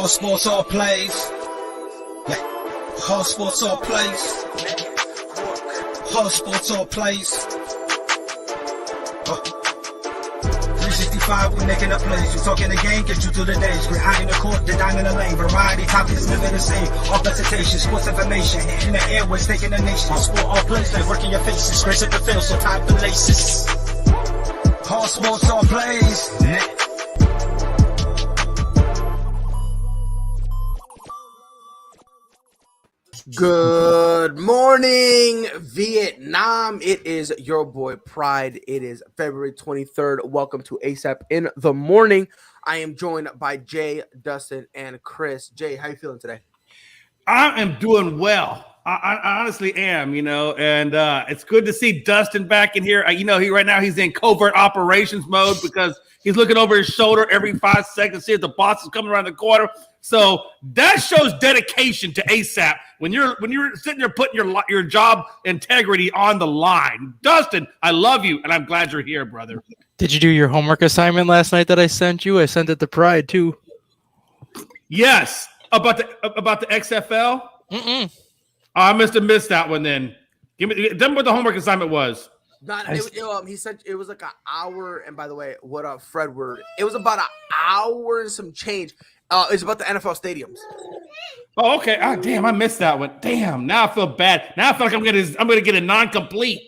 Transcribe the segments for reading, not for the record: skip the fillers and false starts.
Hard sports all plays. Yeah. Hard sports all plays. Hard sports all plays. 365, we making a plays. You talking the game, get you through the days. Behind the court, the dime in the lane. Variety topics, living the same. All presentation, sports information. In the airways, taking the nation. Hard sport all plays, they working your faces. Grace at the field, so tie the laces. Hard sports all plays. Yeah. Good morning, Vietnam. It is your boy Pride. It is February 23rd. Welcome to ASAP in the morning. I am joined by Jay, Dustin, and Chris. Jay, how you feeling today? I am doing well. I honestly am, and it's good to see Dustin back in here. Right now he's in covert operations mode because he's looking over his shoulder every 5 seconds, see if the boss is coming around the corner. So that shows dedication to ASAP when you're sitting there putting your job integrity on the line. Dustin, I love you, and I'm glad you're here, brother. Did you do your homework assignment last night that I sent you? I sent it to Pride too. Yes, about the XFL. I must have missed that one. Then tell me what the homework assignment was. He said it was like an hour. And by the way, what up, Fred? It was about an hour and some change. It's about the NFL stadiums. Oh, okay. Oh, damn, I missed that one. Damn. Now I feel bad. Now I feel like I'm gonna get a non-complete.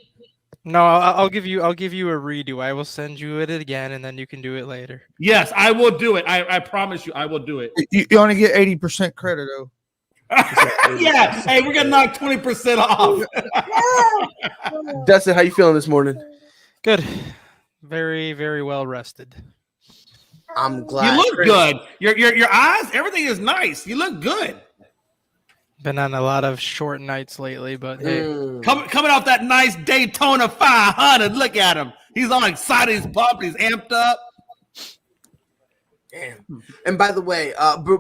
No, I'll give you a redo. I will send you it again, and then you can do it later. Yes, I will do it. I promise you, I will do it. You only get 80% credit though. Yeah. Hey, we're gonna knock 20% off. Dustin, how you feeling this morning? Good. Very, very well rested. I'm glad. You look good. Your eyes, everything is nice. You look good. Been on a lot of short nights lately, but hey. Coming off that nice Daytona 500. Look at him. He's all excited. He's pumped. He's amped up. Damn. And by the way,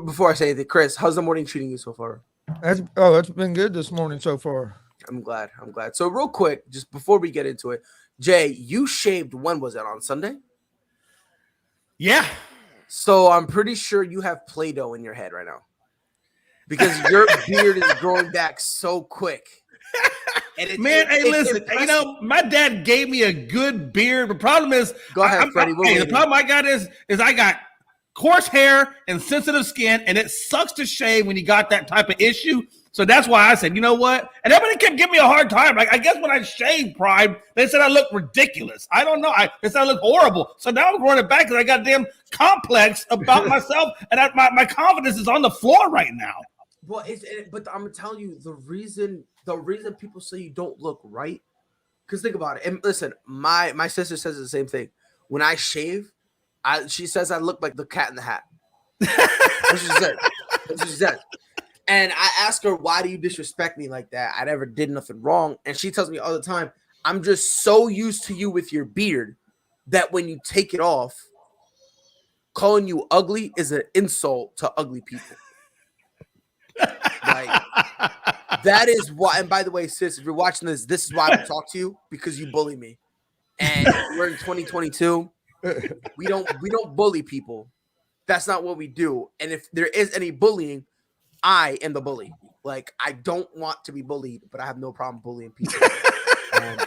before I say anything, Chris, how's the morning treating you so far? It's been good this morning so far. I'm glad. So real quick, just before we get into it, Jay, you shaved, when was it, on Sunday? Yeah. So I'm pretty sure you have Play-Doh in your head right now because your beard is growing back so quick. Listen, my dad gave me a good beard. The problem is, go ahead, Freddie. The problem I got is I got coarse hair and sensitive skin, and it sucks to shave when you got that type of issue. So that's why I said, you know what? And everybody kept giving me a hard time. Like, I guess when I shaved Pride, they said I look ridiculous. I don't know. They said I look horrible. So now I'm growing it back because I got a damn complex about myself, and my confidence is on the floor right now. Well, but I'm telling you, the reason people say you don't look right, because think about it. And listen, my sister says the same thing. When I shave, she says I look like the Cat in the Hat. That's what she said. And I ask her, why do you disrespect me like that? I never did nothing wrong. And she tells me all the time, I'm just so used to you with your beard that when you take it off, calling you ugly is an insult to ugly people. Like, that is why. And by the way, sis, if you're watching this is why I don't talk to you, because you bully me. And we're in 2022. We don't bully people. That's not what we do. And if there is any bullying, I am the bully. Like, I don't want to be bullied, but I have no problem bullying people. And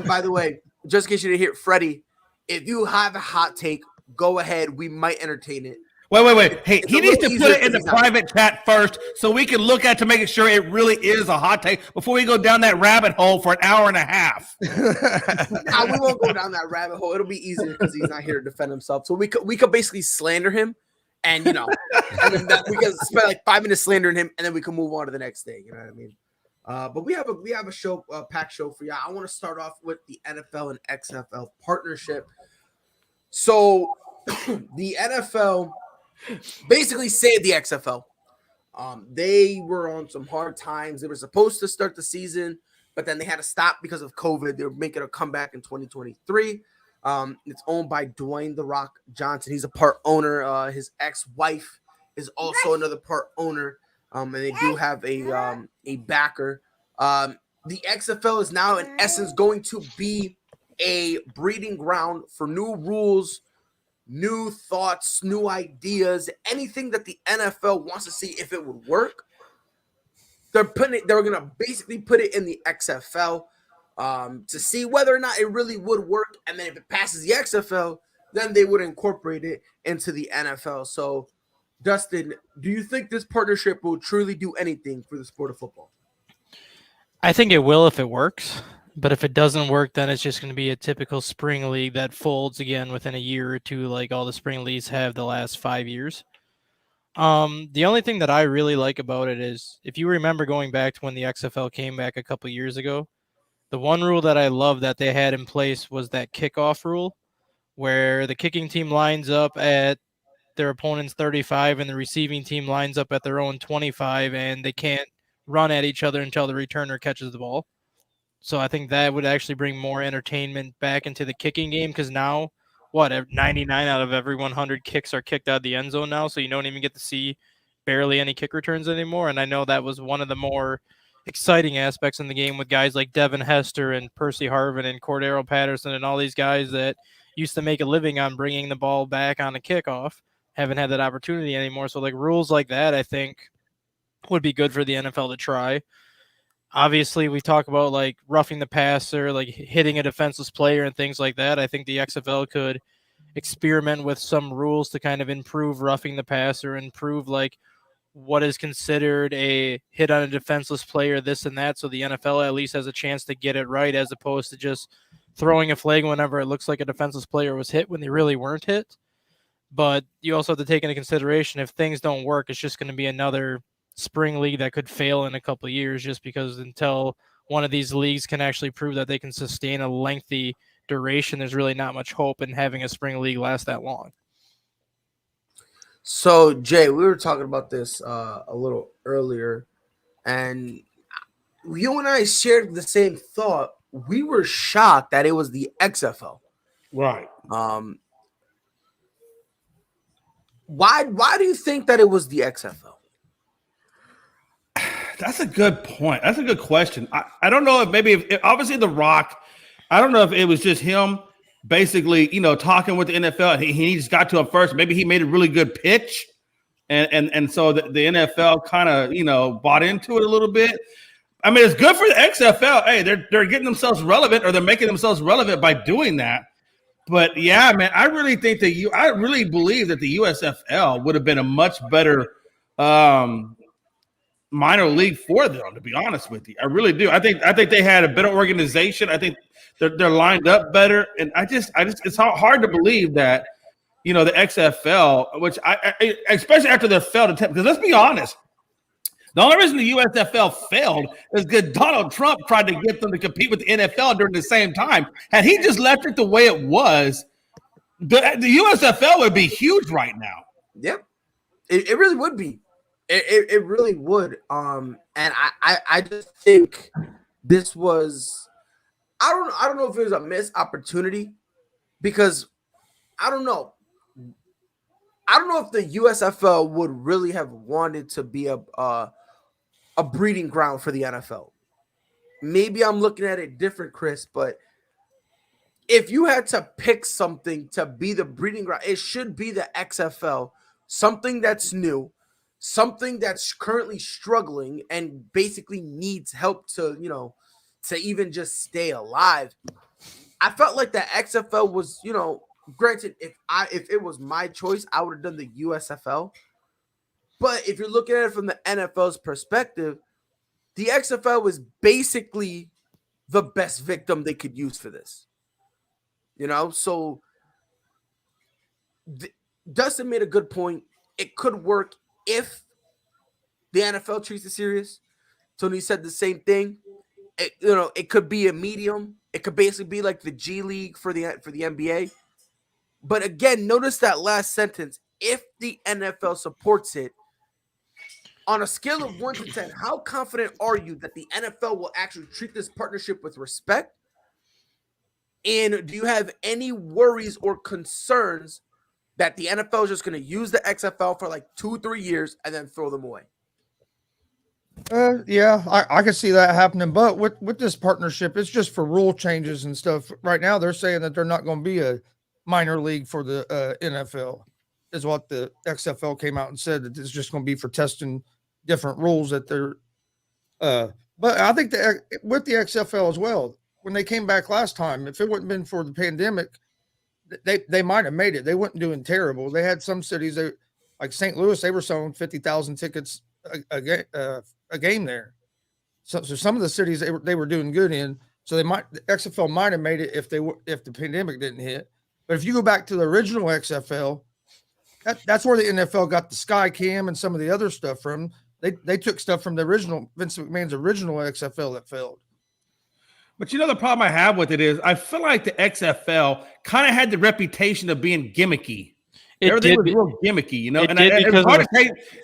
by the way, just in case you didn't hear, Freddie, if you have a hot take, go ahead. We might entertain it. Wait. Hey, he needs to put it in the private chat first so we can look at to make sure it really is a hot take before we go down that rabbit hole for an hour and a half. Nah, we won't go down that rabbit hole. It'll be easier because he's not here to defend himself. So we could basically slander him, and and then we can spend like 5 minutes slandering him, and then we can move on to the next thing. You know what I mean? But we have a show, packed show for you. I want to start off with the NFL and XFL partnership. So the NFL basically saved the XFL. They were on some hard times. They were supposed to start the season, but then they had to stop because of COVID. They were making a comeback in 2023. It's owned by Dwayne "The Rock" Johnson. He's a part owner. His ex-wife is also another part owner. And they do have a backer. The XFL is now, in essence, going to be a breeding ground for new rules, new thoughts, new ideas, anything that the NFL wants to see if it would work. They're going to basically put it in the XFL to see whether or not it really would work. And then if it passes the XFL, then they would incorporate it into the NFL. So, Dustin, do you think this partnership will truly do anything for the sport of football? I think it will if it works. But if it doesn't work, then it's just going to be a typical spring league that folds again within a year or two, like all the spring leagues have the last 5 years. The only thing that I really like about it is, if you remember going back to when the XFL came back a couple years ago, the one rule that I love that they had in place was that kickoff rule, where the kicking team lines up at their opponent's 35 and the receiving team lines up at their own 25, and they can't run at each other until the returner catches the ball. So I think that would actually bring more entertainment back into the kicking game, because now, 99 out of every 100 kicks are kicked out of the end zone now, so you don't even get to see barely any kick returns anymore. And I know that was one of the more exciting aspects in the game, with guys like Devin Hester and Percy Harvin and Cordero Patterson and all these guys that used to make a living on bringing the ball back on a kickoff, haven't had that opportunity anymore. So like rules like that, I think, would be good for the NFL to try. Obviously, we talk about like roughing the passer, like hitting a defenseless player and things like that. I think the XFL could experiment with some rules to kind of improve roughing the passer, improve like what is considered a hit on a defenseless player, this and that. So the NFL at least has a chance to get it right, as opposed to just throwing a flag whenever it looks like a defenseless player was hit when they really weren't hit. But you also have to take into consideration, if things don't work, it's just going to be another spring league that could fail in a couple of years, just because until one of these leagues can actually prove that they can sustain a lengthy duration, there's really not much hope in having a spring league last that long. So, Jay, we were talking about this a little earlier, and you and I shared the same thought. We were shocked that it was the XFL. Right. Why do you think that it was the XFL? That's a good point. That's a good question. I don't know if obviously The Rock, I don't know if it was just him basically, talking with the NFL. He just got to him first. Maybe he made a really good pitch. And so the NFL kind of, bought into it a little bit. I mean, it's good for the XFL. Hey, they're getting themselves relevant, or they're making themselves relevant by doing that. But yeah, man, I really think I really believe that the USFL would have been a much better minor league for them, to be honest with you. I really do. I think they had a better organization. I think they're lined up better. And I just it's hard to believe that, the XFL, which I especially after their failed attempt, because let's be honest, the only reason the USFL failed is because Donald Trump tried to get them to compete with the NFL during the same time. Had he just left it the way it was, the USFL would be huge right now. Yep. It really would be. It really would. And I just think this was, I don't know if it was a missed opportunity, because I don't know if the USFL would really have wanted to be a breeding ground for the NFL. Maybe I'm looking at it different, Chris, but if you had to pick something to be the breeding ground, it should be the XFL, something that's new, something that's currently struggling and basically needs help to even just stay alive. I felt like the XFL was, granted, if it was my choice, I would have done the USFL. But if you're looking at it from the NFL's perspective, the XFL was basically the best victim they could use for this. So Dustin made a good point. It could work if the NFL treats it serious. Tony said the same thing. It could be a medium. It could basically be like the G League for the NBA. But again, notice that last sentence. If the NFL supports it, on a scale of 1 to 10, how confident are you that the NFL will actually treat this partnership with respect? And do you have any worries or concerns that the NFL is just going to use the XFL for like 2-3 years and then throw them away? Yeah, I can see that happening. But with this partnership, it's just for rule changes and stuff. Right now, they're saying that they're not going to be a minor league for the NFL, is what the XFL came out and said, that it's just going to be for testing different rules that they're. But I think with the XFL as well, when they came back last time, if it wouldn't been for the pandemic, they might have made it. They weren't doing terrible. They had some cities, like St. Louis, they were selling 50,000 tickets a game there. So some of the cities they were doing good in. So the XFL might have made it if the pandemic didn't hit. But if you go back to the original XFL, that's where the NFL got the Sky Cam and some of the other stuff from. They took stuff from the original Vince McMahon's original XFL that failed. But the problem I have with it is I feel like the XFL kind of had the reputation of being gimmicky. Everything was real gimmicky, and it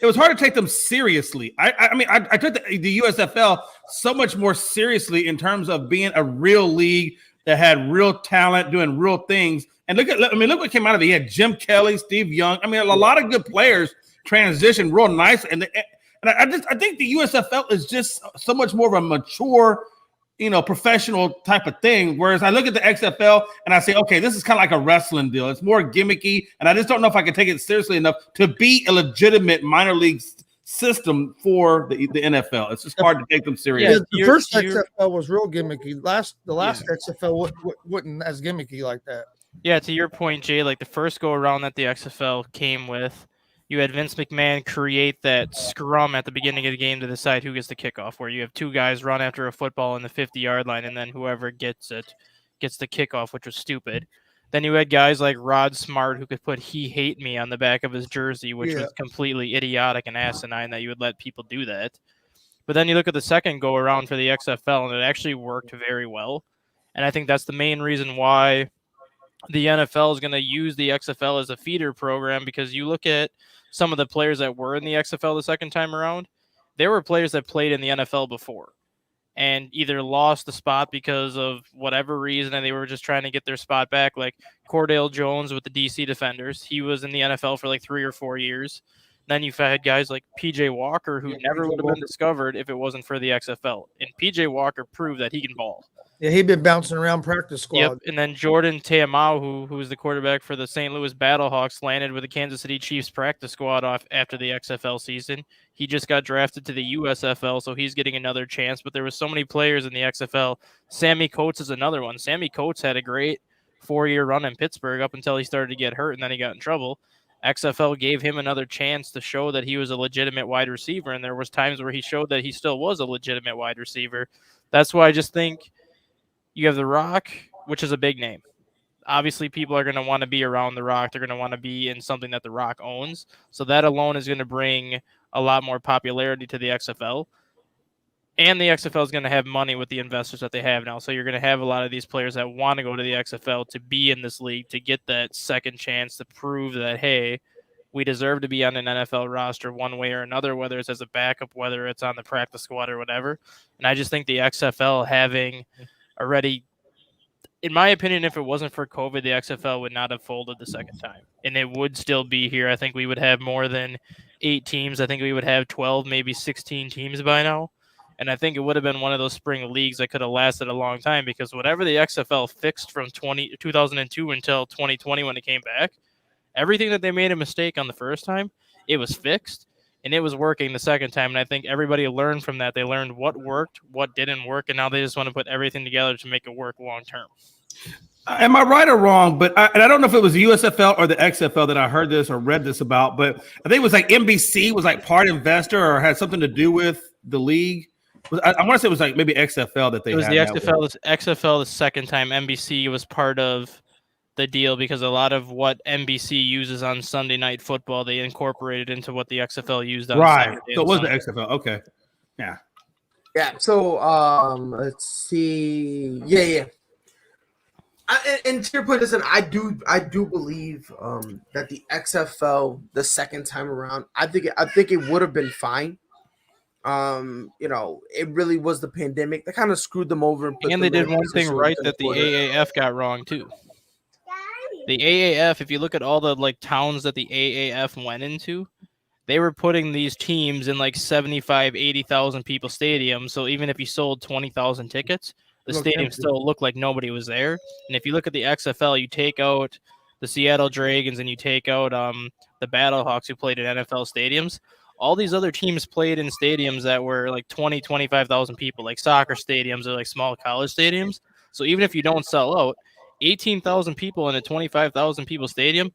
was hard to take them seriously. I took the USFL so much more seriously in terms of being a real league that had real talent, doing real things. And look what came out of it. You had Jim Kelly, Steve Young. A lot of good players transitioned real nice. And I think the USFL is just so much more of a mature, professional type of thing. Whereas I look at the XFL and I say, okay, this is kind of like a wrestling deal. It's more gimmicky. And I just don't know if I can take it seriously enough to be a legitimate minor league system for the NFL. It's just hard to take them serious. Yeah, the first XFL was real gimmicky. The last XFL wasn't as gimmicky like that. Yeah, to your point, Jay, like the first go around that the XFL came with, you had Vince McMahon create that scrum at the beginning of the game to decide who gets the kickoff, where you have two guys run after a football in the 50-yard line, and then whoever gets it gets the kickoff, which was stupid. Then you had guys like Rod Smart who could put "He Hate Me" on the back of his jersey, which was completely idiotic and asinine that you would let people do that. But then you look at the second go around for the XFL, and it actually worked very well. And I think that's the main reason why the NFL is going to use the XFL as a feeder program, because you look at some of the players that were in the XFL the second time around, there were players that played in the NFL before and either lost the spot because of whatever reason and they were just trying to get their spot back, like Cordell Jones with the DC Defenders. He was in the NFL for like 3 or 4 years. Then you've had guys like PJ Walker, who never would have been discovered if it wasn't for the XFL. And PJ Walker proved that he can ball. Yeah, he'd been bouncing around practice squad. Yep. And then Jordan Teamau, who was the quarterback for the St. Louis Battlehawks, landed with the Kansas City Chiefs practice squad after the XFL season. He just got drafted to the USFL, so he's getting another chance. But there were so many players in the XFL. Sammy Coates is another one. Sammy Coates had a great 4-year run in Pittsburgh up until he started to get hurt, and then he got in trouble. XFL gave him another chance to show that he was a legitimate wide receiver, and there was times where he showed that he still was a legitimate wide receiver. That's why I just think you have The Rock, which is a big name. Obviously, people are going to want to be around The Rock. They're going to want to be in something that The Rock owns. So that alone is going to bring a lot more popularity to the XFL. And the XFL is going to have money with the investors that they have now. So you're going to have a lot of these players that want to go to the XFL to be in this league, to get that second chance to prove that, hey, we deserve to be on an NFL roster one way or another, whether it's as a backup, whether it's on the practice squad or whatever. And I just think the XFL having already, in my opinion, if it wasn't for COVID, the XFL would not have folded the second time. And it would still be here. I think we would have more than 8 teams. I think we would have 12, maybe 16 teams by now. And I think it would have been one of those spring leagues that could have lasted a long time, because whatever the XFL fixed from 2002 until 2020 when it came back, everything that they made a mistake on the first time, it was fixed, and it was working the second time. And I think everybody learned from that. They learned what worked, what didn't work, and now they just want to put everything together to make it work long term. Am I right or wrong? But I don't know if it was the USFL or the XFL that I heard this or read this about, but I think it was like NBC was like part investor or had something to do with the league. I want to say it was like maybe XFL that they had. It was the XFL the second time. NBC was part of the deal because a lot of what NBC uses on Sunday Night Football, they incorporated into what the XFL used on Saturday. Right. So it was the XFL. Okay. Yeah. Yeah. So let's see. Yeah. And to your point, listen, I do believe that the XFL the second time around, I think it would have been fine. It really was the pandemic that kind of screwed them over. And they did one thing right that the AAF got wrong too. The AAF, if you look at all the like towns that the AAF went into, they were putting these teams in like 75, 80,000 people stadiums. So even if you sold 20,000 tickets, the stadium still looked like nobody was there. And if you look at the XFL, you take out the Seattle Dragons and you take out the Battlehawks who played in NFL stadiums, all these other teams played in stadiums that were like 20, 25,000 people, like soccer stadiums or like small college stadiums. So even if you don't sell out, 18,000 people in a 25,000 people stadium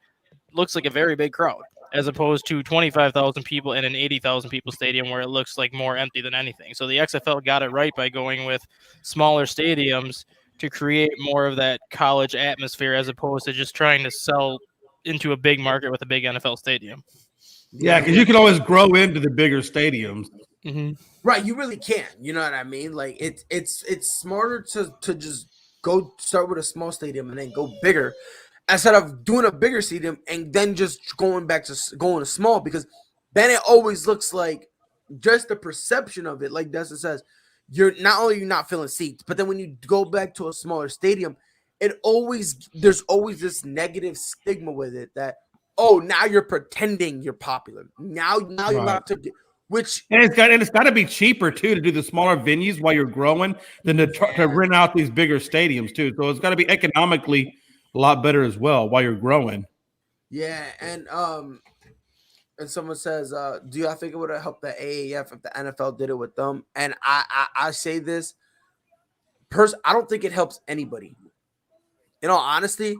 looks like a very big crowd, as opposed to 25,000 people in an 80,000 people stadium where it looks like more empty than anything. So the XFL got it right by going with smaller stadiums to create more of that college atmosphere, as opposed to just trying to sell into a big market with a big NFL stadium. Yeah, because you can always grow into the bigger stadiums. Mm-hmm. Right, you really can. You know what I mean? Like it's smarter to just go start with a small stadium and then go bigger, instead of doing a bigger stadium and then just going back to going to small, because then it always looks like just the perception of it. Like Dustin says, you're not filling seats, but then when you go back to a smaller stadium, there's always this negative stigma with it that, oh, now you're pretending you're popular. Now you're about to get, which And it's got to be cheaper too to do the smaller venues while you're growing than to rent out these bigger stadiums too. So it's got to be economically a lot better as well while you're growing. yeah, and someone says, do y'all think it would have helped the AAF if the NFL did it with them? And I say this, I don't think it helps anybody. In all honesty,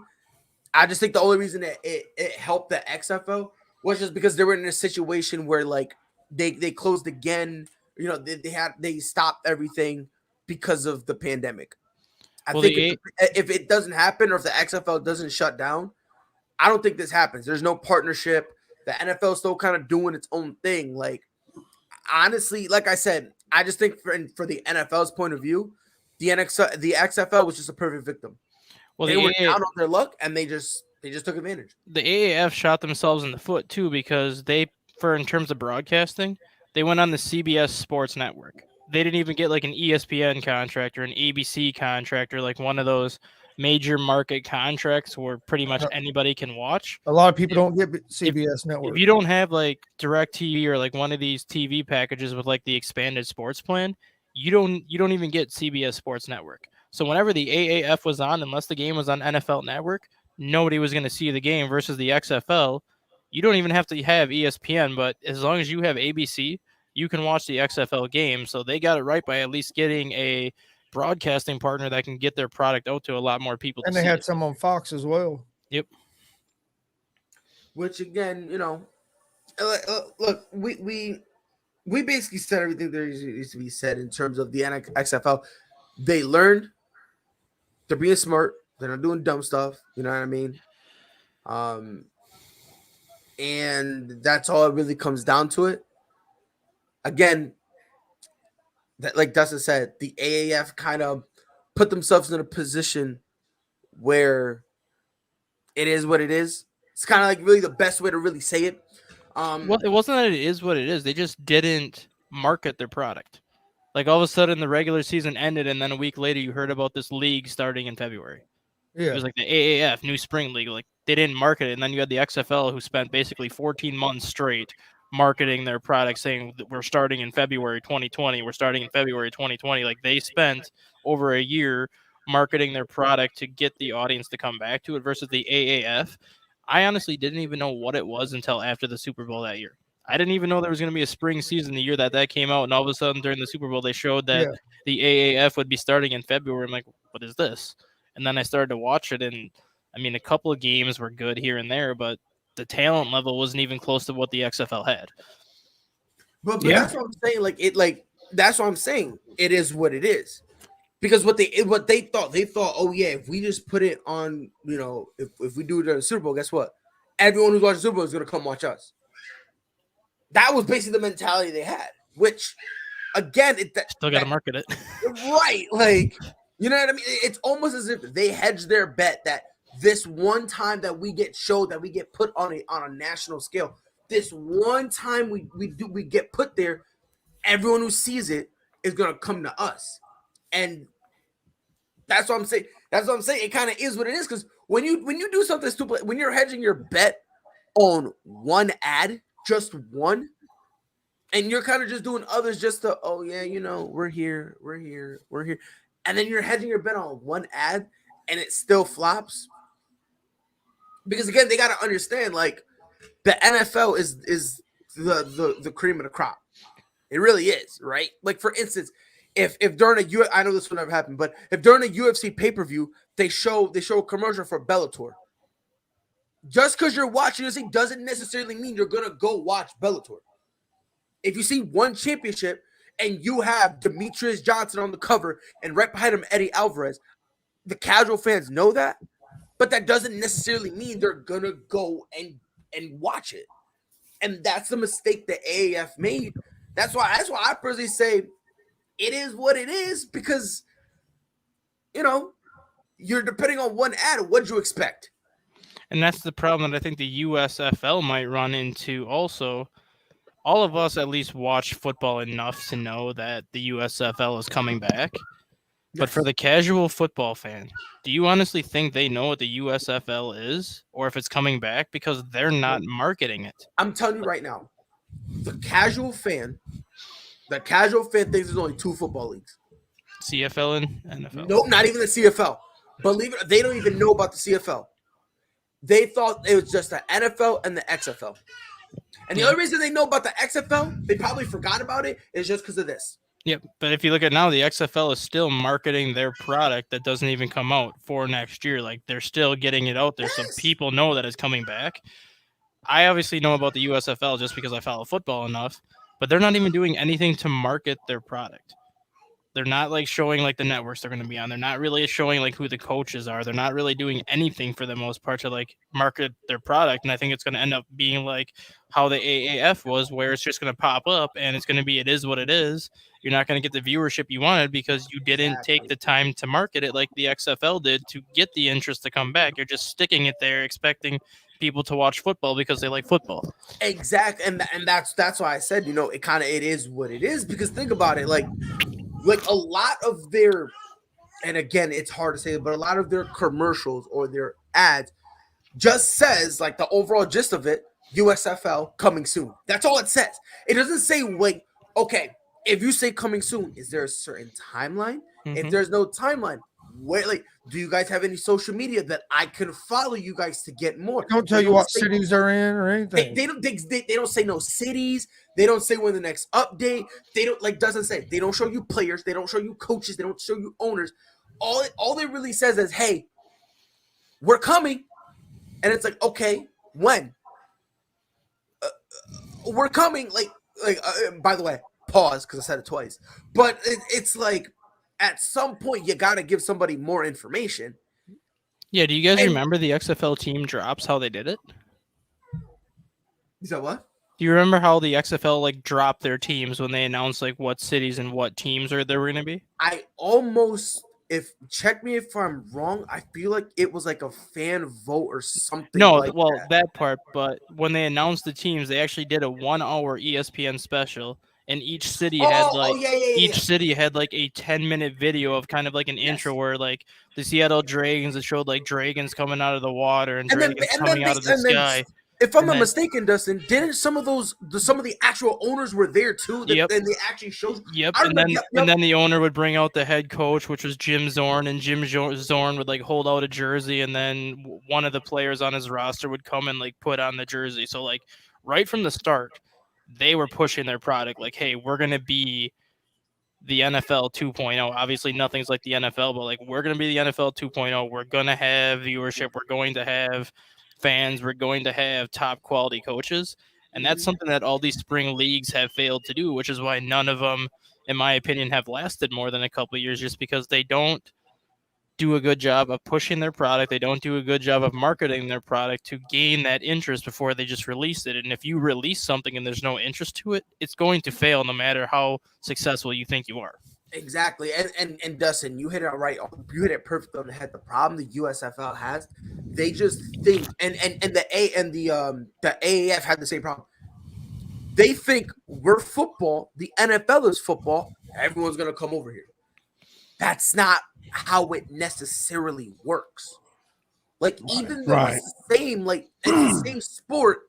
I just think the only reason that it helped the XFL was just because they were in a situation where like they closed again. You know, they stopped everything because of the pandemic. I think if it doesn't happen, or if the XFL doesn't shut down, I don't think this happens. There's no partnership. The NFL is still kind of doing its own thing. Like, honestly, like I said, I just think for the NFL's point of view, the XFL was just a perfect victim. Well, they were down on their luck, and they just took advantage. The AAF shot themselves in the foot too, because in terms of broadcasting, they went on the CBS Sports Network. They didn't even get like an ESPN contract or an ABC contract or like one of those major market contracts where pretty much anybody can watch. A lot of people don't get CBS Network. If you don't have like DirecTV or like one of these TV packages with like the expanded sports plan, you don't even get CBS Sports Network. So whenever the AAF was on, unless the game was on NFL Network, nobody was going to see the game. Versus the XFL, you don't even have to have ESPN, but as long as you have ABC, you can watch the XFL game. So they got it right by at least getting a broadcasting partner that can get their product out to a lot more people. And they had some on Fox as well. Yep. Which again, you know, look, we basically said everything there needs to be said in terms of the XFL. They learned. They're being smart. They're not doing dumb stuff. You know what I mean? And that's all it really comes down to it. Again, that, like Dustin said, the AAF kind of put themselves in a position where it is what it is. It's kind of like really the best way to really say it. Well, it wasn't that it is what it is. They just didn't market their product. Like all of a sudden the regular season ended, and then a week later you heard about this league starting in February. Yeah. It was like the AAF, New Spring League. Like they didn't market it. And then you had the XFL who spent basically 14 months straight marketing their product, saying that we're starting in February 2020. We're starting in February 2020. Like they spent over a year marketing their product to get the audience to come back to it, versus the AAF. I honestly didn't even know what it was until after the Super Bowl that year. I didn't even know there was going to be a spring season the year that came out. And all of a sudden during the Super Bowl, they showed that the AAF would be starting in February. I'm like, what is this? And then I started to watch it. And I mean, a couple of games were good here and there, but the talent level wasn't even close to what the XFL had. But that's what I'm saying. That's what I'm saying. It is what it is. Because what they thought, oh yeah, if we just put it on, you know, if we do it at the Super Bowl, guess what? Everyone who's watching the Super Bowl is going to come watch us. That was basically the mentality they had, which, again, still got to market it. Right. Like, you know what I mean? It's almost as if they hedged their bet that this one time that we get showed, that we get put on a national scale, this one time we get put there, everyone who sees it is going to come to us. And that's what I'm saying. That's what I'm saying. It kind of is what it is, because when you do something stupid, when you're hedging your bet on one ad, just one, and you're kind of just doing others just to, oh yeah, you know, we're here, and then you're hedging your bet on one ad and it still flops. Because again, they got to understand, like, the NFL is the cream of the crop. It really is, right? Like, for instance, if during I know this will never happen, but if during a UFC pay-per-view they show a commercial for Bellator, just because you're watching this doesn't necessarily mean you're gonna go watch Bellator. If you see one championship and you have Demetrius Johnson on the cover and right behind him Eddie Alvarez, the casual fans know that, but that doesn't necessarily mean they're gonna go and watch it. And that's the mistake that AAF made. That's why I personally say it is what it is, because you're depending on one ad. What'd you expect? And that's the problem that I think the USFL might run into also. All of us at least watch football enough to know that the USFL is coming back. But for the casual football fan, do you honestly think they know what the USFL is or if it's coming back? Because they're not marketing it. I'm telling you right now, the casual fan thinks there's only 2 football leagues. CFL and NFL. Nope, not even the CFL. Believe it, they don't even know about the CFL. They thought it was just the NFL and the XFL. And the only reason they know about the XFL, they probably forgot about it, is just because of this. Yep, but if you look at now, the XFL is still marketing their product that doesn't even come out for next year. Like, they're still getting it out there so people know that it's coming back. I obviously know about the USFL just because I follow football enough, but they're not even doing anything to market their product. They're not like showing like the networks they're going to be on. They're not really showing like who the coaches are. They're not really doing anything for the most part to like market their product. And I think it's going to end up being like how the AAF was, where it's just going to pop up and it's going to be, it is what it is. You're not going to get the viewership you wanted because you didn't take the time to market it like the XFL did to get the interest to come back. You're just sticking it there, expecting people to watch football because they like football. Exactly. And that's why I said, it is what it is, because think about it. Like a lot of their, and again, it's hard to say, but a lot of their commercials or their ads just says, like, the overall gist of it, USFL coming soon. That's all it says. It doesn't say, like, okay, if you say coming soon, is there a certain timeline? Mm-hmm. If there's no timeline, where, like, do you guys have any social media that I can follow you guys to get more? Don't tell you what cities they're in or anything. They don't say no cities. They don't say when the next update. They don't, like, doesn't say. They don't show you players. They don't show you coaches. They don't show you owners. All they really says is, hey, we're coming. And it's like, okay, when? We're coming. By the way, pause because I said it twice. But it's like, at some point, you got to give somebody more information. Yeah, do you guys remember the XFL team drops, how they did it? You said what? Do you remember how the XFL like dropped their teams when they announced like what cities and what teams there were going to be? I almost, check me if I'm wrong, I feel like it was like a fan vote or something. No, like that part, but when they announced the teams, they actually did a 1-hour ESPN special. And each city city had like a 10-minute video of kind of like an intro where like the Seattle Dragons, it showed like dragons coming out of the water and dragons coming out of the sky. If I'm not mistaken, Dustin, didn't some of the actual owners were there too? Yep. And they actually showed. Yep. And then the owner would bring out the head coach, which was Jim Zorn, and Jim Zorn would like hold out a jersey, and then one of the players on his roster would come and like put on the jersey. So like right from the start, they were pushing their product like, hey, we're going to be the NFL 2.0. Obviously, nothing's like the NFL, but like we're going to be the NFL 2.0. We're going to have viewership. We're going to have fans. We're going to have top quality coaches. And that's something that all these spring leagues have failed to do, which is why none of them, in my opinion, have lasted more than a couple of years, just because they don't do a good job of pushing their product. They don't do a good job of marketing their product to gain that interest before they just release it. And if you release something and there's no interest to it, it's going to fail no matter how successful you think you are. Exactly. And Dustin, you hit it right. You hit it perfect on the head. The problem the USFL has, they just think, and the AAF had the same problem. They think we're football, the NFL is football, everyone's gonna come over here. That's not how it necessarily works. Like, even though it's the same, like it's the same sport,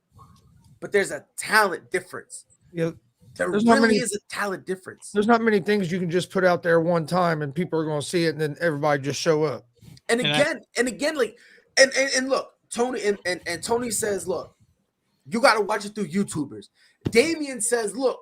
but there's a talent difference. Yeah, there really is a talent difference. There's not many things you can just put out there one time and people are going to see it, and then everybody just show up. And again, like, and look, Tony and Tony says, look, you got to watch it through YouTubers. Damian says, look,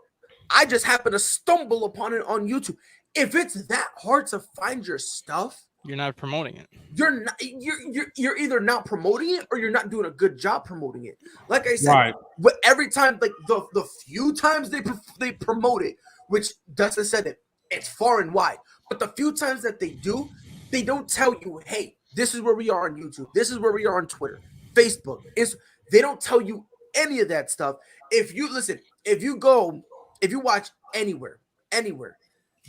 I just happened to stumble upon it on YouTube. If it's that hard to find your stuff, You're not promoting it. you're either not promoting it or you're not doing a good job promoting it. Like I said, Right. but every time, like the few times they promote it, which Dustin said it, it's far and wide. But the few times that they do, they don't tell you, hey, this is where we are on YouTube. This is where we are on Twitter, Facebook. They don't tell you any of that stuff. If you watch anywhere,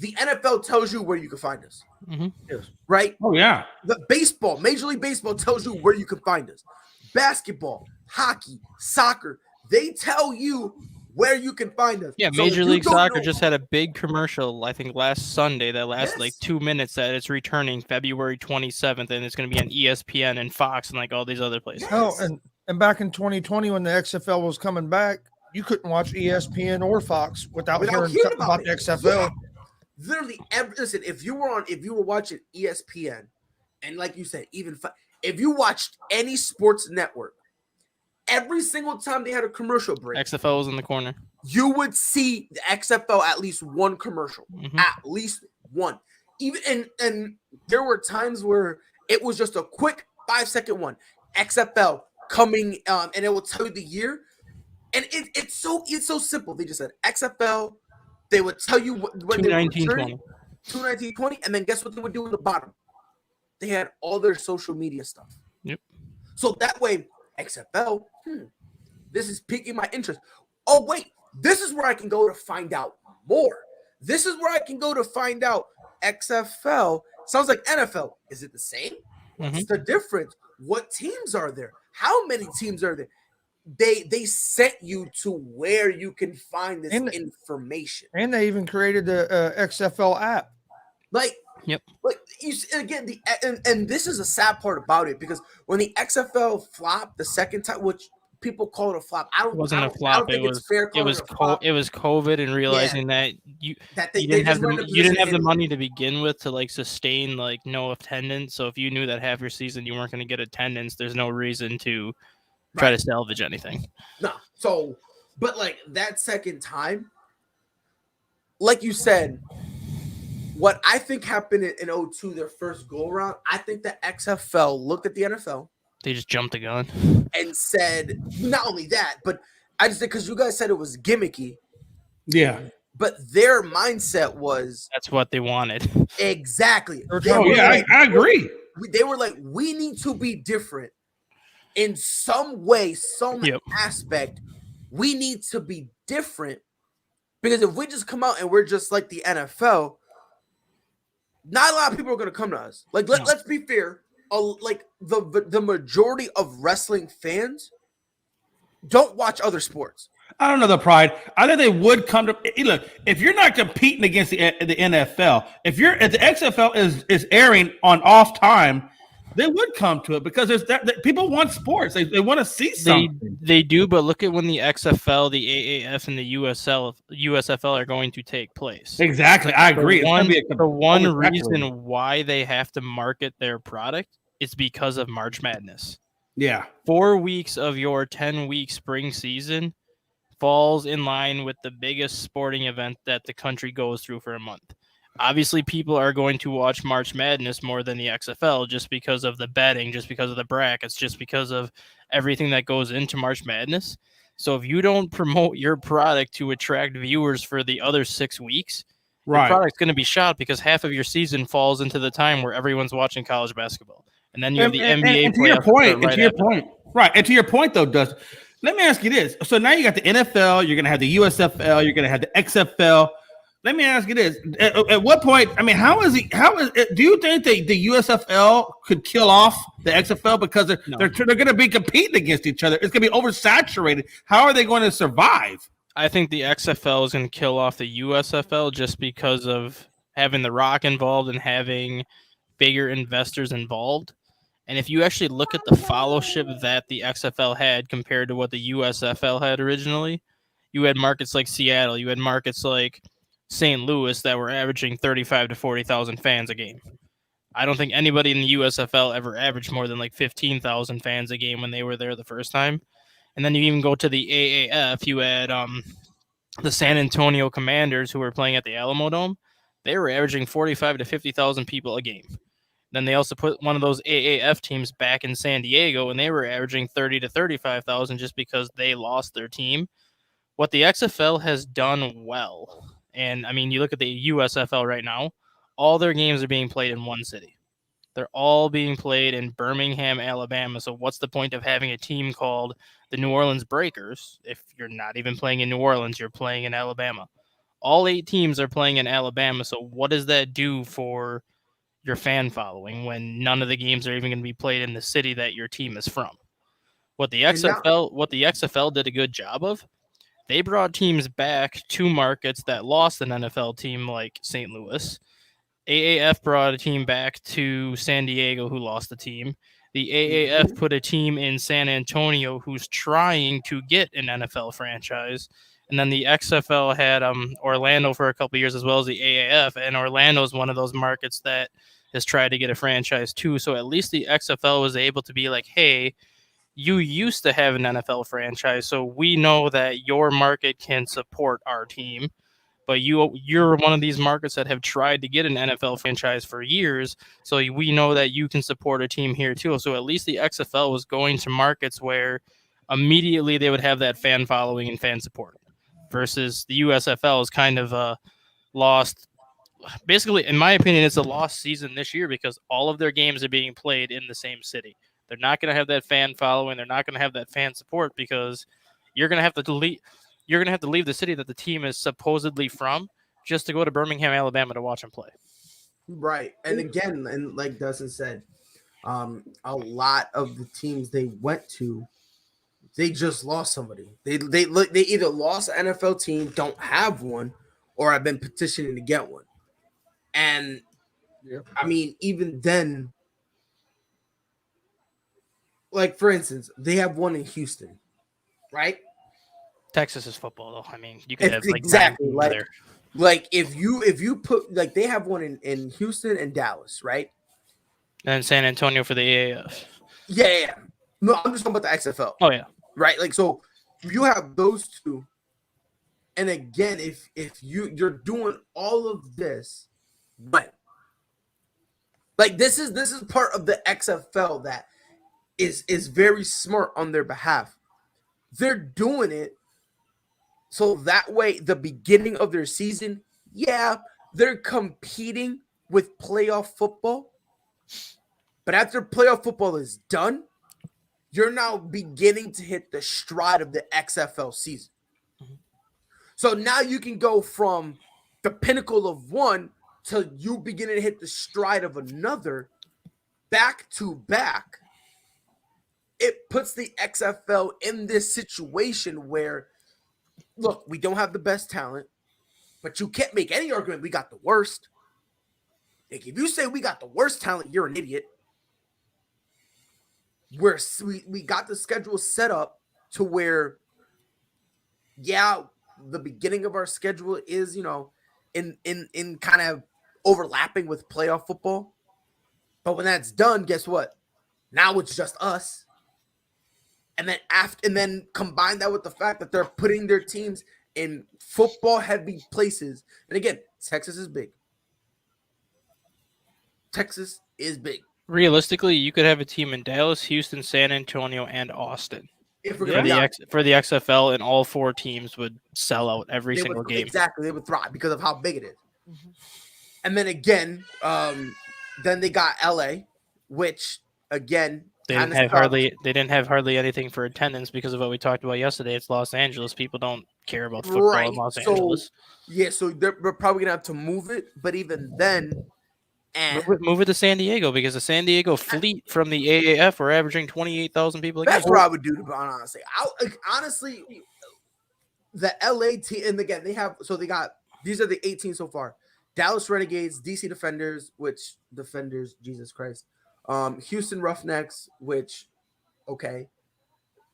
the NFL tells you where you can find us. Mm-hmm. Right? Oh yeah. The baseball, Major League Baseball tells you where you can find us. Basketball, hockey, soccer, they tell you where you can find us. Yeah, So Major if you League don't Soccer know- just had a big commercial, I think last Sunday, that lasted like Yes. 2 minutes, that it's returning February 27th, and it's going to be on ESPN and Fox and like all these other places. Yes. Oh, and back in 2020 when the XFL was coming back, you couldn't watch ESPN or Fox without hearing something about the XFL. Yeah. Literally, listen. If you were watching ESPN, and like you said, if you watched any sports network, every single time they had a commercial break, XFL was in the corner. you would see the XFL at least one commercial, Mhm. at least one. Even and there were times where it was just a quick 5-second one. XFL coming, and it will tell you the year. And it's so simple. They just said XFL. They would tell you when they were 2/19/20. 2/19/20, and then guess what they would do in the bottom? They had all their social media stuff. Yep. So that way, XFL, this is piquing my interest. Oh, wait, this is where I can go to find out more. This is where I can go to find out XFL. Sounds like NFL. Is it the same? What's the difference? What teams are there? How many teams are there? They sent you to where you can find this information. And they even created the XFL app. Like, Yep. Like you again, and this is a sad part about it, because when the XFL flopped the second time, which people call it a flop, It wasn't a flop. It was COVID, and realizing that you didn't have the money to begin with to like sustain like no attendance. So if you knew that half your season you weren't going to get attendance, there's no reason to try to salvage anything. No. So, but like that second time, like you said, what I think happened in 2002, their first go around, I think the XFL looked at the NFL. They just jumped the gun and said, not only that, but I just said, because you guys said it was gimmicky. Yeah. But their mindset was that's what they wanted. Exactly. I agree. They were like, we need to be different in some way, some aspect. We need to be different, because if we just come out and we're just like the NFL, not a lot of people are going to come to us. Like, let's be fair. Like the majority of wrestling fans don't watch other sports. I don't know the Pride. I think they would come to look. If you're not competing against the NFL, if the XFL is airing on off time, they would come to it, because there's that people want sports. They want to see something. They do, but look at when the XFL, the AAF, and the USFL are going to take place. Exactly, I agree. The one reason why they have to market their product is because of March Madness. Yeah, 4 weeks of your 10-week spring season falls in line with the biggest sporting event that the country goes through for a month. Obviously, people are going to watch March Madness more than the XFL just because of the betting, just because of the brackets, just because of everything that goes into March Madness. So if you don't promote your product to attract viewers for the other 6 weeks, your product's going to be shot, because half of your season falls into the time where everyone's watching college basketball. And then you have the NBA. And to your point, though, Dustin, let me ask you this. So now you got the NFL, you're going to have the USFL, you're going to have the XFL. Let me ask you this: at what point? I mean, do you think the USFL could kill off the XFL, because they're going to be competing against each other? It's going to be oversaturated. How are they going to survive? I think the XFL is going to kill off the USFL just because of having The Rock involved and having bigger investors involved. And if you actually look at the followership that the XFL had compared to what the USFL had originally, you had markets like Seattle, you had markets like St. Louis that were averaging 35 to 40,000 fans a game. I don't think anybody in the USFL ever averaged more than like 15,000 fans a game when they were there the first time. And then you even go to the AAF, you had the San Antonio Commanders who were playing at the Alamo Dome. They were averaging 45 to 50,000 people a game. Then they also put one of those AAF teams back in San Diego, and they were averaging 30 to 35,000 just because they lost their team. What the XFL has done well, and I mean, you look at the USFL right now, all their games are being played in one city. They're all being played in Birmingham, Alabama. So what's the point of having a team called the New Orleans Breakers if you're not even playing in New Orleans, you're playing in Alabama? All 8 teams are playing in Alabama. So what does that do for your fan following when none of the games are even going to be played in the city that your team is from? What the XFL did a good job of, they brought teams back to markets that lost an NFL team like St. Louis. AAF brought a team back to San Diego who lost the team. The AAF put a team in San Antonio who's trying to get an NFL franchise. And then the XFL had Orlando for a couple of years as well as the AAF. And Orlando is one of those markets that has tried to get a franchise too. So at least the XFL was able to be like, hey, you used to have an NFL franchise, so we know that your market can support our team. But you're one of these markets that have tried to get an NFL franchise for years, so we know that you can support a team here too. So at least the XFL was going to markets where immediately they would have that fan following and fan support, versus the USFL is kind of lost. Basically, in my opinion, it's a lost season this year because all of their games are being played in the same city. They're not going to have that fan following. They're not going to have that fan support because you're going to have to delete. You're going to have to leave the city that the team is supposedly from just to go to Birmingham, Alabama to watch them play. Right. And again, and like Dustin said, a lot of the teams they went to, they just lost somebody. They either lost an NFL team, don't have one, or have been petitioning to get one. And I mean, even then, like for instance, they have one in Houston, right? Texas is football, though. I mean, you could have like exactly like if you put like they have one in Houston and Dallas, right? And San Antonio for the AAF. Yeah. No, I'm just talking about the XFL. Oh yeah, right. Like so, you have those two, and again, if you're doing all of this, but like this is part of the XFL that is very smart on their behalf. They're doing it so that way the beginning of their season, yeah, they're competing with playoff football. But after playoff football is done, you're now beginning to hit the stride of the XFL season. So now you can go from the pinnacle of one to you beginning to hit the stride of another back to back. It puts the XFL in this situation where, look, we don't have the best talent, but you can't make any argument we got the worst. Like, if you say we got the worst talent, you're an idiot. We got the schedule set up to where, yeah, the beginning of our schedule is, in kind of overlapping with playoff football. But when that's done, guess what? Now it's just us. And then combine that with the fact that they're putting their teams in football heavy places. And again, Texas is big. Realistically, you could have a team in Dallas, Houston, San Antonio, and Austin. If we're for the XFL, and all 4 teams would sell out every single game. Exactly, they would thrive because of how big it is. Mm-hmm. And then again, then they got LA, which again they didn't have hardly anything for attendance because of what we talked about yesterday. It's Los Angeles. People don't care about football in Los Angeles. Yeah, so they're probably gonna have to move it, but even then. And move it to San Diego because the San Diego fleet from the AAF are averaging 28,000 people a game. That's what I would do, to be honest. Honestly, the LA team, and again, these are the 18 so far. Dallas Renegades, DC Defenders, Jesus Christ. Houston Roughnecks, which, okay.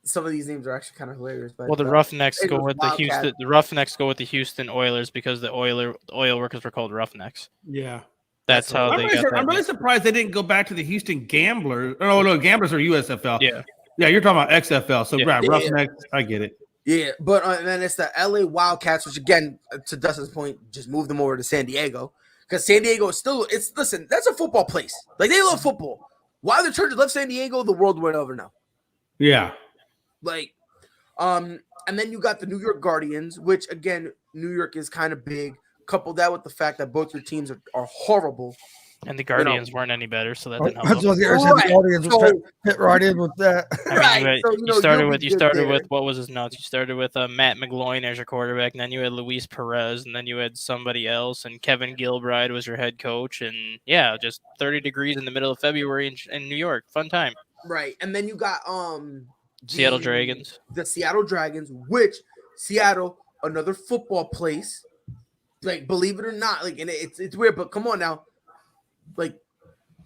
Some of these names are actually kind of hilarious. But the Roughnecks go with the Houston. The Roughnecks go with the Houston Oilers because the oil workers were called Roughnecks. Yeah. That's how they got that. I'm really surprised they didn't go back to the Houston Gamblers. Oh no, Gamblers are USFL. Yeah. Yeah, you're talking about XFL. So Yeah. right, Yeah. Roughnecks, I get it. Yeah, but and then it's the LA Wildcats, which again, to Dustin's point, just move them over to San Diego because San Diego is still. Listen, that's a football place. Like they love football. Why the Chargers left San Diego, the world will never know. Yeah. Like, and then you got the New York Guardians, which again, New York is kind of big. Couple that with the fact that both your teams are horrible. And the Guardians weren't any better, so that didn't help. That's them. what the audience So- was fit right in with that. I mean, Right, so, you started you'll with be you good started there. with what was his notes? You started with Matt McGloin as your quarterback, and then you had Luis Perez, and then you had somebody else, and Kevin Gilbride was your head coach, and yeah, just 30 degrees in the middle of February in New York, fun time. Right, and then you got Seattle Dragons. the Seattle Dragons, which Seattle, another football place. Like, believe it or not, like, and it's weird, but come on now, like,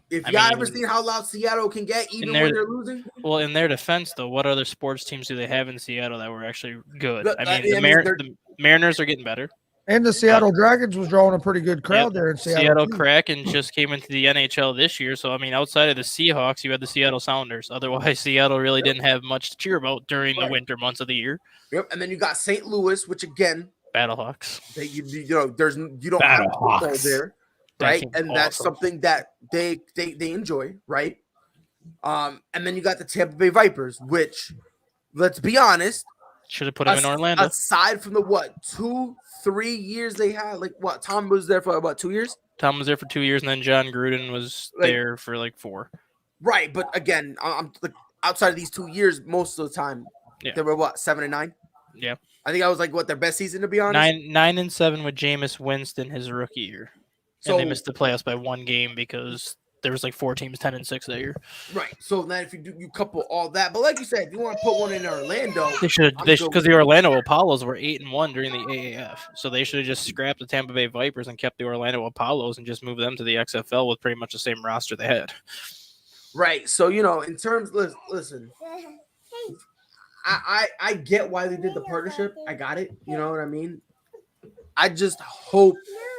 if I y'all mean, ever seen how loud Seattle can get, even they're- when they're losing, Well, in their defense, though, what other sports teams do they have in Seattle that were actually good? Look, I I mean, mean, the Mariners are getting better. And the Seattle Dragons was drawing a pretty good crowd there in Seattle. Seattle too. Kraken just came into the NHL this year, so I mean, outside of the Seahawks, you had the Seattle Sounders. Otherwise, Seattle really didn't have much to cheer about during the Right. winter months of the year. yep. And then you got St. Louis, which again, Battlehawks. they, you know, you don't have football Battlehawks. there, That right? team's And that's awesome. something that they enjoy, right? And then you got the Tampa Bay Vipers, which, let's be honest, Should have put him in Orlando. aside from the 2-3 years they had, like what Tom was there for about 2 years, Tom was there for 2 years, and then John Gruden was Like- there for like 4. right? But again, I'm like, outside of these 2 years, most of the time Yeah. they were 7-9. Yeah. I think that was like their best season, to be honest. 9-7 with Jameis Winston his rookie year, So and they missed the playoffs by 1 game because there was like 4 teams 10-6 that year. right. So then if you couple all that, but like you said, if you want to put one in Orlando, They should I'm they good because with the Orlando Apollos were 8-1 during the AAF, so they should have just scrapped the Tampa Bay Vipers and kept the Orlando Apollos and just moved them to the XFL with pretty much the same roster they had. right. So in terms, listen. I get why they did the partnership. I got it. You know what I mean? I just hope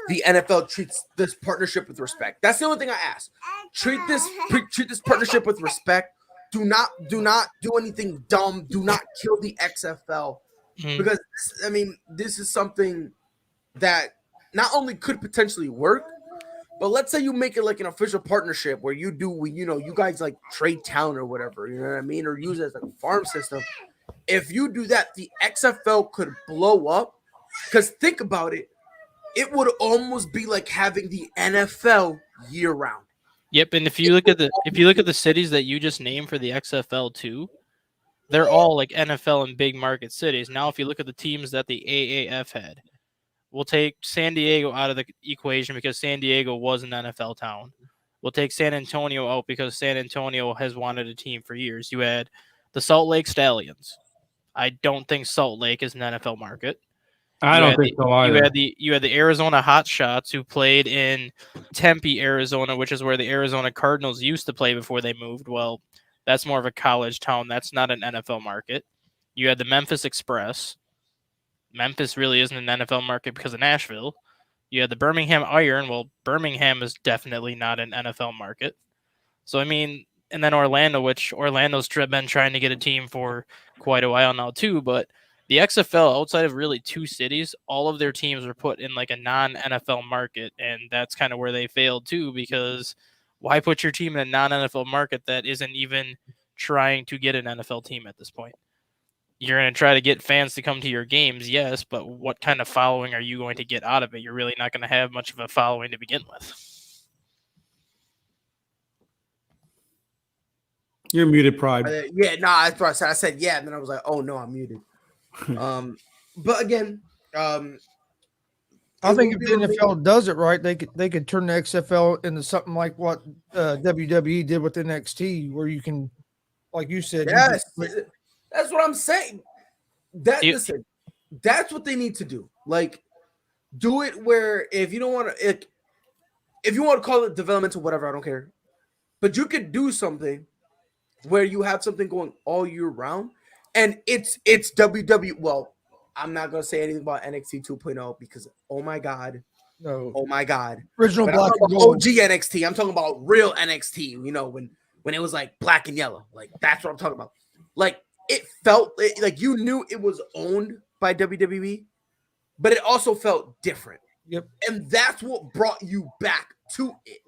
the NFL treats this partnership with respect. That's the only thing I ask. Treat this partnership with respect. Do not do anything dumb. Do not kill the XFL Mhm. because this is something that not only could potentially work, but let's say you make it like an official partnership where you guys like trade talent or whatever, you know what I mean, or use it as like a farm system. If you do that, the XFL could blow up. Because think about it, it would almost be like having the NFL year round. Yep, and if you look at the cities that you just named for the XFL too, they're all like NFL and big market cities. Now, if you look at the teams that the AAF had, we'll take San Diego out of the equation because San Diego was an NFL town. We'll take San Antonio out because San Antonio has wanted a team for years. You had the Salt Lake Stallions. I don't think Salt Lake is an NFL market. I don't think so either. You had the Arizona Hotshots who played in Tempe, Arizona, which is where the Arizona Cardinals used to play before they moved. Well, that's more of a college town. That's not an NFL market. You had the Memphis Express. Memphis really isn't an NFL market because of Nashville. You had the Birmingham Iron. Well, Birmingham is definitely not an NFL market. So, I mean, and then Orlando, which Orlando's been trying to get a team for quite a while now too, but the XFL, outside of really 2 cities, all of their teams were put in like a non-NFL market, and that's kind of where they failed too, because why put your team in a non-NFL market that isn't even trying to get an NFL team at this point? You're going to try to get fans to come to your games, yes, but what kind of following are you going to get out of it? You're really not going to have much of a following to begin with. You're muted, Pride. That's what I said. I said yeah, and then I was like, oh no, I'm muted. But again, I think if the NFL does it right, they could turn the XFL into something like what WWE did with NXT, where you can, like you said, yes, that's what I'm saying. Listen, that's what they need to do. Like, do it where if you don't want to, if you want to call it developmental, whatever, I don't care. But you could do something where you have something going all year round, and it's WWE. Well, I'm not gonna say anything about NXT 2.0 because oh my god, No. Oh my God. Original But I'm black talking and about gold. OG NXT. I'm talking about real NXT, you know, when it was like black and yellow. Like that's what I'm talking about. Like it felt like you knew it was owned by WWE, but it also felt different. Yep. And that's what brought you back to it.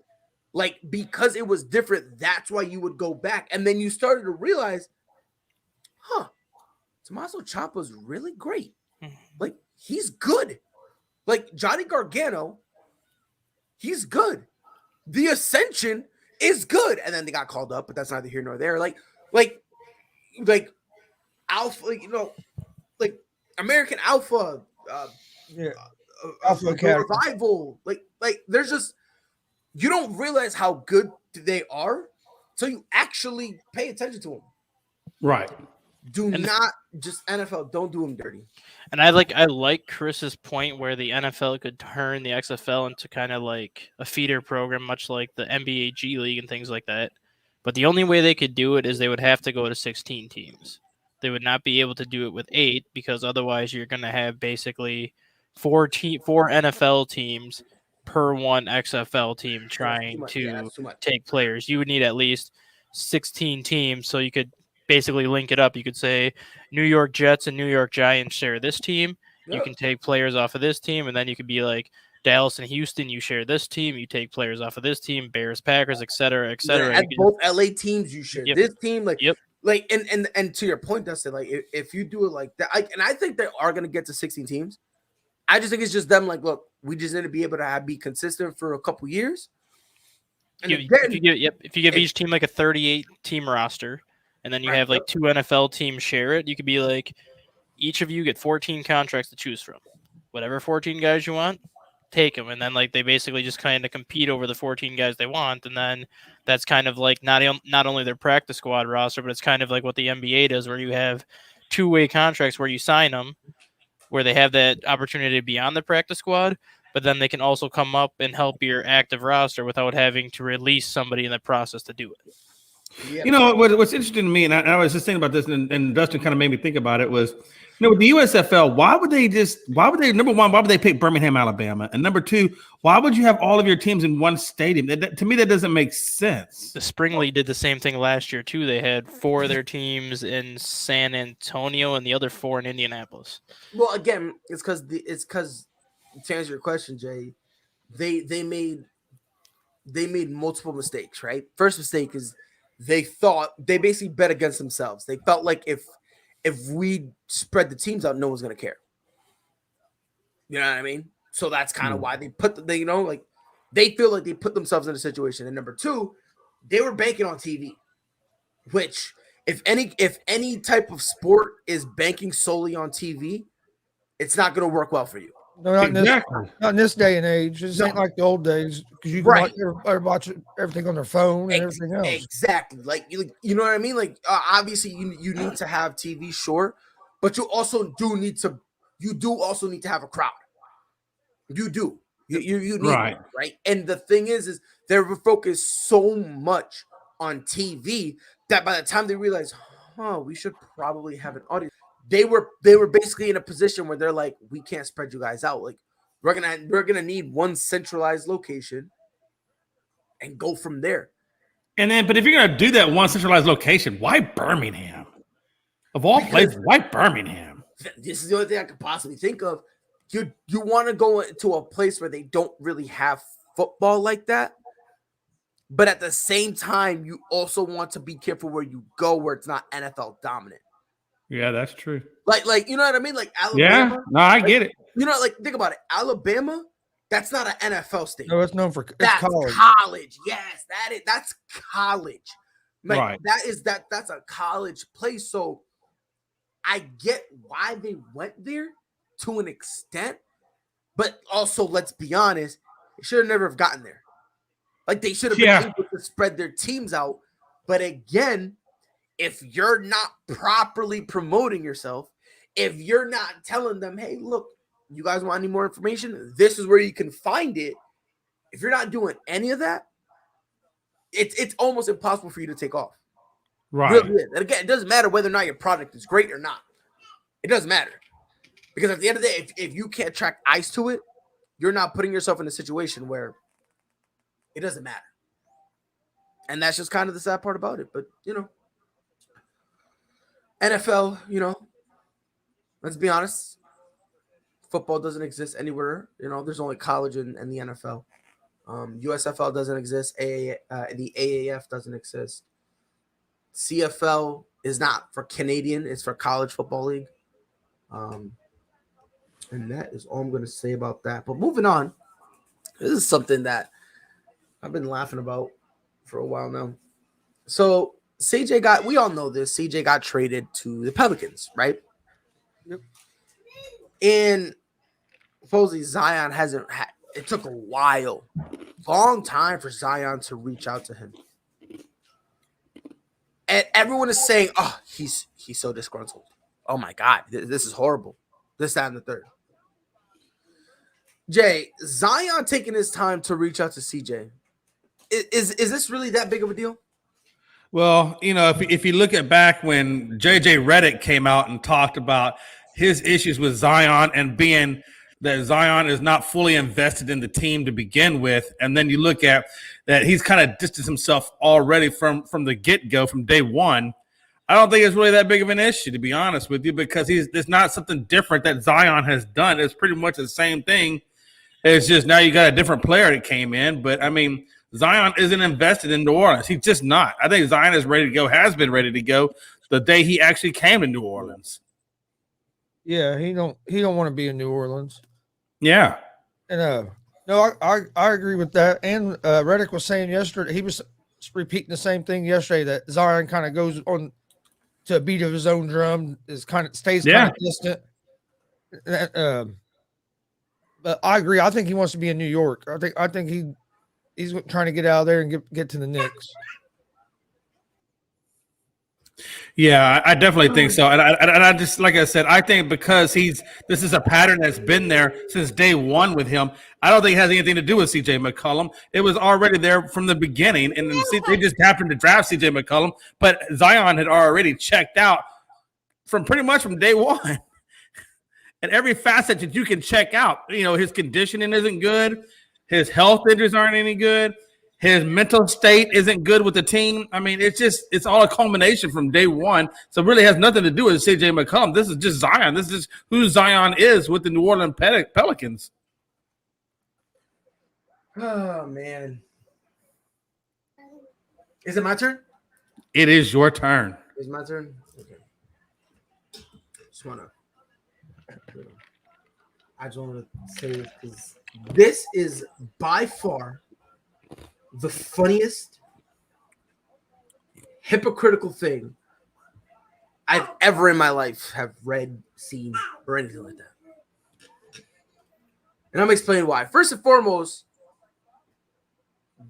Like because it was different, that's why you would go back. And then you started to realize, Tommaso Ciampa's really great. Like he's good. Like Johnny Gargano, he's good. The Ascension is good. And then they got called up, but that's neither here nor there. Like Alpha, you know, like American Alpha, Yeah. Alpha Academy. Revival. Like there's just you don't realize how good they are until you actually pay attention to them. Right. Do not just NFL. Don't do them dirty. And I like Chris's point where the NFL could turn the XFL into kind of like a feeder program, much like the NBA G League and things like that. But the only way they could do it is they would have to go to 16 teams. They would not be able to do it with 8 because otherwise you're going to have basically 4 NFL teams per one XFL team trying to take players. You would need at least 16 teams so you could basically link it up. You could say New York Jets and New York Giants share this team. You can take players off of this team, and then you could be like Dallas and Houston, you share this team, you take players off of this team, Bears, Packers, et cetera, et cetera. At both LA teams, you share this team. Like, and to your point, Dustin, like if you do it like that, and I think they are gonna get to 16 teams. I just think it's just them like, look, we just need to be able to be consistent for a couple years. And if you give each team like a 38 team roster, and then you have like 2 NFL teams share it, you could be like, each of you get 14 contracts to choose from. Whatever 14 guys you want, take them. And then like they basically just kind of compete over the 14 guys they want. And then that's kind of like not only their practice squad roster, but it's kind of like what the NBA does, where you have 2-way contracts where you sign them, where they have that opportunity to be on the practice squad, but then they can also come up and help your active roster without having to release somebody in the process to do it. Yeah. You know, what's interesting to me, and I was just thinking about this, and Dustin kind of made me think about it, was, you know, with the USFL, why would they, number one, why would they pick Birmingham, Alabama? And number two, why would you have all of your teams in one stadium? To me, that doesn't make sense. The Spring League did the same thing last year, too. They had 4 of their teams in San Antonio and the other 4 in Indianapolis. Well, again, it's because to answer your question, Jay, they made multiple mistakes, right? First mistake is they basically bet against themselves. They felt like if we spread the teams out, no one's gonna care. You know what I mean? So that's kind of why they they feel like they put themselves in a situation. And number 2, they were banking on TV, which if any type of sport is banking solely on TV, it's not gonna work well for you. No, not in this day and age. This ain't like the old days because you can watch everything on their phone and everything else. Exactly. Like you know what I mean? Like obviously you need to have TV, sure, but you also need to have a crowd. You do. You need it, right? And the thing is they're focused so much on TV that by the time they realize, we should probably have an audience. They were basically in a position where they're like, we can't spread you guys out. Like we're gonna need one centralized location and go from there. And then, but if you're gonna do that one centralized location, why Birmingham? Of all places, why Birmingham? This is the only thing I could possibly think of. You want to go to a place where they don't really have football like that, but at the same time, you also want to be careful where you go, where it's not NFL dominant. Yeah, that's true. Like you know what I mean? Like Alabama. Yeah, no, I get it. You know, like think about it. Alabama, that's not an NFL state. No, it's known for that's college. Yes, that's college. Like, right. That's a college place. So I get why they went there to an extent, but also let's be honest, they should have never have gotten there. Like they should have been able to spread their teams out. But again, if you're not properly promoting yourself, if you're not telling them, hey, look, you guys want any more information? This is where you can find it. If you're not doing any of that, it's almost impossible for you to take off. Right. Really is. And again, it doesn't matter whether or not your product is great or not. It doesn't matter. Because at the end of the day, if you can't track ice to it, you're not putting yourself in a situation where it doesn't matter. And that's just kind of the sad part about it. But, NFL, let's be honest. Football doesn't exist anywhere. There's only college and the NFL. USFL doesn't exist. The AAF doesn't exist. CFL is not for Canadian. It's for College Football League. And that is all I'm going to say about that. But moving on, this is something that I've been laughing about for a while now. So we all know this. CJ got traded to the Pelicans, right? Yep. And supposedly Zion it took a long time for Zion to reach out to him. And everyone is saying, oh, he's so disgruntled. Oh my God, this is horrible. This, that, and the third. Jay, Zion taking his time to reach out to CJ. Is this really that big of a deal? Well, if you look at back when JJ Redick came out and talked about his issues with Zion and being that Zion is not fully invested in the team to begin with, and then you look at that he's kind of distanced himself already from the get-go, from day one. I don't think it's really that big of an issue, to be honest with you, because there's not something different that Zion has done. It's pretty much the same thing. It's just now you got a different player that came in, but I mean, Zion isn't invested in New Orleans. He's just not. I think Zion is ready to go, has been ready to go the day he actually came to New Orleans. Yeah, he don't want to be in New Orleans. Yeah. And no, I agree with that. And Redick was saying yesterday, he was repeating the same thing yesterday, that Zion kind of goes on to a beat of his own drum, stays kind of distant. But I agree. I think he wants to be in New York. I think he's trying to get out of there and get to the Knicks. Yeah, I definitely think so. And I just, like I said, I think because this is a pattern that's been there since day one with him. I don't think it has anything to do with CJ McCollum. It was already there from the beginning, and they just happened to draft CJ McCollum. But Zion had already checked out from day one. And every facet that you can check out, his conditioning isn't good. His health injuries aren't any good. His mental state isn't good with the team. I mean, it's all a culmination from day one. So it really has nothing to do with CJ McCollum. This is just Zion. This is who Zion is with the New Orleans Pelicans. Oh, man. Is it my turn? It is your turn. It's my turn? Okay. I just want to say this because this is by far the funniest, hypocritical thing I've ever in my life have read, seen, or anything like that. And I'm explaining why. First and foremost,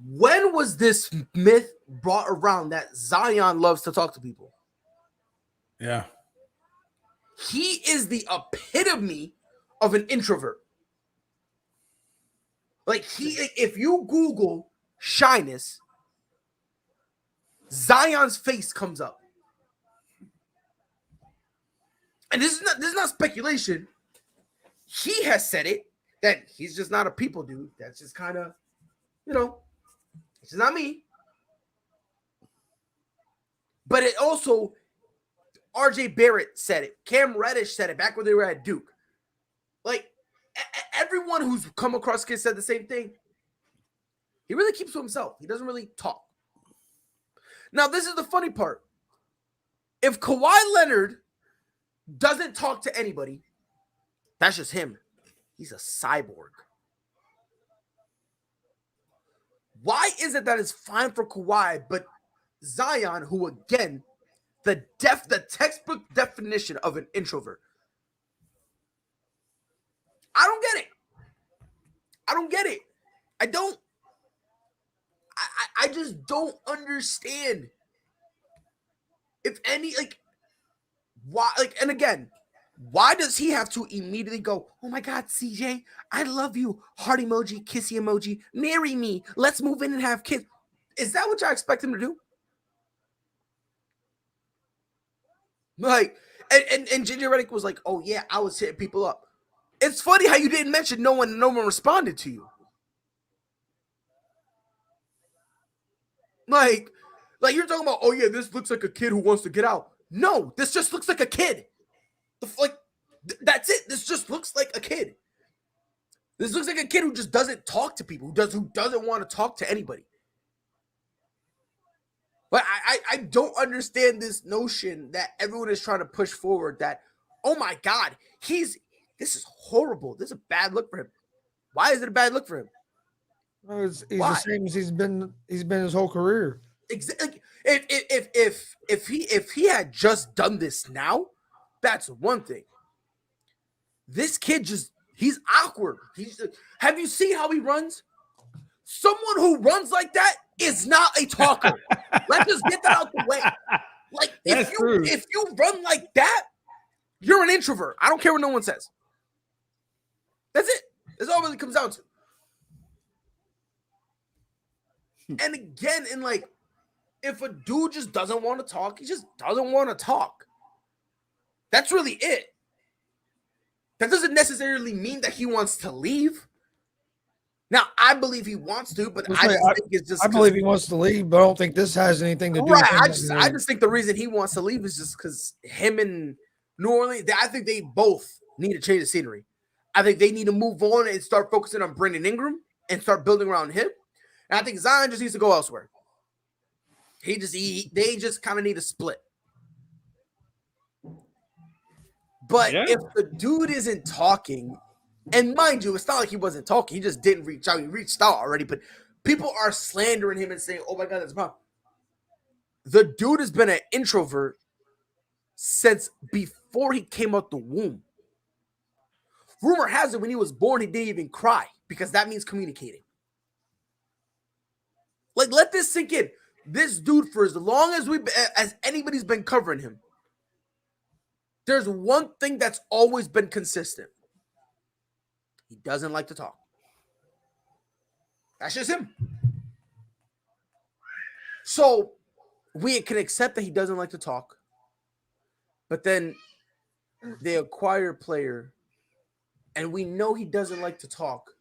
when was this myth brought around that Zion loves to talk to people? Yeah. He is the epitome of an introvert. Like if you Google shyness, Zion's face comes up. And this is not speculation. He has said it, that he's just not a people dude. That's just kind of, it's not me. But it also, RJ Barrett said it. Cam Reddish said it back when they were at Duke. Like, everyone who's come across kids said the same thing. He really keeps to himself. He doesn't really talk. Now, this is the funny part. If Kawhi Leonard doesn't talk to anybody, that's just him. He's a cyborg. Why is it that it's fine for Kawhi, but Zion, who again, the textbook definition of an introvert? I don't get it. I just don't understand. If any, why, and again, why does he have to immediately go, oh my God, CJ, I love you, heart emoji, kissy emoji, marry me, let's move in and have kids? Is that what y'all expect him to do? And JJ Redick was like, oh yeah, I was hitting people up. It's funny how you didn't mention no one responded to you. Like you're talking about, oh yeah, this looks like a kid who wants to get out. No, this just looks like a kid. That's it. This just looks like a kid. This looks like a kid who just doesn't talk to people, who doesn't want to talk to anybody. But I don't understand this notion that everyone is trying to push forward that, oh my God, this is horrible. This is a bad look for him. Why is it a bad look for him? Well, he's the same as he's been his whole career. Exactly. If he had just done this now, that's one thing. This kid he's awkward. Have you seen how he runs? Someone who runs like that is not a talker. Let's just get that out the way. Like if you run like that, you're an introvert. I don't care what no one says. That's it. That's all it really comes down to. And again, if a dude just doesn't want to talk, he just doesn't want to talk. That's really it. That doesn't necessarily mean that he wants to leave. Now, I believe he wants to, but I think it's just. I believe he wants to leave, but I don't think this has anything to do with it. I just think the reason he wants to leave is just because him and New Orleans, I think they both need to change the scenery. I think they need to move on and start focusing on Brandon Ingram and start building around him. And I think Zion just needs to go elsewhere. They just kind of need to split. But if the dude isn't talking, and mind you, it's not like he wasn't talking. He just didn't reach out. He reached out already, but people are slandering him and saying, oh my God, that's a problem. The dude has been an introvert since before he came out the womb. Rumor has it when he was born, he didn't even cry because that means communicating. Let this sink in. This dude, for as long as anybody's been covering him, there's one thing that's always been consistent. He doesn't like to talk. That's just him. So we can accept that he doesn't like to talk, but then they acquire a player, and we know he doesn't like to talk,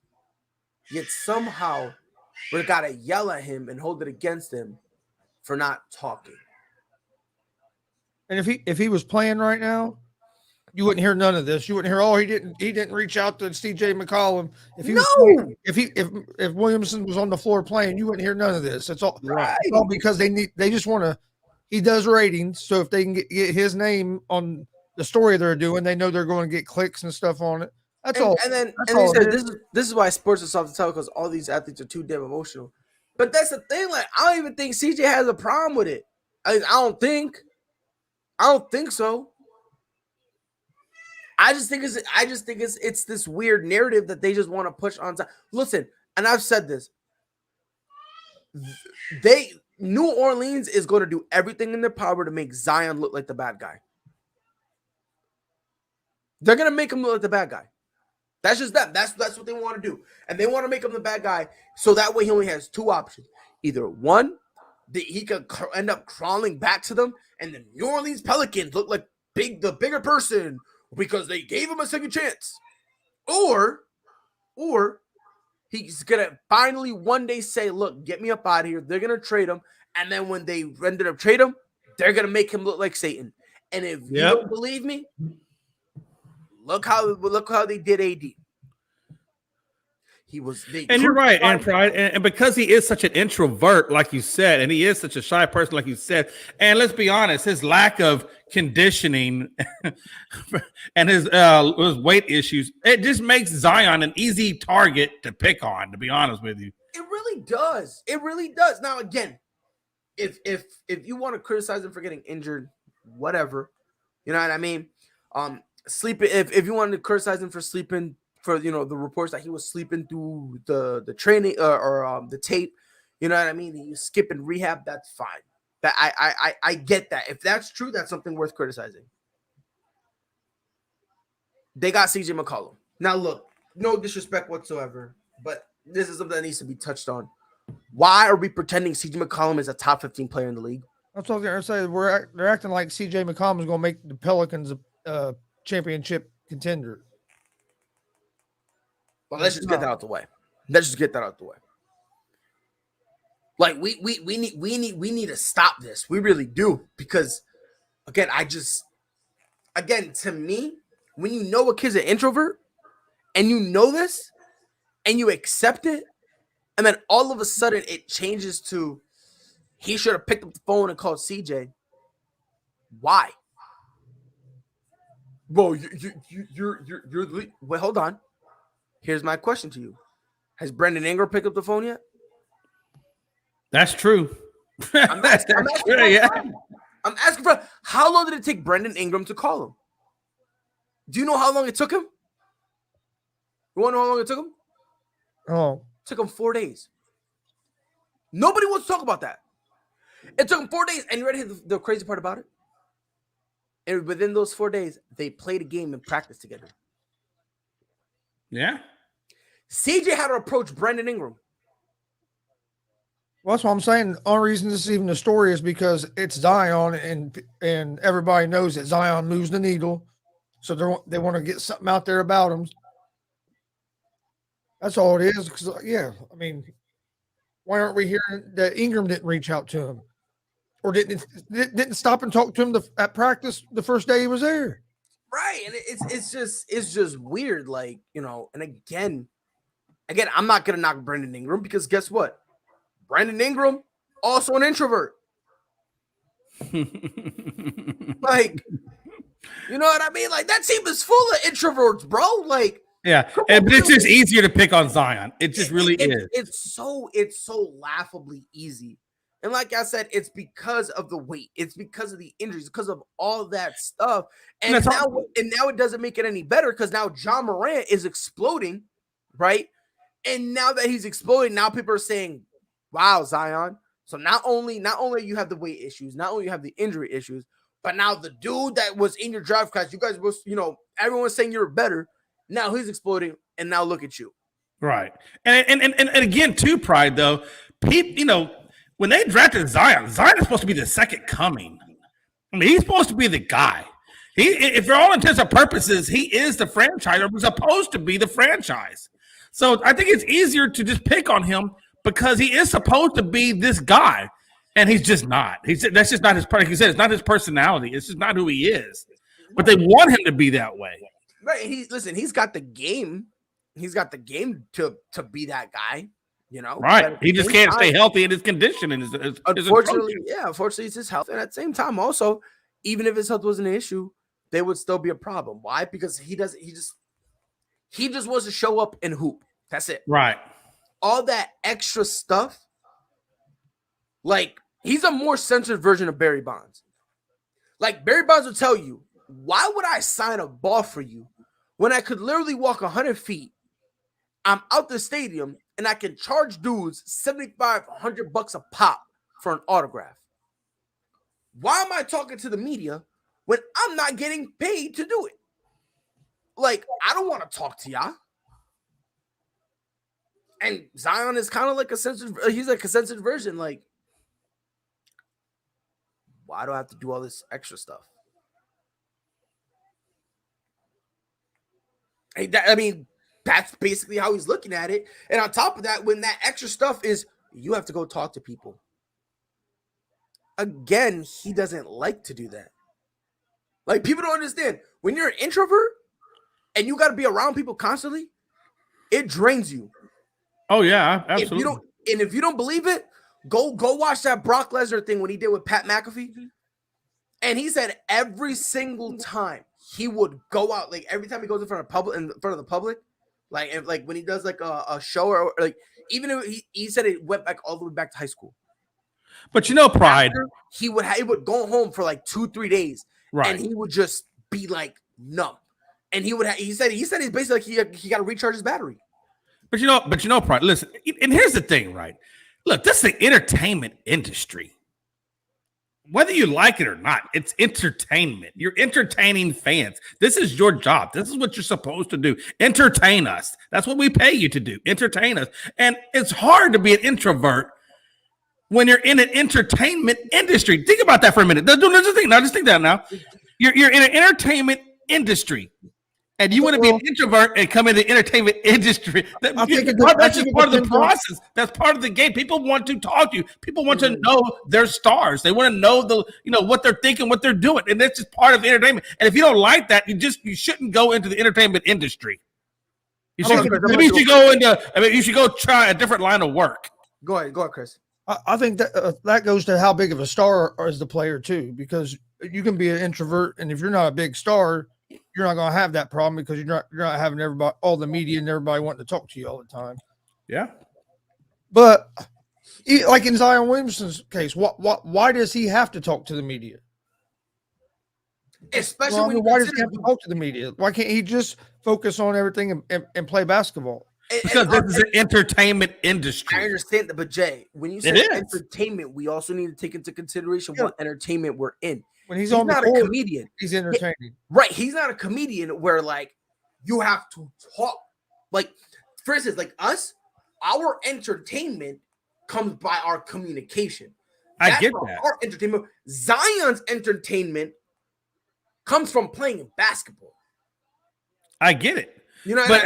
yet somehow we gotta yell at him and hold it against him for not talking. And if he was playing right now, you wouldn't hear none of this. You wouldn't hear, oh, he didn't reach out to CJ McCollum. If Williamson was on the floor playing, you wouldn't hear none of this. It's all right. It's all because they just want to. He does ratings, so if they can get his name on the story they're doing, they know they're going to get clicks and stuff on it. That's all. And then he said, this is why sports is soft to tell, because all these athletes are too damn emotional. But that's the thing. I don't even think CJ has a problem with it. I don't think so. I just think it's this weird narrative that they just want to push on. Listen, and I've said this. New Orleans is going to do everything in their power to make Zion look like the bad guy. They're going to make him look like the bad guy. That's just them. That's what they want to do. And they want to make him the bad guy so that way he only has two options. Either one, he could end up crawling back to them, and the New Orleans Pelicans look like the bigger person because they gave him a second chance. Or he's going to finally one day say, look, get me up out of here. They're going to trade him. And then when they ended up trade him, they're going to make him look like Satan. And if you don't believe me, look how they did AD. And you're right, and Pride, and because he is such an introvert, like you said, and he is such a shy person, like you said, and let's be honest, his lack of conditioning and his weight issues, it just makes Zion an easy target to pick on. To be honest with you, it really does. It really does. Now, again, if you want to criticize him for getting injured, whatever, you know what I mean. Sleeping. If you wanted to criticize him for sleeping. For the reports that he was sleeping through the training or the tape, you know what I mean? He was skipping rehab. That's fine. That I get that. If that's true, that's something worth criticizing. They got CJ McCollum. Now look, no disrespect whatsoever, but this is something that needs to be touched on. Why are we pretending CJ McCollum is a top 15 player in the league? That's what I was going to say. They're acting like CJ McCollum is going to make the Pelicans a championship contender. But let's just get that out the way. Let's just get that out the way. Like we need to stop this. We really do, because again, to me, when you know a kid's an introvert and you know this and you accept it, and then all of a sudden it changes to he should have picked up the phone and called CJ. Why? Well, you're wait, hold on. Here's my question to you. Has Brandon Ingram picked up the phone yet? That's true. I'm asking for how long did it take Brandon Ingram to call him? Do you know how long it took him? You want to know how long it took him? Oh, It took him 4 days. Nobody wants to talk about that. It took him 4 days, and you ready to hear the crazy part about it? And within those 4 days, they played a game and practiced together. Yeah. CJ had to approach Brandon Ingram. well, that's what I'm saying. The only reason this is even a story is because it's Zion, and everybody knows that Zion moves the needle, so they want to get something out there about him. That's all it is. Because yeah, I mean, why aren't we hearing that Ingram didn't reach out to him, or didn't stop and talk to him at practice the first day he was there? Right, and it's just weird, like, you know. And again, I'm not gonna knock Brandon Ingram, because guess what? Brandon Ingram, also an introvert. Like, you know what I mean? Like, that team is full of introverts, bro. Like, Yeah, but it's just easier to pick on Zion. It just really is. It's so laughably easy. And like I said, it's because of the weight. It's because of the injuries, because of all that stuff. And now it doesn't make it any better, because now John Morant is exploding, right? And now that he's exploding, now people are saying, wow, Zion. So not only you have the weight issues, not only you have the injury issues, but now the dude that was in your draft class, you guys was, you know, everyone's saying you're better. Now he's exploding, and now look at you. Right. And again, too, Pride, though, people, you know, when they drafted Zion is supposed to be the second coming. I mean, he's supposed to be the guy. If for all intents and purposes, he is the franchise, or was supposed to be the franchise. So I think it's easier to just pick on him because he is supposed to be this guy, and he's just not. That's just not his. Like you said, it's not his personality. It's just not who he is. But they want him to be that way. Right. He's got the game. He's got the game to be that guy, you know. Right. He just can't stay healthy in his condition. And unfortunately, it's his health. And at the same time, also, even if his health wasn't an issue, there would still be a problem. Why? Because he just wants to show up and hoop. That's it. Right. All that extra stuff, like, he's a more censored version of Barry Bonds. Like, Barry Bonds will tell you, why would I sign a ball for you when I could literally walk 100 feet? I'm out the stadium and I can charge dudes $75-$100 a pop for an autograph. Why am I talking to the media when I'm not getting paid to do it? Like, I don't want to talk to y'all. And Zion is kind of like he's like a censored version. Like, why do I have to do all this extra stuff? I mean, that's basically how he's looking at it. And on top of that, when that extra stuff is, you have to go talk to people. Again, he doesn't like to do that. Like, people don't understand. When you're an introvert and you got to be around people constantly, it drains you. Oh, yeah, absolutely. If you don't believe it, go watch that Brock Lesnar thing when he did with Pat McAfee. And he said every single time he would go out, like every time he goes in front of the public, like when he does like a show or like, even if he said it went back all the way back to high school. But you know, Pride, he would go home for like 2-3 days, right? And he would just be like numb, and he said he's basically like he got to recharge his battery. But you know, Pride. Listen, and here's the thing, right? Look, this is the entertainment industry. Whether you like it or not, it's entertainment. You're entertaining fans. This is your job. This is what you're supposed to do. Entertain us. That's what we pay you to do. Entertain us. And it's hard to be an introvert when you're in an entertainment industry. Think about that for a minute. Now, just think that now. You're in an entertainment industry. And you want to be an introvert and come in the entertainment industry. That's just part of the process. That's part of the game. People want to talk to you. People want to know their stars. They want to know what they're thinking, what they're doing, and that's just part of entertainment. And if you don't like that, you shouldn't go into the entertainment industry. You should go try a different line of work. Go ahead, Chris. I think that goes to how big of a star is the player too, because you can be an introvert, and if you're not a big star, you're not going to have that problem because you're not having all the media and everybody wanting to talk to you all the time. Yeah. But like in Zion Williamson's case, why does he have to talk to the media? Especially why does he have to talk to the media? Why can't he just focus on everything and play basketball? Because this is an entertainment industry. I understand that, but Jay, when you say entertainment, we also need to take into consideration what entertainment we're in. When he's on not a comedian, he's entertaining. Right. He's not a comedian where like you have to talk. Like, for instance, like us, our entertainment comes by our communication. I get that. Our entertainment. Zion's entertainment comes from playing basketball. I get it. You know, but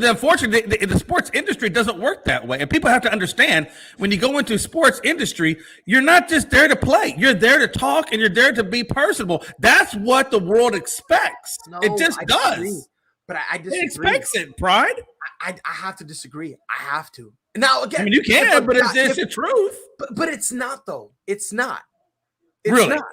unfortunately, the sports industry doesn't work that way. And people have to understand when you go into sports industry, you're not just there to play. You're there to talk and you're there to be personable. That's what the world expects. It just does. Disagree. But I disagree. It expects it, Pride. I have to disagree. I have to. Now, again, I mean, you can, but it's the truth. But it's not, though. It's not. It's really? Not.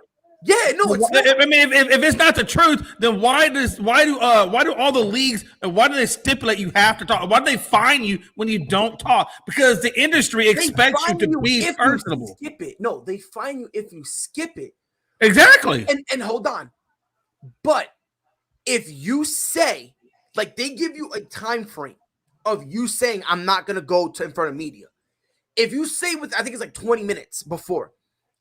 Yeah, no. It's not. I mean, if it's not the truth, then why do all the leagues and why do they stipulate you have to talk? Why do they fine you when you don't talk? Because the industry expects you to be personable. Skip it. No, they fine you if you skip it. Exactly. And hold on, but if you say, like, they give you a time frame of you saying I'm not gonna go in front of media. If you say I think it's like 20 minutes before.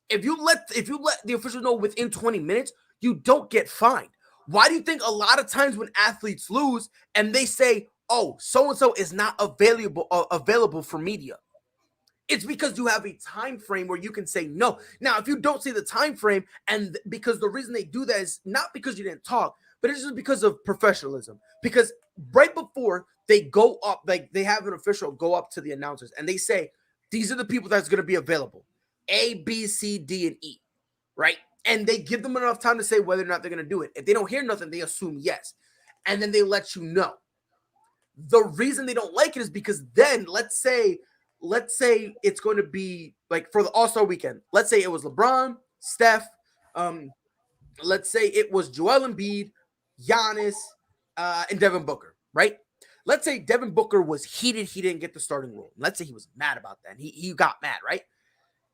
If you let the official know within 20 minutes, you don't get fined. Why do you think a lot of times when athletes lose and they say, "Oh, so and so is not available for media," it's because you have a time frame where you can say no. Now, if you don't say the time frame, and because the reason they do that is not because you didn't talk, but it's just because of professionalism. Because right before they go up, like they have an official go up to the announcers and they say, "These are the people that's going to be available." A, B, C, D, and E, right? And they give them enough time to say whether or not they're going to do it. If they don't hear nothing, they assume yes. And then they let you know. The reason they don't like it is because then let's say it's going to be like for the All-Star weekend. Let's say it was LeBron, Steph, let's say it was Joel Embiid, Giannis, and Devin Booker, right? Let's say Devin Booker was heated. He didn't get the starting role. Let's say he was mad about that. He got mad, right?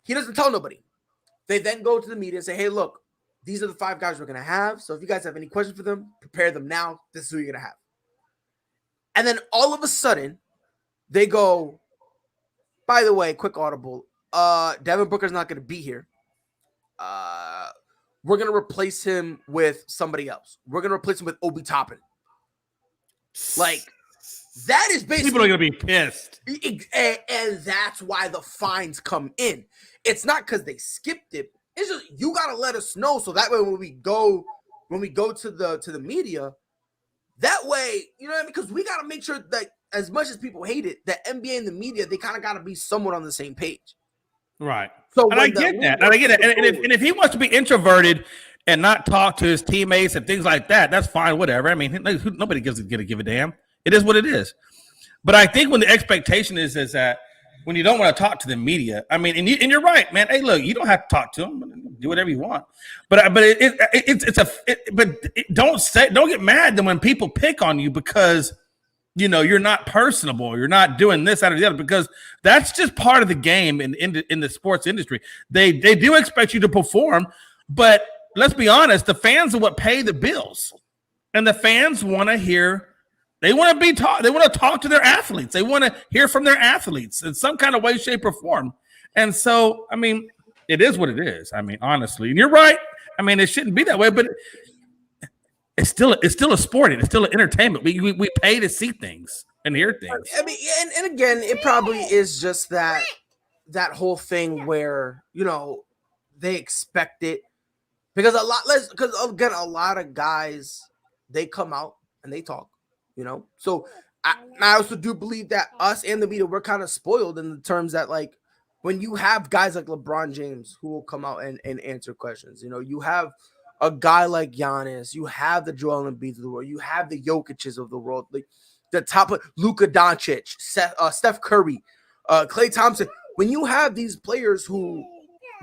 He doesn't tell nobody. They then go to the media and say, "Hey, look, these are the 5 guys we're going to have. So if you guys have any questions for them, prepare them now. This is who you're going to have." And then all of a sudden, they go, "By the way, quick audible, Devin Booker's not going to be here. We're going to replace him with somebody else. We're going to replace him with Obi Toppin." Like, that is basically... People are going to be pissed. And that's why the fines come in. It's not because they skipped it. It's just you got to let us know so that way when we go to the media, that way, you know what I mean? Because we got to make sure that as much as people hate it, the NBA and the media, they kind of got to be somewhat on the same page. Right. So and I get that. And if he wants to be introverted and not talk to his teammates and things like that, that's fine, whatever. I mean, nobody gives a give a damn. It is what it is. But I think when the expectation is that when you don't want to talk to the media, I mean, and you're right, man. Hey, look, you don't have to talk to them. Do whatever you want. But don't get mad then when people pick on you because you're not personable. You're not doing this out of the other because that's just part of the game in the sports industry. They do expect you to perform, but let's be honest, the fans are what pay the bills, and the fans want to hear. They want to be taught. They want to talk to their athletes. They want to hear from their athletes in some kind of way, shape, or form. And so, I mean, it is what it is. I mean, honestly, and you're right. I mean, it shouldn't be that way, but it's still a sport. It's still an entertainment. We pay to see things and hear things. I mean, and again, it probably is just that whole thing where they expect it because a lot of guys they come out. and they talk, you know. So I also do believe that us and the media, we're kind of spoiled in the terms that, like, when you have guys like LeBron James who will come out and answer questions, you know, you have a guy like Giannis, you have the Joel Embiid of the world, you have the Jokic's of the world, like the top of Luka Doncic, Steph Curry, Klay Thompson. When you have these players who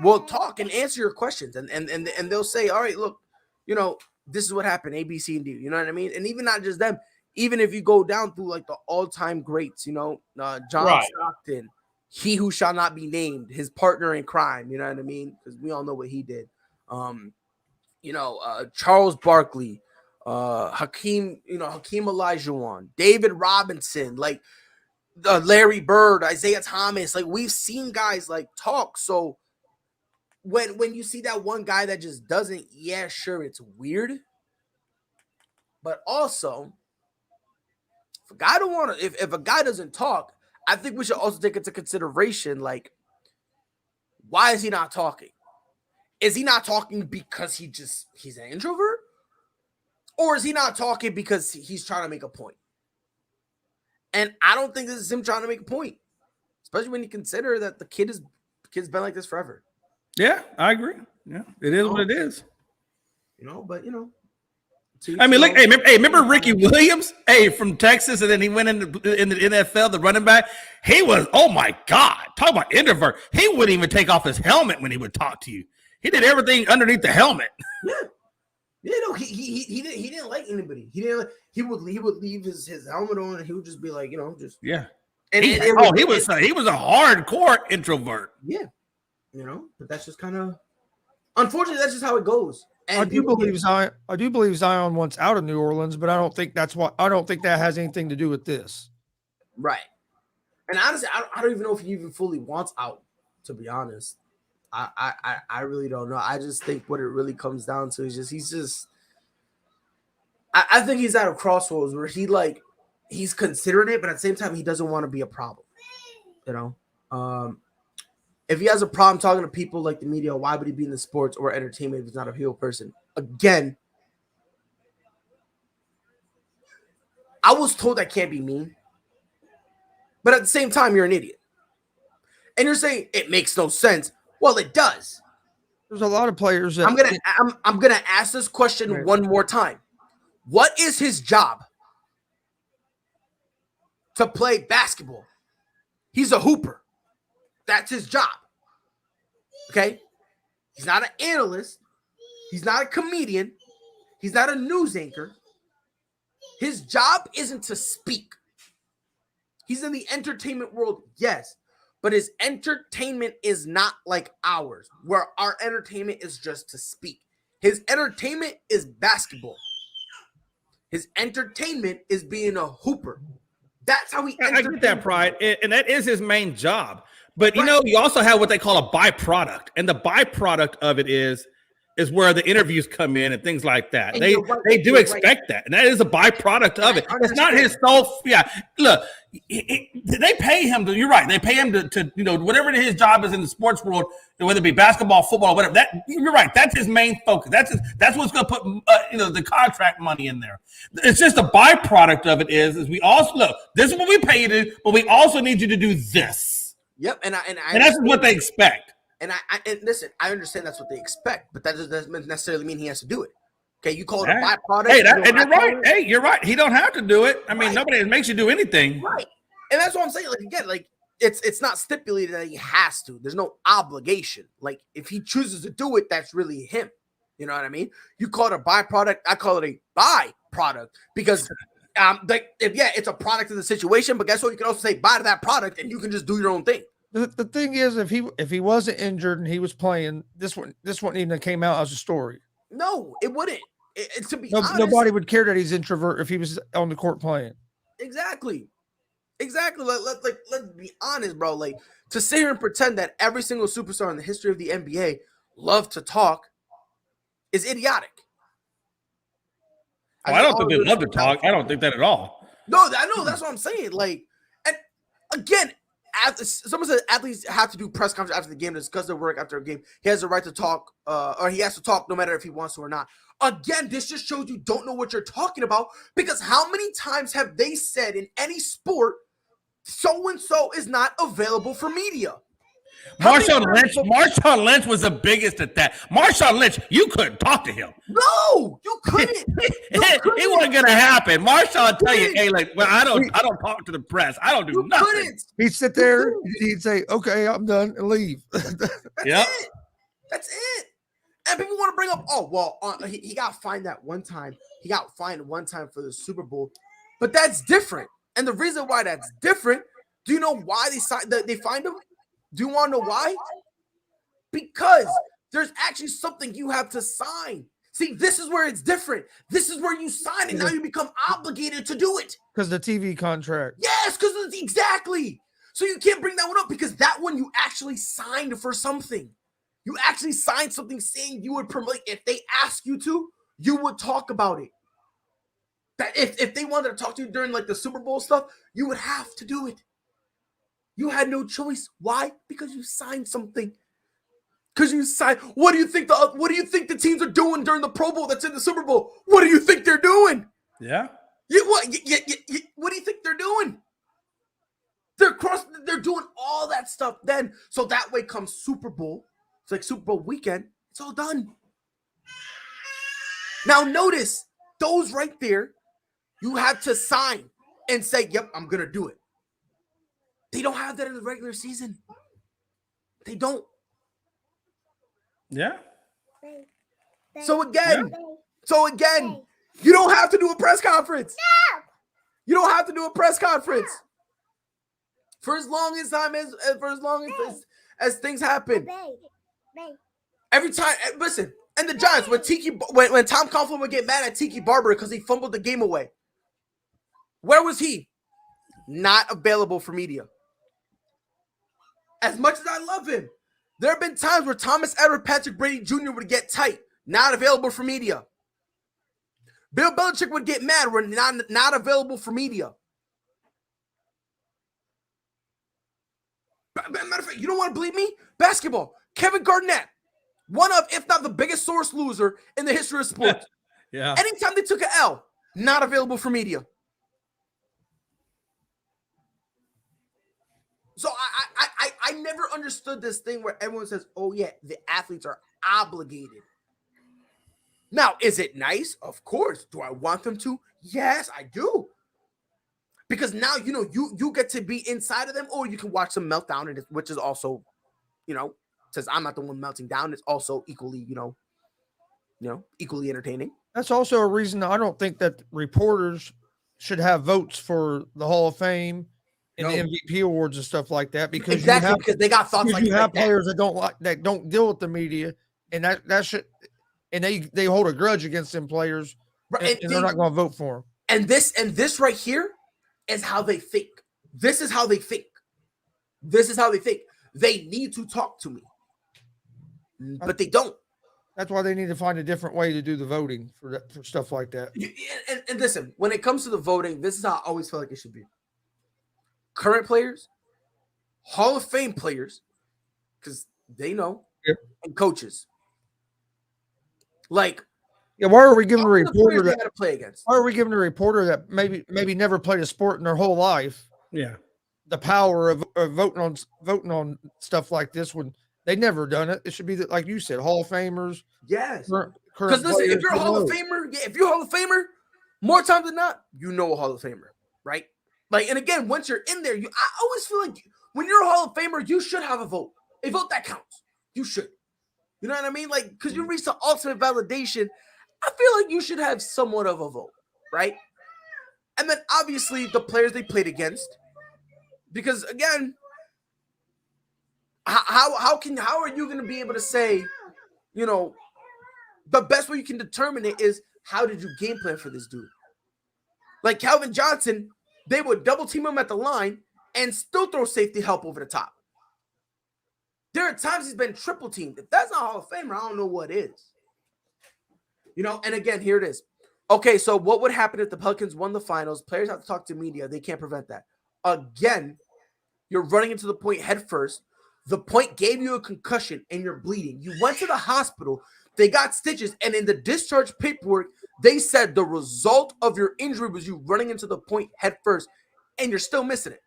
will talk and answer your questions, and they'll say, all right, look, you know, this is what happened, A, B, C, and D. You know what I mean? And even not just them, even if you go down through like the all-time greats, you know, John Stockton, he who shall not be named, his partner in crime, you know what I mean? Because we all know what he did. You know, Charles Barkley, Hakeem Olajuwon, David Robinson, like Larry Bird, Isaiah Thomas. Like, we've seen guys like talk. So when you see that one guy that just doesn't, yeah, sure, it's weird. But also, if a guy if a guy doesn't talk, I think we should also take into consideration, like, why is he not talking? Is he not talking because he's an introvert? Or is he not talking because he's trying to make a point? And I don't think this is him trying to make a point, especially when you consider that the kid's been like this forever. Yeah, I agree. Yeah, it is what it is. You know, but, you know. I mean, look, remember Ricky Williams? Hey, from Texas, and then he went in the NFL, the running back. He was, oh my God, talk about introvert. He wouldn't even take off his helmet when he would talk to you. He did everything underneath the helmet. Yeah. You know, he didn't like anybody. He would leave his helmet on, and he would just be like, you know, just yeah. And he was a hardcore introvert. Yeah, you know, but that's just kind of, unfortunately, that's just how it goes. And I do believe Zion wants out of New Orleans, but I don't think that has anything to do with this. Right. And honestly, I don't even know if he even fully wants out, to be honest. I really don't know. I just think what it really comes down to is I think he's at a crossroads where he's considering it, but at the same time, he doesn't want to be a problem. You know? If he has a problem talking to people like the media, why would he be in the sports or entertainment if he's not a real person? Again, I was told that can't be mean, but at the same time, you're an idiot. And you're saying it makes no sense. Well, it does. There's a lot of players that I'm gonna ask this question one more time. What is his job? To play basketball. He's a hooper. That's his job. Okay? He's not an analyst. He's not a comedian. He's not a news anchor. His job isn't to speak. He's in the entertainment world, yes. But his entertainment is not like ours, where our entertainment is just to speak. His entertainment is basketball. His entertainment is being a hooper. That's how he I get that, Pride, and that is his main job. But, you know, you also have what they call a byproduct, and the byproduct of it is where the interviews come in and things like that. And they do expect that, and that is a byproduct of it. It's not his sole. Yeah, look, they pay him to. You're right. They pay him to you know, whatever his job is in the sports world, whether it be basketball, football, whatever. That, you're right. That's his main focus. That's what's going to put you know, the contract money in there. It's just a byproduct of it is we also look. This is what we pay you to, but we also need you to do this. Yep, and that's what they expect. And and listen, I understand that's what they expect, but that doesn't necessarily mean he has to do it. Okay, you call it a byproduct. Hey, and you're right. Hey, you're right. He don't have to do it. I mean, nobody makes you do anything. Right. And that's what I'm saying. Like, again, like it's not stipulated that he has to. There's no obligation. Like, if he chooses to do it, that's really him. You know what I mean? You call it a byproduct. I call it a byproduct because it's a product of the situation. But guess what? You can also say bye to that product, and you can just do your own thing. The thing is, if he wasn't injured and he was playing, this wouldn't even have came out as a story. No, it wouldn't. To be honest, nobody would care that he's introvert if he was on the court playing. Exactly. Let's be honest, bro. Like, to sit here and pretend that every single superstar in the history of the NBA loved to talk is idiotic. I don't think they love to talk. I don't think that at all. No, I know. That's what I'm saying. Like, and again, someone said athletes have to do press conference after the game to discuss their work after a game. He has the right to talk, or he has to talk no matter if he wants to or not. Again, this just shows you don't know what you're talking about, because how many times have they said in any sport, so-and-so is not available for media? Marshawn Lynch was the biggest at that. Marshawn Lynch, you couldn't talk to him. No, you couldn't. It wasn't gonna happen. Marshawn tell you, hey, like, well, I don't talk to the press. I don't do You nothing. couldn't. He'd sit there, he'd say, "Okay, I'm done," and leave. Yep. That's it. And people want to bring up, oh, well, he got fined that one time. He got fined one time for the Super Bowl. But that's different. And the reason why that's different, do you know why they fined him? Do you want to know why? Because there's actually something you have to sign. See, this is where it's different. This is where you sign and now you become obligated to do it. Because the TV contract. Yes, because exactly. So you can't bring that one up because that one you actually signed for something. You actually signed something saying you would promote. If they ask you to, you would talk about it. That if they wanted to talk to you during like the Super Bowl stuff, you would have to do it. You had no choice. Why? Because you signed something. Because you signed. What do you think the teams are doing during the Pro Bowl that's in the Super Bowl? What do you think they're doing? Yeah. What do you think they're doing? They're doing all that stuff then. So that way comes Super Bowl. It's like Super Bowl weekend. It's all done. Now notice those right there, you have to sign and say, yep, I'm going to do it. They don't have that in the regular season. They don't. Yeah. So again, you don't have to do a press conference. No. You don't have to do a press conference. For as long as things happen. Every time, listen, and the Giants, when Tom Coughlin would get mad at Tiki Barber because he fumbled the game away, where was he? Not available for media. As much as I love him, there have been times where Thomas Edward Patrick Brady Jr. would get tight, not available for media. Bill Belichick would get mad, we're not available for media. Matter of fact, you don't want to believe me? Basketball, Kevin Garnett, one of, if not the biggest source loser in the history of sports. Yeah. Anytime they took an L, not available for media. So I never understood this thing where everyone says, oh yeah, the athletes are obligated. Now, is it nice? Of course. Do I want them to? Yes, I do. Because now, you get to be inside of them, or you can watch them melt down, which is also, since I'm not the one melting down, it's also equally, equally entertaining. That's also a reason I don't think that reporters should have votes for the Hall of Fame and the MVP awards and stuff like that, because because they got thoughts like you have that. players that don't deal with the media, and that should, and they hold a grudge against them players, Right, and they're not going to vote for them. And this right here is how they think. This is how they think. They need to talk to me, but they don't. That's why they need to find a different way to do the voting for stuff like that. And listen, when it comes to the voting, this is how I always feel like it should be. Current players, Hall of Fame players, because they know, and coaches. Like, yeah, why are we giving a reporter that to play against? Why are we giving a reporter that maybe never played a sport in their whole life? Yeah, the power of voting on stuff like this when they never done it. It should be like you said, Hall of Famers. Yes, because listen, if you're a Hall of Famer, more times than not, a Hall of Famer, right? Like, and again, once you're in there, I always feel like when you're a Hall of Famer, you should have a vote that counts. You should, you know what I mean? Like, because you reach the ultimate validation, I feel like you should have somewhat of a vote, right? And then obviously the players they played against, because again, how are you going to be able to say, the best way you can determine it is how did you game plan for this dude? Like Calvin Johnson, they would double team him at the line and still throw safety help over the top. There are times he's been triple teamed. If that's not Hall of Famer, I don't know what is. And again, here it is. Okay, so what would happen if the Pelicans won the finals? Players have to talk to media. They can't prevent that. Again, you're running into the point head first. The point gave you a concussion and you're bleeding. You went to the hospital. They got stitches, and in the discharge paperwork, they said the result of your injury was you running into the point head first, and you're still missing it.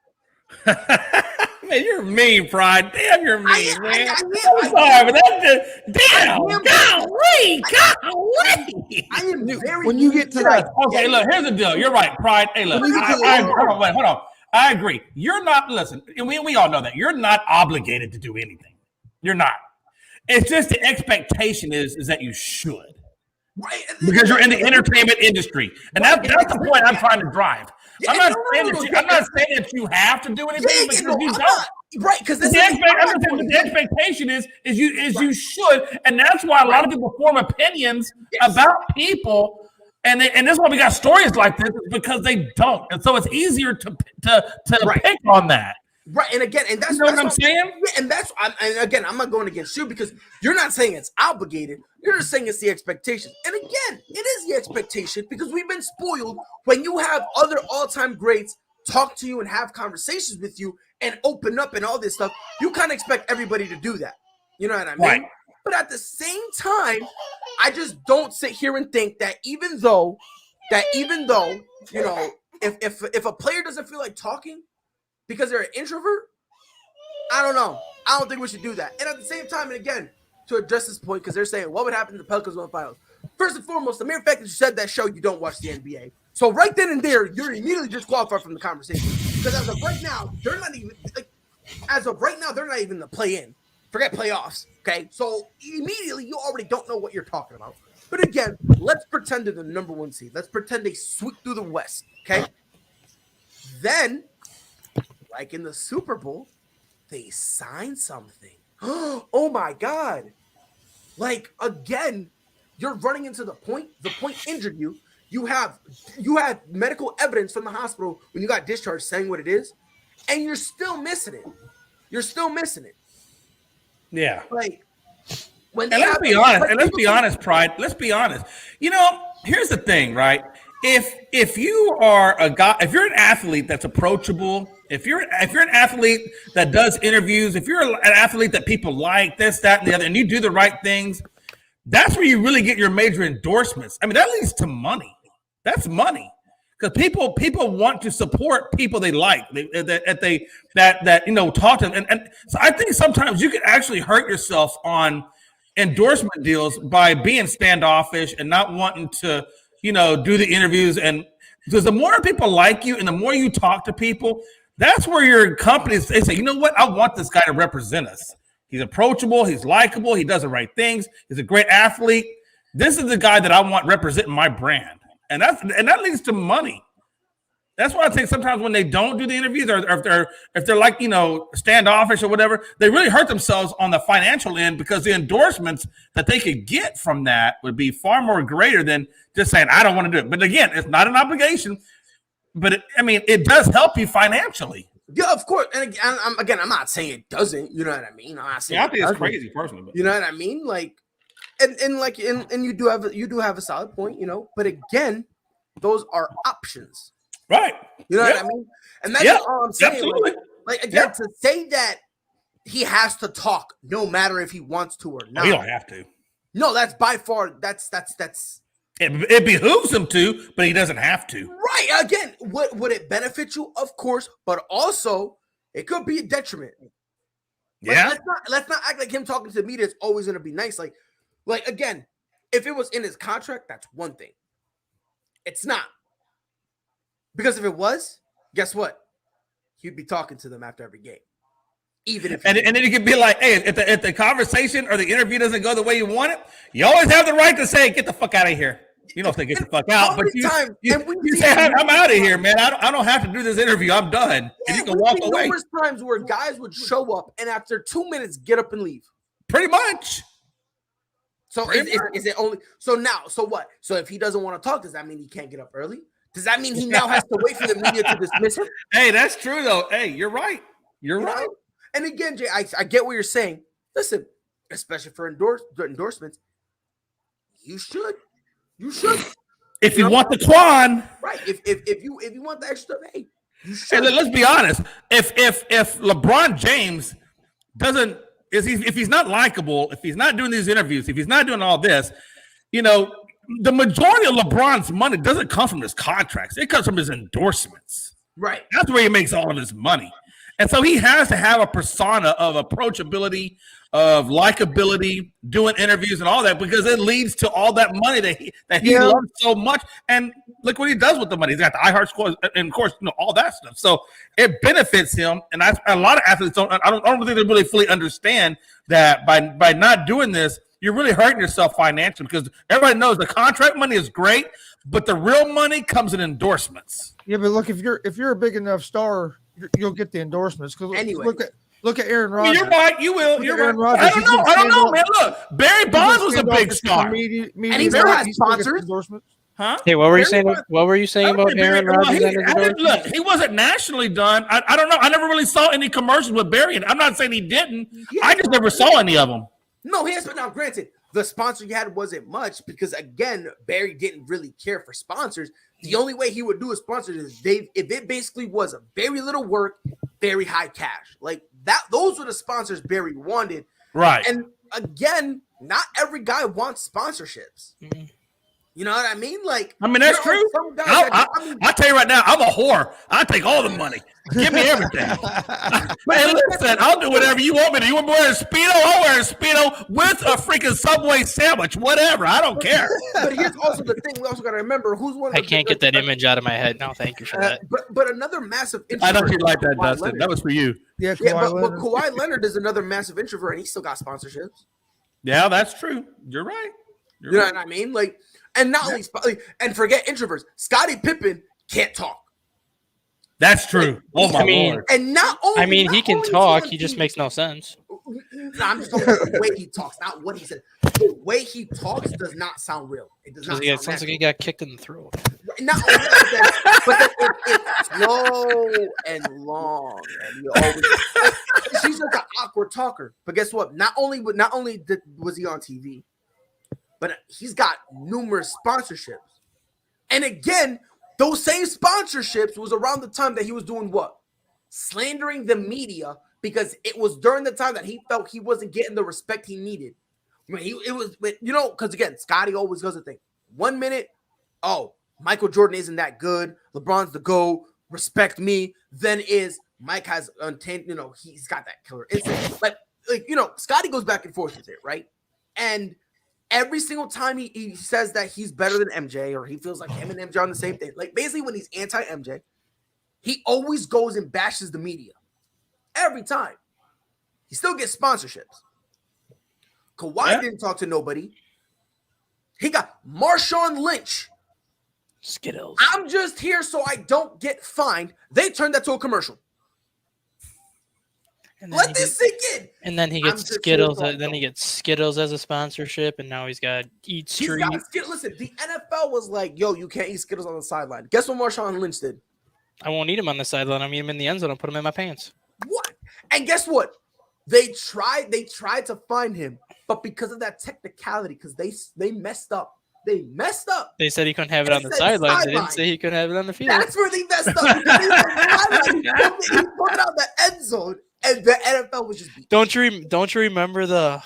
Man, you're mean, Pride. Damn, you're mean, man. I'm sorry, but that's just damn. Golly. I am very. When you get to that, Okay, look, here's the deal. You're right, Pride. Hey, look, hold on. I agree. You're not, listen, and we all know that. You're not obligated to do anything. You're not. It's just the expectation is that you should. Right. Because you're in the entertainment industry. And that's the point I'm trying to drive. Yeah, I'm not saying that you have to do anything because you don't. Right, because The expectation is you should, and that's why a lot of people form opinions about people, and that's why we got stories like this, is because they don't, and so it's easier to pick on that. Right, and again, and that's what I'm saying. And again, I'm not going against you because you're not saying it's obligated. You're just saying it's the expectation. And again, it is the expectation because we've been spoiled when you have other all-time greats talk to you and have conversations with you and open up and all this stuff. You kind of expect everybody to do that. You know what I mean? Right. But at the same time, I just don't sit here and think that even though, you know, if a player doesn't feel like talking because they're an introvert, I don't know. I don't think we should do that. And at the same time, and again, to address this point, because they're saying, what would happen if the Pelicans won the finals? First and foremost, the mere fact that you said that show, you don't watch the NBA. So right then and there, you're immediately disqualified from the conversation. Because as of right now, they're not even in the play-in. Forget playoffs, okay? So immediately, you already don't know what you're talking about. But again, let's pretend they're the number one seed. Let's pretend they sweep through the West, okay? Then, like in the Super Bowl, they sign something. Oh my God. Like, again, you're running into the point. The point injured you. You have medical evidence from the hospital when you got discharged saying what it is, and you're still missing it. Yeah. Like, when And let's be honest, Pride. Let's be honest. You know, here's the thing, right? If you are a guy, if you're an athlete that's approachable, if you're an athlete that does interviews, if you're an athlete that people like, this, that, and the other, and you do the right things, that's where you really get your major endorsements. I mean, that leads to money. That's money. Because people want to support people they like, that you know, talk to them. And so I think sometimes you can actually hurt yourself on endorsement deals by being standoffish and not wanting to, you know, do the interviews. And because the more people like you and the more you talk to people, that's where your companies, they say, you know what, I want this guy to represent us. He's approachable, he's likable, he does the right things, he's a great athlete. This is the guy that I want representing my brand. And that leads to money. That's why I think sometimes when they don't do the interviews, or if they're like, you know, standoffish or whatever, they really hurt themselves on the financial end, because the endorsements that they could get from that would be far more greater than just saying, I don't want to do it. But again, it's not an obligation, but it does help you financially. Yeah, of course. And again, I'm not saying it doesn't. You know what I mean? I think it's crazy personally. But. You know what I mean? like you do have a solid point. You know, but again, those are options. Right. You know what I mean? And that's all I'm saying. Absolutely. Like again, to say that he has to talk no matter if he wants to or not. He don't have to. No, that's by far that's it behooves him to, but he doesn't have to. Right. Again, would it benefit you? Of course, but also it could be a detriment. Yeah. Like, let's not act like him talking to the media is always gonna be nice. Like again, if it was in his contract, that's one thing. It's not. Because if it was, guess what? He'd be talking to them after every game. Even if and then you could be like, hey, if the conversation or the interview doesn't go the way you want it, you always have the right to say, get the fuck out of here. You don't say get the fuck out, but you say, I'm out of here, man. I don't have to do this interview. I'm done. And you can walk away. Numerous times where guys would show up and after 2 minutes get up and leave. Pretty much. So is it only so what? So if he doesn't want to talk, does that mean he can't get up early? Does that mean he now has to wait for the media to dismiss him? Hey, that's true though. Hey, you're right. You're right. Know? And again, Jay, I get what you're saying. Listen, especially for endorsements, you should. If you want the Twan, right? If you want the extra, hey, you should. Hey, let's be honest. If LeBron James if he's not likable, if he's not doing these interviews, if he's not doing all this, you know, the majority of LeBron's money doesn't come from his contracts. It comes from his endorsements. Right. That's where he makes all of his money. And so he has to have a persona of approachability, of likability, doing interviews and all that, because it leads to all that money that he loves so much. And look what he does with the money. He's got the iHeart scores and, of course, you know, all that stuff. So it benefits him. And a lot of athletes I don't think they really fully understand that by not doing this, you're really hurting yourself financially, because everybody knows the contract money is great, but the real money comes in endorsements. Yeah, but look, if you're a big enough star, you'll get the endorsements. Because Anyway. look at Aaron Rodgers. You're right. You will. You're Aaron right. Rodgers, I don't know, man. Look, Barry Bonds was a big star. And he still has sponsors. Endorsements. Huh? Hey, what were you saying? What were you saying about Aaron Rodgers? Look, he wasn't nationally done. I don't know. I never really saw any commercials with Barry. And I'm not saying he didn't. I just never saw any of them. No, he has, but now granted, the sponsor he had wasn't much because, again, Barry didn't really care for sponsors. The only way he would do a sponsor is if it basically was a very little work, very high cash. Like that, those were the sponsors Barry wanted. Right. And again, not every guy wants sponsorships. Mm-hmm. You know what I mean? Like, I mean, that's true. Some guys I'll tell you right now, I'm a whore. I take all the money. Give me everything. Man, listen, I'll do whatever you want me to. You want me to wear a Speedo? I'll wear a Speedo with a freaking Subway sandwich. Whatever. I don't care. But here's also the thing. We also got to remember who's one of the I can't get that image out of my head. No, thank you for that. But another massive I know introvert you like that, is Kawhi Dustin. Leonard. That was for you. Yeah, Yeah, but Leonard. Kawhi Leonard is another massive introvert, and he still got sponsorships. Yeah, that's true. You're right. You know what I mean? Like, and not only and forget introverts. Scottie Pippen can't talk, That's true. Oh my Lord. and not only. He can talk. He just makes no sense. I'm just talking about the way he talks, not what he said. The way he talks does not sound real. It does not. It sounds like he got kicked in the throat. Not only that, but then it's slow and long, and you always. She's like an awkward talker. But guess what? Not only was he on TV, but he's got numerous sponsorships. And again, those same sponsorships was around the time that he was doing what? Slandering the media, because it was during the time that he felt he wasn't getting the respect he needed. I mean, because again, Scotty always does the thing. 1 minute, oh, Michael Jordan isn't that good. LeBron's the GOAT. Respect me. Then is Mike has he's got that killer instinct. Like Scotty goes back and forth with it, right? And every single time he says that he's better than MJ, or he feels like him and MJ are on the same thing. Like basically when he's anti-MJ, he always goes and bashes the media. Every time. He still gets sponsorships. Kawhi didn't talk to nobody. He got Marshawn Lynch. Skittles. I'm just here so I don't get fined. They turned that to a commercial. Let this sink in. And then he gets Skittles. Then he gets Skittles as a sponsorship, and now he's got Eat Street. Listen, the NFL was like, "Yo, you can't eat Skittles on the sideline." Guess what Marshawn Lynch did? I won't eat him on the sideline. I'll eat him in the end zone. I'll put him in my pants. What? And guess what? They tried to find him, but because of that technicality, because they messed up. They messed up. They said he couldn't have it on the sideline. They didn't say he couldn't have it on the field. That's where they messed up. He put it out the end zone, and the NFL was just beat. Don't you remember the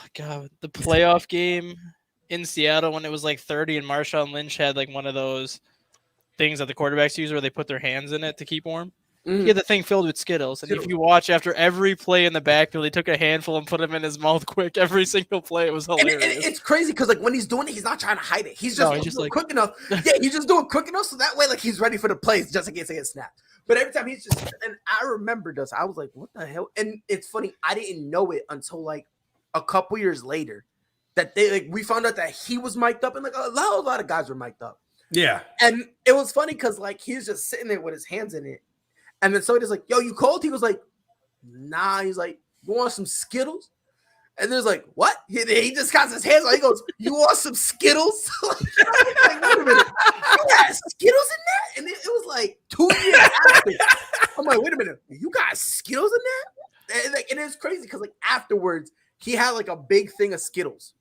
playoff game in Seattle when it was like 30 and Marshawn Lynch had like one of those things that the quarterbacks use where they put their hands in it to keep warm? He had the thing filled with Skittles. And if you watch after every play in the backfield, he took a handful and put them in his mouth quick. Every single play. It was hilarious. And it's crazy because like when he's doing it, he's not trying to hide it. He's just doing quick enough. Yeah, he's just doing quick enough so that way like he's ready for the plays just in case they get snapped. But every time he's just, and I remember this, I was like, what the hell? And it's funny, I didn't know it until like a couple years later that we found out that he was mic'd up, and like a lot of guys were mic'd up. Yeah. And it was funny because like he was just sitting there with his hands in it. And then somebody's like, yo, you cold? He was like, nah. He's like, you want some Skittles? And there's like, what? He just got his hands on. He goes, you want some Skittles? Like, wait a minute. You got Skittles in that? And it was like 2 years after. I'm like, wait a minute. You got Skittles in that? And it's crazy because like afterwards, he had like a big thing of Skittles.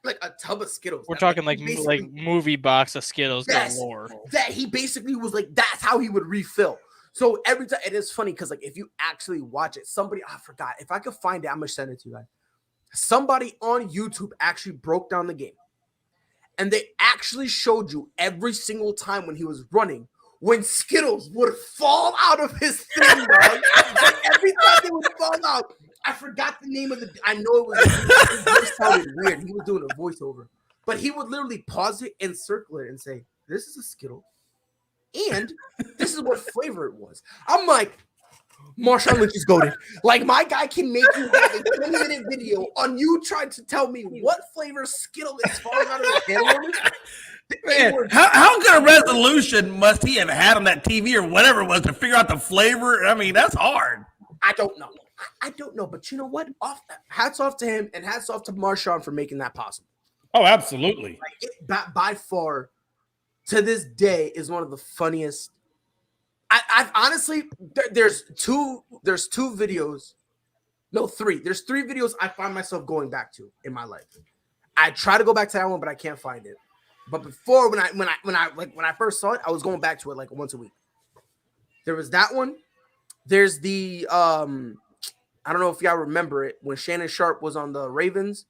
Like a tub of Skittles. We're talking like movie box of Skittles yes, galore. That he basically was like, that's how he would refill. So every time, it is funny because like if you actually watch it, somebody, I forgot, if I could find it, I'm gonna send it to you guys. Somebody on YouTube actually broke down the game, and they actually showed you every single time when he was running, when Skittles would fall out of his thing, dog. Like every time they would fall out. I forgot the name of the. I know it was sounded weird. He was doing a voiceover, but he would literally pause it and circle it and say, "This is a Skittle, and this is what flavor it was." I'm like, Marshawn Lynch is goated. Like my guy can make you have a 20-minute video on you trying to tell me what flavor Skittle is falling out of the can. Man, how good a resolution must he have had on that TV or whatever it was to figure out the flavor? I mean, that's hard. I don't know. I don't know, but you know what? Hats off to him and hats off to Marshawn for making that possible. Oh, absolutely. Like it, by far, to this day, is one of the funniest. I've honestly, there's two videos, no, three. There's 3 videos I find myself going back to in my life. I try to go back to that one, but I can't find it. But before, when I first saw it, I was going back to it like once a week. There was that one. There's the I don't know if y'all remember it when Shannon Sharp was on the Ravens,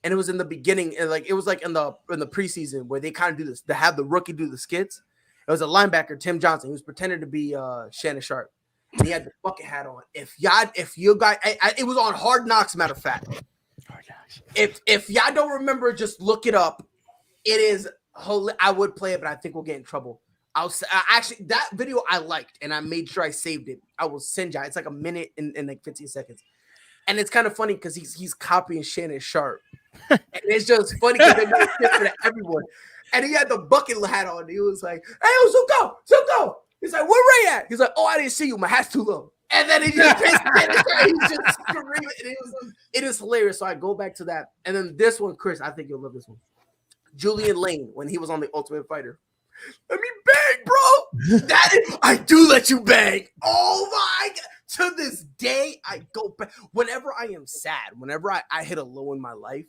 and it was in the beginning, and like it was like in the preseason where they kind of do this. They have the rookie do the skits. It was a linebacker, Tim Johnson. He was pretending to be Shannon Sharp, and he had the bucket hat on. If you guys, it was on Hard Knocks. Matter of fact, if y'all don't remember, just look it up. It is. I would play it, but I think we'll get in trouble. Actually, that video I liked, and I made sure I saved it. I will send y'all. It's like a minute and like 15 seconds. And it's kind of funny because he's copying Shannon Sharp. And it's just funny because they made it for everyone. And he had the bucket hat on. He was like, "Hey, Zuko." He's like, "Where Ray at?" He's like, "Oh, I didn't see you. My hat's too low." And then he just he's just screaming. It is hilarious. So I go back to that. And then this one, Chris, I think you'll love this one. Julian Lane, when he was on the Ultimate Fighter. Let me bang, bro. I do let you bang. Oh my God. To this day, I go back. Whenever I am sad, whenever I hit a low in my life,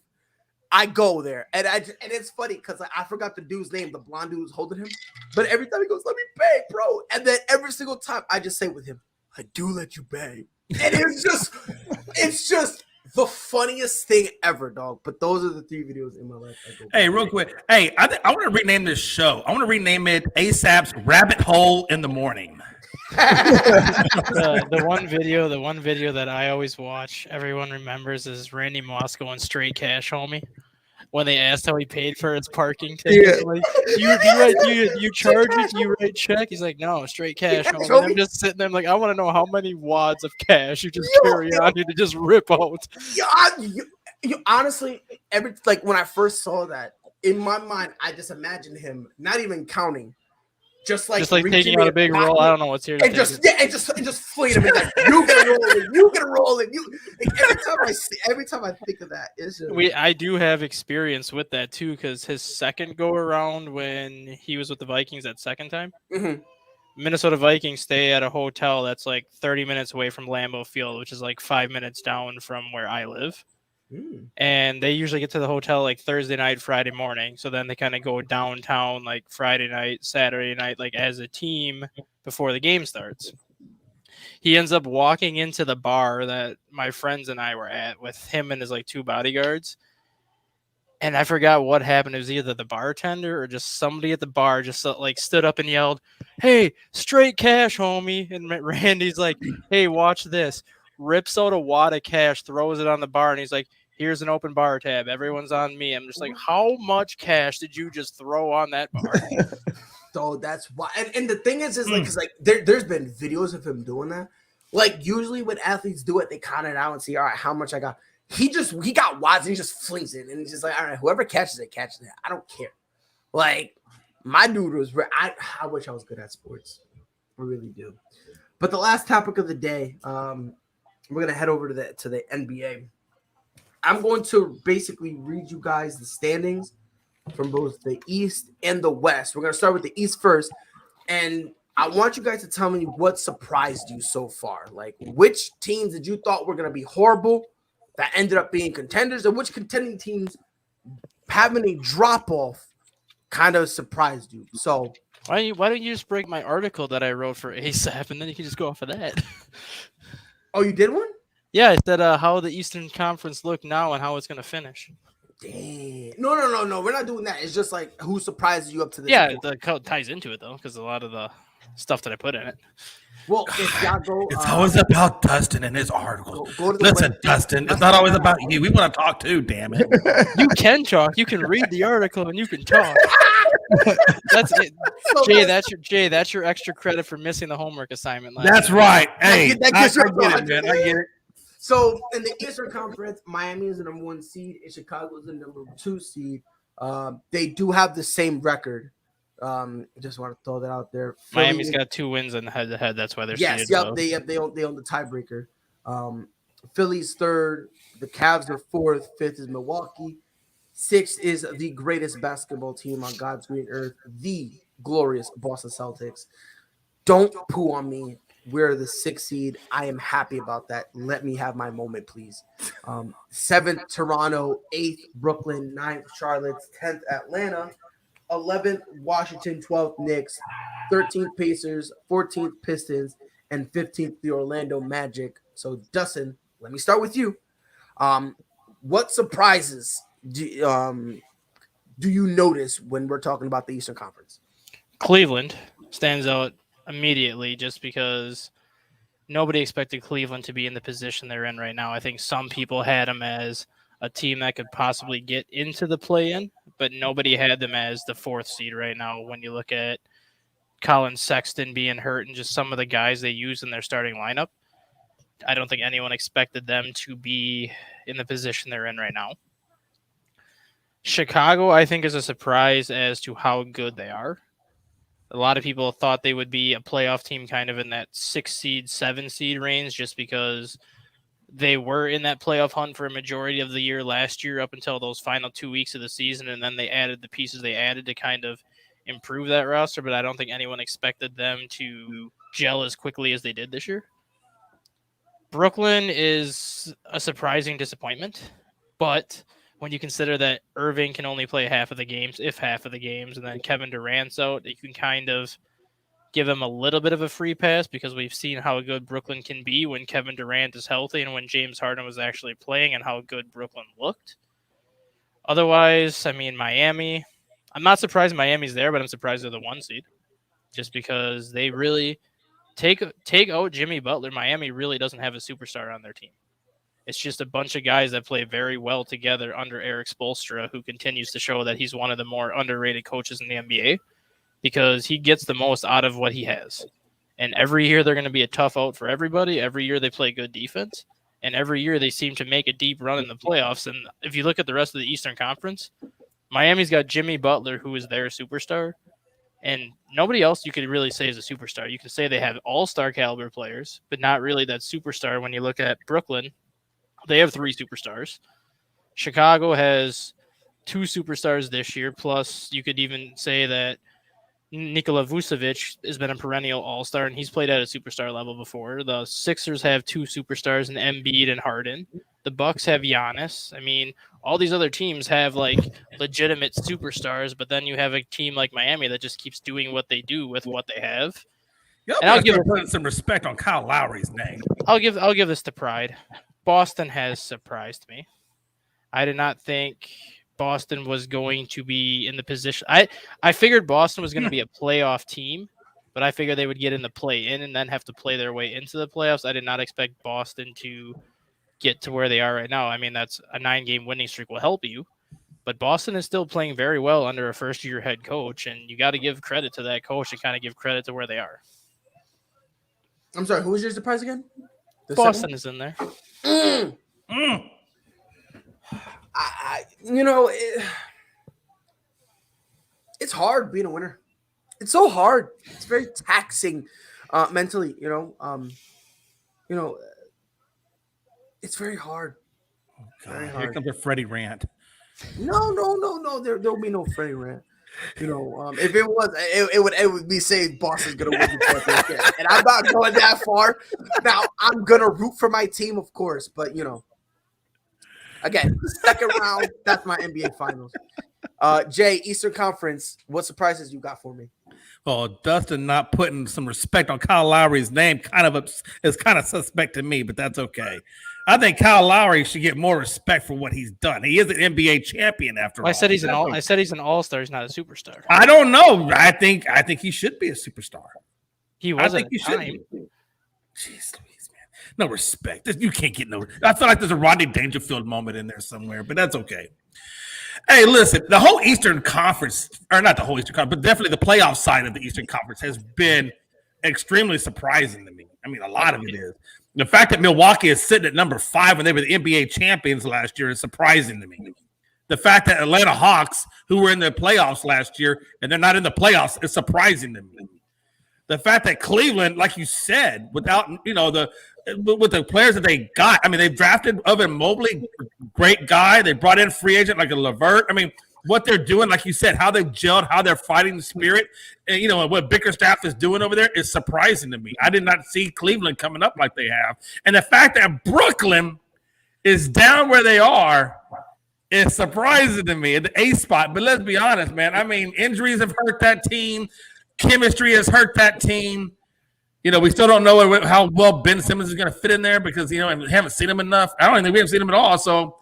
I go there. And it's funny because I forgot the dude's name, the blonde dude who's holding him. But every time he goes, "Let me bang, bro." And then every single time I just say with him, "I do let you bang." And it's just the funniest thing ever, dog. But those are the 3 videos in my life. Hey, real quick. Hey, I want to rename this show. I want to rename it ASAP's Rabbit Hole in the Morning. The one video that I always watch, everyone remembers, is Randy Moss going straight cash, homie. When they asked how he paid for his parking ticket, Yeah. like, you charge it, you write check. He's like, "No, straight cash." Yeah, Homie. And I'm just sitting there, I'm like, I want to know how many wads of cash you just carry on you to just rip out. You honestly, when I first saw that, in my mind, I just imagined him not even counting, just like taking out a big roll. I don't know what's here. And just flinging him. It's like, "You gotta roll it. You." Like, every time I think of that, it's just, I do have experience with that too, because his second go around when he was with the Vikings that second time, Minnesota Vikings stay at a hotel that's like 30 minutes away from Lambeau Field, which is like 5 minutes down from where I live. And they usually get to the hotel like Thursday night, Friday morning. So then they kind of go downtown like Friday night, Saturday night, like as a team before the game starts. He ends up walking into the bar that my friends and I were at with him and his like 2 bodyguards. And I forgot what happened. It was either the bartender or just somebody at the bar just like stood up and yelled, "Hey, straight cash, homie." And Randy's like, "Hey, watch this." Rips out a wad of cash, throws it on the bar, and he's like, "Here's an open bar tab. Everyone's on me." I'm just like, how much cash did you just throw on that bar? So that's why. And the thing is like, it's like there's been videos of him doing that. Like usually when athletes do it, they count it out and see, all right, how much I got. He got wads and he just flings it, and he's just like, all right, whoever catches it, catches it. I don't care. Like my dude was. I wish I was good at sports. I really do. But the last topic of the day, we're gonna head over to the NBA. I'm going to basically read you guys the standings from both the East and the West. We're going to start with the East first. And I want you guys to tell me what surprised you so far. Like, which teams did you thought were going to be horrible that ended up being contenders, and which contending teams having a drop-off kind of surprised you? So Why don't you just break my article that I wrote for ASAP, and then you can just go off of that? Oh, you did one? Yeah, I said how the Eastern Conference look now and how it's gonna finish. Damn. No. We're not doing that. It's just like who surprises you up to this Yeah, point. the code ties into it though, because a lot of the stuff that I put in it. Well, if y'all go, It's always about Dustin and his articles. go to the Listen, web- Dustin, it's not always about you. We want to talk too, damn it. You can talk. You can read the article and you can talk. That's it, So Jay. that's- That's your extra credit for missing the homework assignment. That's right. Hey, That gets your I get it, man. I get it. So in the Eastern Conference, Miami is the number 1 seed, and Chicago is the number 2 seed. They do have the same record. Just want to throw that out there. Miami's Philly- got 2 wins in the head-to-head. That's why they're yes, seeded yep. low. They own the tiebreaker. Philly's 3rd. The Cavs are 4th. 5th is Milwaukee. 6th is the greatest basketball team on God's green earth, the glorious Boston Celtics. Don't poo on me. We're the 6th seed. I am happy about that. Let me have my moment, please. 7th, Toronto. 8th, Brooklyn. 9th, Charlotte. 10th, Atlanta. 11th, Washington. 12th, Knicks. 13th, Pacers. 14th, Pistons. And 15th, the Orlando Magic. So, Dustin, let me start with you. What surprises do you notice when we're talking about the Eastern Conference? Cleveland stands out immediately just because nobody expected Cleveland to be in the position they're in right now. I think some people had them as a team that could possibly get into the play-in, but nobody had them as the 4th seed right now when you look at Colin Sexton being hurt and just some of the guys they use in their starting lineup. I don't think anyone expected them to be in the position they're in right now. Chicago, I think, is a surprise as to how good they are. A lot of people thought they would be a playoff team kind of in that 6 seed, 7 seed range just because they were in that playoff hunt for a majority of the year last year up until those final 2 weeks of the season, and then they added the pieces they added to kind of improve that roster, but I don't think anyone expected them to gel as quickly as they did this year. Brooklyn is a surprising disappointment, but when you consider that Irving can only play half of the games, and then Kevin Durant's out, you can kind of give him a little bit of a free pass because we've seen how good Brooklyn can be when Kevin Durant is healthy and when James Harden was actually playing and how good Brooklyn looked. Otherwise, I mean, Miami, I'm not surprised Miami's there, but I'm surprised they're the 1 seed just because they really take out Jimmy Butler. Miami really doesn't have a superstar on their team. It's just a bunch of guys that play very well together under Eric Spoelstra, who continues to show that he's one of the more underrated coaches in the NBA because he gets the most out of what he has. And every year they're going to be a tough out for everybody. Every year they play good defense. And every year they seem to make a deep run in the playoffs. And if you look at the rest of the Eastern Conference, Miami's got Jimmy Butler, who is their superstar. And nobody else you could really say is a superstar. You can say they have all-star caliber players, but not really that superstar. When you look at Brooklyn, they have 3 superstars. Chicago has 2 superstars this year. Plus, you could even say that Nikola Vucevic has been a perennial all-star, and he's played at a superstar level before. The Sixers have 2 superstars in Embiid and Harden. The Bucks have Giannis. I mean, all these other teams have like legitimate superstars, but then you have a team like Miami that just keeps doing what they do with what they have. Y'all And I'll better give start putting some respect on Kyle Lowry's name. I'll give this to pride. Boston has surprised me. I did not think Boston was going to be in the position. I figured Boston was going to be a playoff team, but I figured they would get in the play-in and then have to play their way into the playoffs. I did not expect Boston to get to where they are right now. I mean, that's a 9-game winning streak will help you, but Boston is still playing very well under a first-year head coach, and you got to give credit to that coach and kind of give credit to where they are. I'm sorry, who was your surprise again? The Boston is in there. It's hard being a winner. It's so hard. It's very taxing mentally, it's very hard. Very Here hard. comes a Freddie rant. No. There'll be no Freddie rant. If it was, it would be saying Boston's gonna win the championship, and I'm not going that far. Now I'm gonna root for my team, of course, but again, second round. That's my NBA Finals. Jay, Eastern Conference. What surprises you got for me? Oh, Dustin not putting some respect on Kyle Lowry's name is kind of suspect to me, but that's okay. I think Kyle Lowry should get more respect for what he's done. He is an NBA champion after all. I said he's an all-star. He's not a superstar. I don't know. I think he should be a superstar. He was. I think he should be. Jeez Louise, man. No respect. You can't get no. I feel like there's a Rodney Dangerfield moment in there somewhere, but that's okay. Hey, listen, the whole Eastern Conference, or not the whole Eastern Conference, but definitely the playoff side of the Eastern Conference has been extremely surprising to me. I mean, a lot of it is. The fact that Milwaukee is sitting at number 5 when they were the NBA champions last year is surprising to me. The fact that Atlanta Hawks, who were in the playoffs last year, and they're not in the playoffs, is surprising to me. The fact that Cleveland, like you said, without, with the players that they got, I mean, they drafted Evan Mobley, great guy. They brought in free agent like a LeVert. I mean, what they're doing, like you said, how they've gelled, how they're fighting the spirit, and what Bickerstaff is doing over there is surprising to me. I did not see Cleveland coming up like they have. And the fact that Brooklyn is down where they are is surprising to me at the A spot. But let's be honest, man. I mean, injuries have hurt that team. Chemistry has hurt that team. We still don't know how well Ben Simmons is going to fit in there because, we haven't seen him enough. I don't think we haven't seen him at all. So,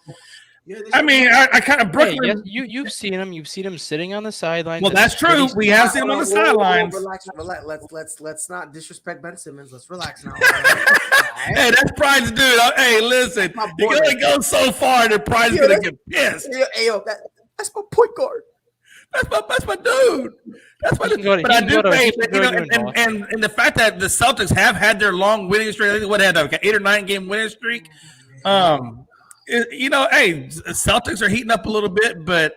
I mean, I kind of Brooklyn. Hey, you've seen him. You've seen him sitting on the sidelines. Well, that's true. We have seen him on the sidelines. Relax. Let's not disrespect Ben Simmons. Let's relax now. Hey, that's Pride's dude. Hey, listen, you can only go so far, and Pride's going to get pissed. Hey, that's my point guard. That's my dude. That's my dude. But I do think, and the fact that the Celtics have had their long winning streak, I think what had like an 8 or 9 game winning streak. Celtics are heating up a little bit, but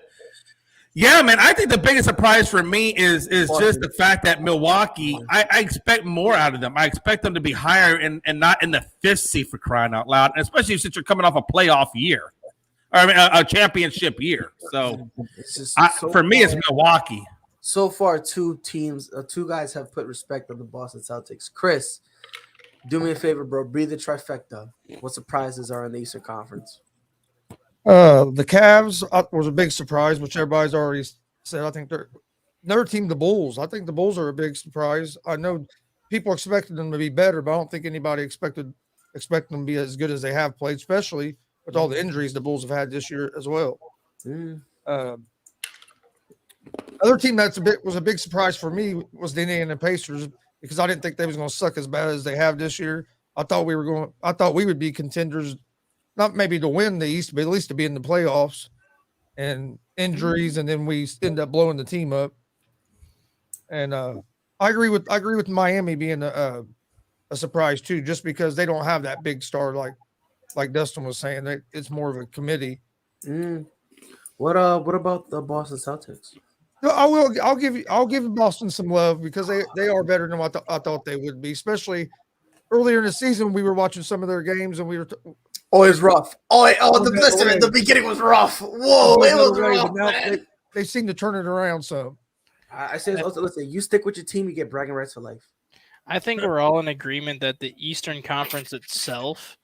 yeah, man, I think the biggest surprise for me is just the fact that Milwaukee, I expect more out of them. I expect them to be higher and not in the 5th seed for crying out loud, and especially since you're coming off a playoff year. I mean, a championship year. So, for me, it's Milwaukee. So far, two guys have put respect on the Boston Celtics. Chris, do me a favor, bro. Breathe the trifecta. What surprises are in the Eastern Conference? The Cavs was a big surprise, which everybody's already said. I think they're another team, the Bulls. I think the Bulls are a big surprise. I know people expected them to be better, but I don't think anybody expect them to be as good as they have played, especially with all the injuries the Bulls have had this year as well. Other team was a big surprise for me was the Indiana Pacers because I didn't think they was going to suck as bad as they have this year. I thought we would be contenders, not maybe to win the East, but at least to be in the playoffs. And injuries, and then we end up blowing the team up. And I agree with Miami being a surprise too, just because they don't have that big star like Dustin was saying. It's more of a committee. What about the Boston Celtics? No, I'll give Boston some love because they are better than what I thought they would be. Especially earlier in the season, we were watching some of their games and we were. It was rough. The beginning was rough. Whoa, it was rough. Now they seem to turn it around. So I say, listen, you stick with your team, you get bragging rights for life. I think we're all in agreement that the Eastern Conference itself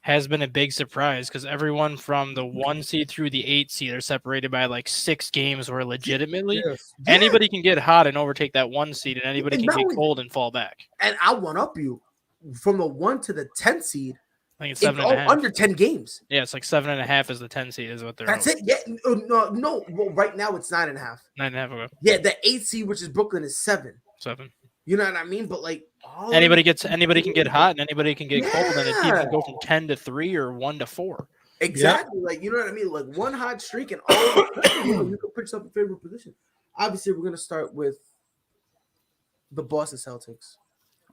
has been a big surprise because everyone from the 1 seed through the 8 seed are separated by like 6 games where legitimately anybody can get hot and overtake that 1 seed and anybody can get cold and fall back. And I one up you from the 1 to the 10 seed. I think it's 7.5. Under 10 games. Yeah, it's like 7.5 is the 10 seed is what they're. That's it. Yeah, no. Well, right now it's 9.5. 9.5. Okay. Yeah, the 8 seed, which is Brooklyn, is 7. 7. You know what I mean? But like anybody can get hot and anybody can get cold, and a team can go from 10 to 3 or 1 to 4. Exactly. Like, you know what I mean? Like one hot streak and all you can put yourself in favorable position. Obviously, we're gonna start with the Boston Celtics.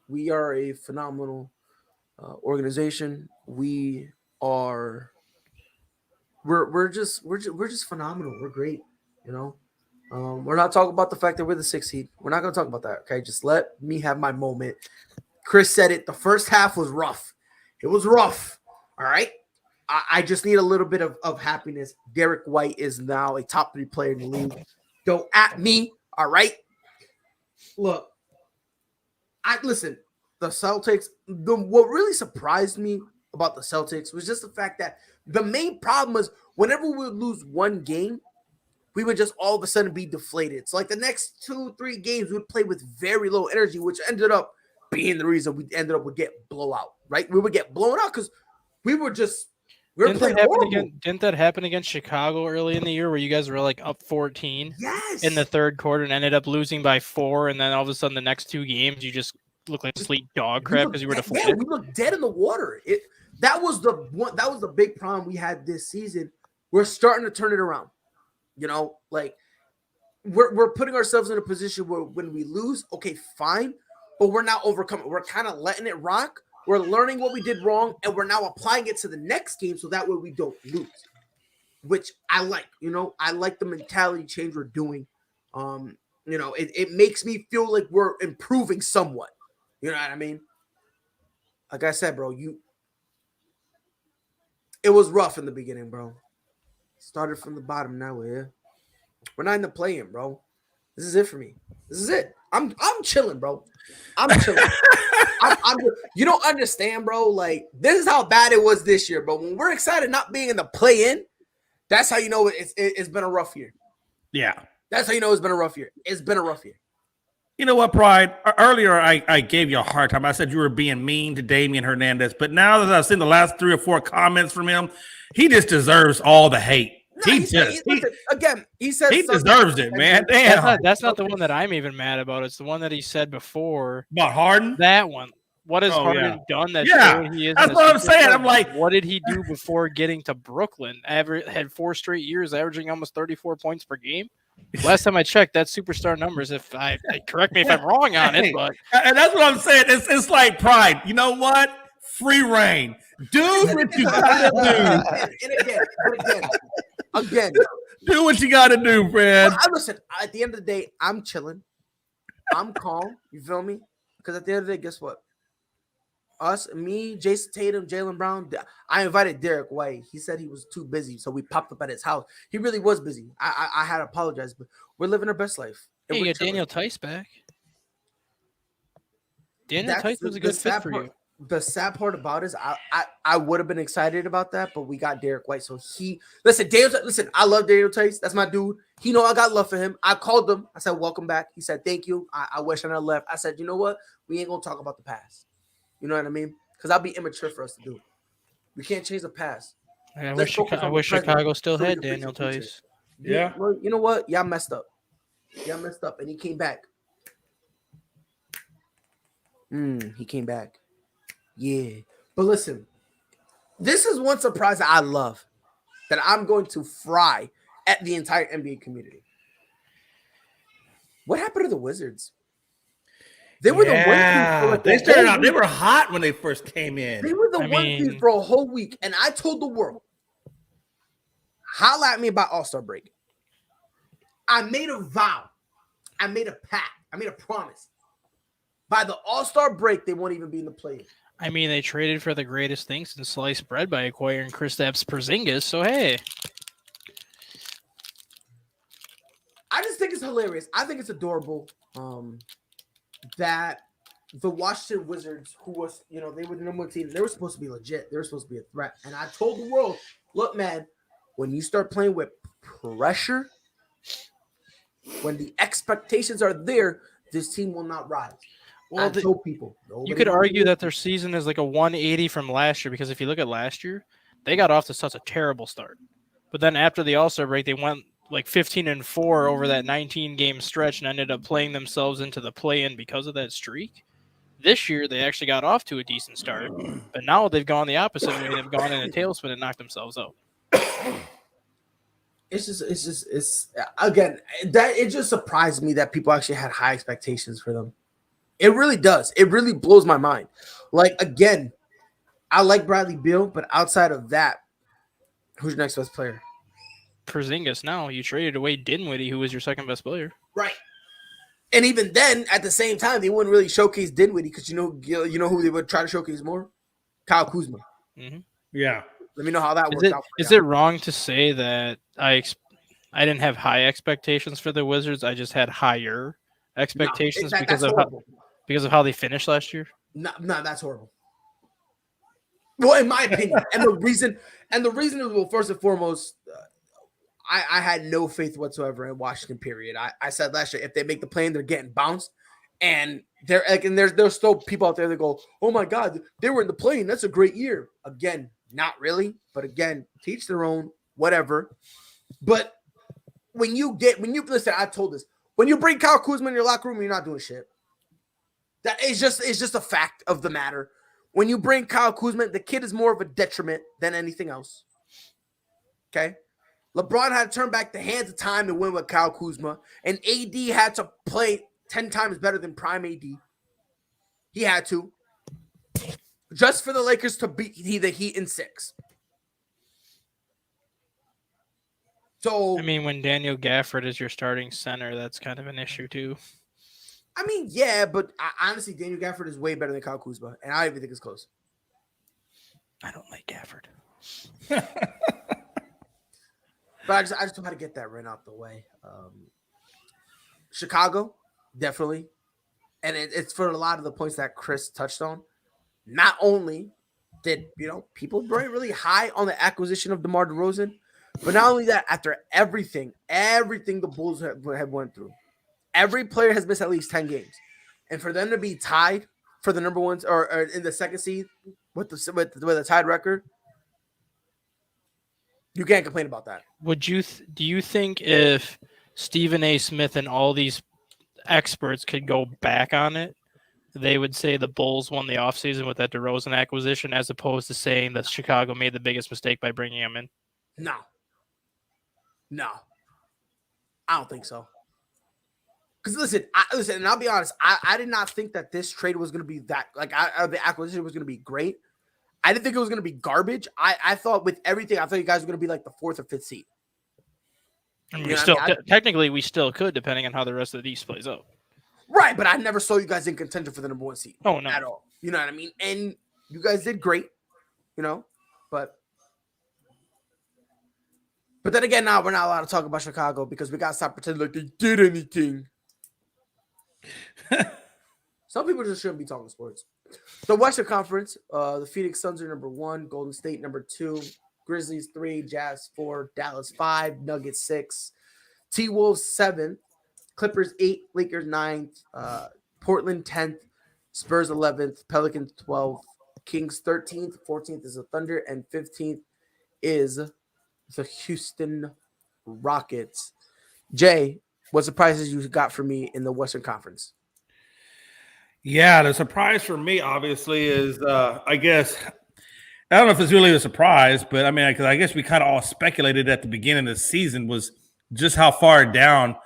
We are a phenomenal organization. We're just phenomenal. We're great, you know. We're not talking about the fact that we're the 6th seed. We're not going to talk about that. Okay, just let me have my moment. Chris said it. The first half was rough. It was rough. All right. I just need a little bit of happiness. Derek White is now a top 3 player in the league. Don't at me. All right. Look, listen. The Celtics. What really surprised me about the Celtics was just the fact that the main problem was whenever we would lose one game, we would just all of a sudden be deflated. So like the next 2-3 games, we would play with very low energy, which ended up being the reason we ended up with get blowout, right? We would get blown out because we were playing horrible. Didn't that happen against Chicago early in the year where you guys were like up 14 Yes. in the third quarter and ended up losing by 4, and then all of a sudden the next 2 games you just look like complete dog crap because you were deflated? Yeah, we looked dead in the water. That was the big problem we had this season. We're starting to turn it around. You know, like we're putting ourselves in a position where when we lose, okay, fine, but we're not overcoming. We're kind of letting it rock. We're learning what we did wrong, and we're now applying it to the next game so that way we don't lose, which I like. You know, I like the mentality change we're doing. You know, it makes me feel like we're improving somewhat. You know what I mean? Like I said, bro, it was rough in the beginning, bro. Started from the bottom, now we're here. We're not in the play-in, bro. This is it for me. This is it. I'm chilling, bro. I'm chilling. You don't understand, bro. Like, this is how bad it was this year, bro. When we're excited not being in the play-in, that's how you know it's been a rough year. Yeah. That's how you know it's been a rough year. It's been a rough year. You know what, Pride? Earlier, I gave you a hard time. I said you were being mean to Damian Hernandez. But now that I've seen the last 3 or 4 comments from him, he just deserves all the hate. No, he says he deserves it, man. Damn. That's not the one that I'm even mad about. It's the one that he said before. About Harden? That one. What has Harden done that showed he is? That's what I'm saying. I'm like, what did he do before getting to Brooklyn? Had 4 straight years, averaging almost 34 points per game. Last time I checked, that's superstar numbers. If I correct me if I'm wrong on it, but and that's what I'm saying. It's like Pride. You know what? Free reign. Do what you gotta do. Again. Do what you gotta do, man. Listen, at the end of the day, I'm chilling. I'm calm. You feel me? Because at the end of the day, guess what? Us, me, Jason Tatum, Jaylen Brown. I invited Derek White. He said he was too busy, so we popped up at his house. He really was busy. I had to apologize, but we're living our best life. Hey, you got Daniel Tice back. Daniel Tice was a good fit for you. The sad part about it is I would have been excited about that, but we got Derek White. So listen, I love Daniel Tice. That's my dude. He know I got love for him. I called him. I said, welcome back. He said, thank you. I wish I never left. I said, you know what? We ain't gonna talk about the past. You know what I mean? Because I'll be immature for us to do it. We can't change the past. I wish Chicago still had Daniel Tice. Yeah. Well, you know what? Y'all messed up. And he came back. He came back. Yeah. But listen, this is one surprise that I love that I'm going to fry at the entire NBA community. What happened to the Wizards? They were the one team. They started out. They were hot when they first came in. They were the one team for a whole week, and I told the world, holla at me about All-Star break. I made a vow. I made a pact. I made a promise. By the All-Star break, they won't even be in the play. I mean, they traded for the greatest thing since sliced bread by acquiring Kristaps Porzingis. So hey, I just think it's hilarious. I think it's adorable. That the Washington Wizards, who was, they were the number 1 team, they were supposed to be legit. They were supposed to be a threat. And I told the world, look, man, when you start playing with pressure, when the expectations are there, this team will not rise. Well, I told people. You could argue that their season is like a 180 from last year, because if you look at last year, they got off to such a terrible start. But then after the All-Star break, they went like 15-4 over that 19-game stretch and ended up playing themselves into the play-in because of that streak. This year, they actually got off to a decent start, but now they've gone the opposite way. They've gone in a tailspin and knocked themselves out. It just surprised me that people actually had high expectations for them. It really does. It really blows my mind. Like, again, I like Bradley Beal, but outside of that, who's your next best player? Porzingis. Now you traded away Dinwiddie, who was your second best player. Right. And even then, at the same time, they wouldn't really showcase Dinwiddie because you know who they would try to showcase more? Kyle Kuzma. Mm-hmm. Yeah. Let me know how that works out. Is it wrong to say that I didn't have high expectations for the Wizards? I just had higher expectations because of how they finished last year? No, that's horrible. Well, in my opinion, and the reason is, well, first and foremost, I had no faith whatsoever in Washington. Period. I said last year, if they make the play, they're getting bounced, and they're like, and there's still people out there that go, oh my god, they were in the plane. That's a great year. Again, not really, but again, teach their own, whatever. But when you listen, I told this. When you bring Kyle Kuzma in your locker room, you're not doing shit. That is just a fact of the matter. When you bring Kyle Kuzma, the kid is more of a detriment than anything else. Okay? LeBron had to turn back the hands of time to win with Kyle Kuzma, and AD had to play 10 times better than prime AD. He had to. Just for the Lakers to beat the Heat in 6. So I mean, when Daniel Gafford is your starting center, that's kind of an issue too. I mean, yeah, but honestly, Daniel Gafford is way better than Kyle Kuzma, and I don't even think it's close. I don't like Gafford. But I just want to get that right out the way. Chicago, definitely. And it's for a lot of the points that Chris touched on. Not only did, people were really high on the acquisition of DeMar DeRozan, but not only that, after everything the Bulls have went through, every player has missed at least 10 games. And for them to be tied for the number ones or in the second seed with a tied record, you can't complain about that. Do you think if Stephen A. Smith and all these experts could go back on it, they would say the Bulls won the offseason with that DeRozan acquisition, as opposed to saying that Chicago made the biggest mistake by bringing him in? No, I don't think so. Because listen, and I'll be honest, I did not think that this trade was going to be that, the acquisition was going to be great. I didn't think it was going to be garbage. I thought with everything, I thought you guys were going to be like the 4th or 5th seed. I mean, technically, we still could, depending on how the rest of the East plays out. Right, but I never saw you guys in contention for the number 1 seed. Oh, no. At all. You know what I mean? And you guys did great, but then again, now we're not allowed to talk about Chicago because we got to stop pretending like they did anything. Some people just shouldn't be talking sports. The Western Conference, the Phoenix Suns are number 1, Golden State number 2, Grizzlies 3, Jazz 4, Dallas 5, Nuggets 6, T-Wolves 7, Clippers 8, Lakers 9th, Portland 10th, Spurs 11th, Pelicans 12th, Kings 13th, 14th is the Thunder, and 15th is the Houston Rockets. Jay, what surprises you got for me in the Western Conference? Yeah, the surprise for me, obviously, is I guess I don't know if it's really a surprise, but I mean, because I guess we kind of all speculated at the beginning of the season was just how far down,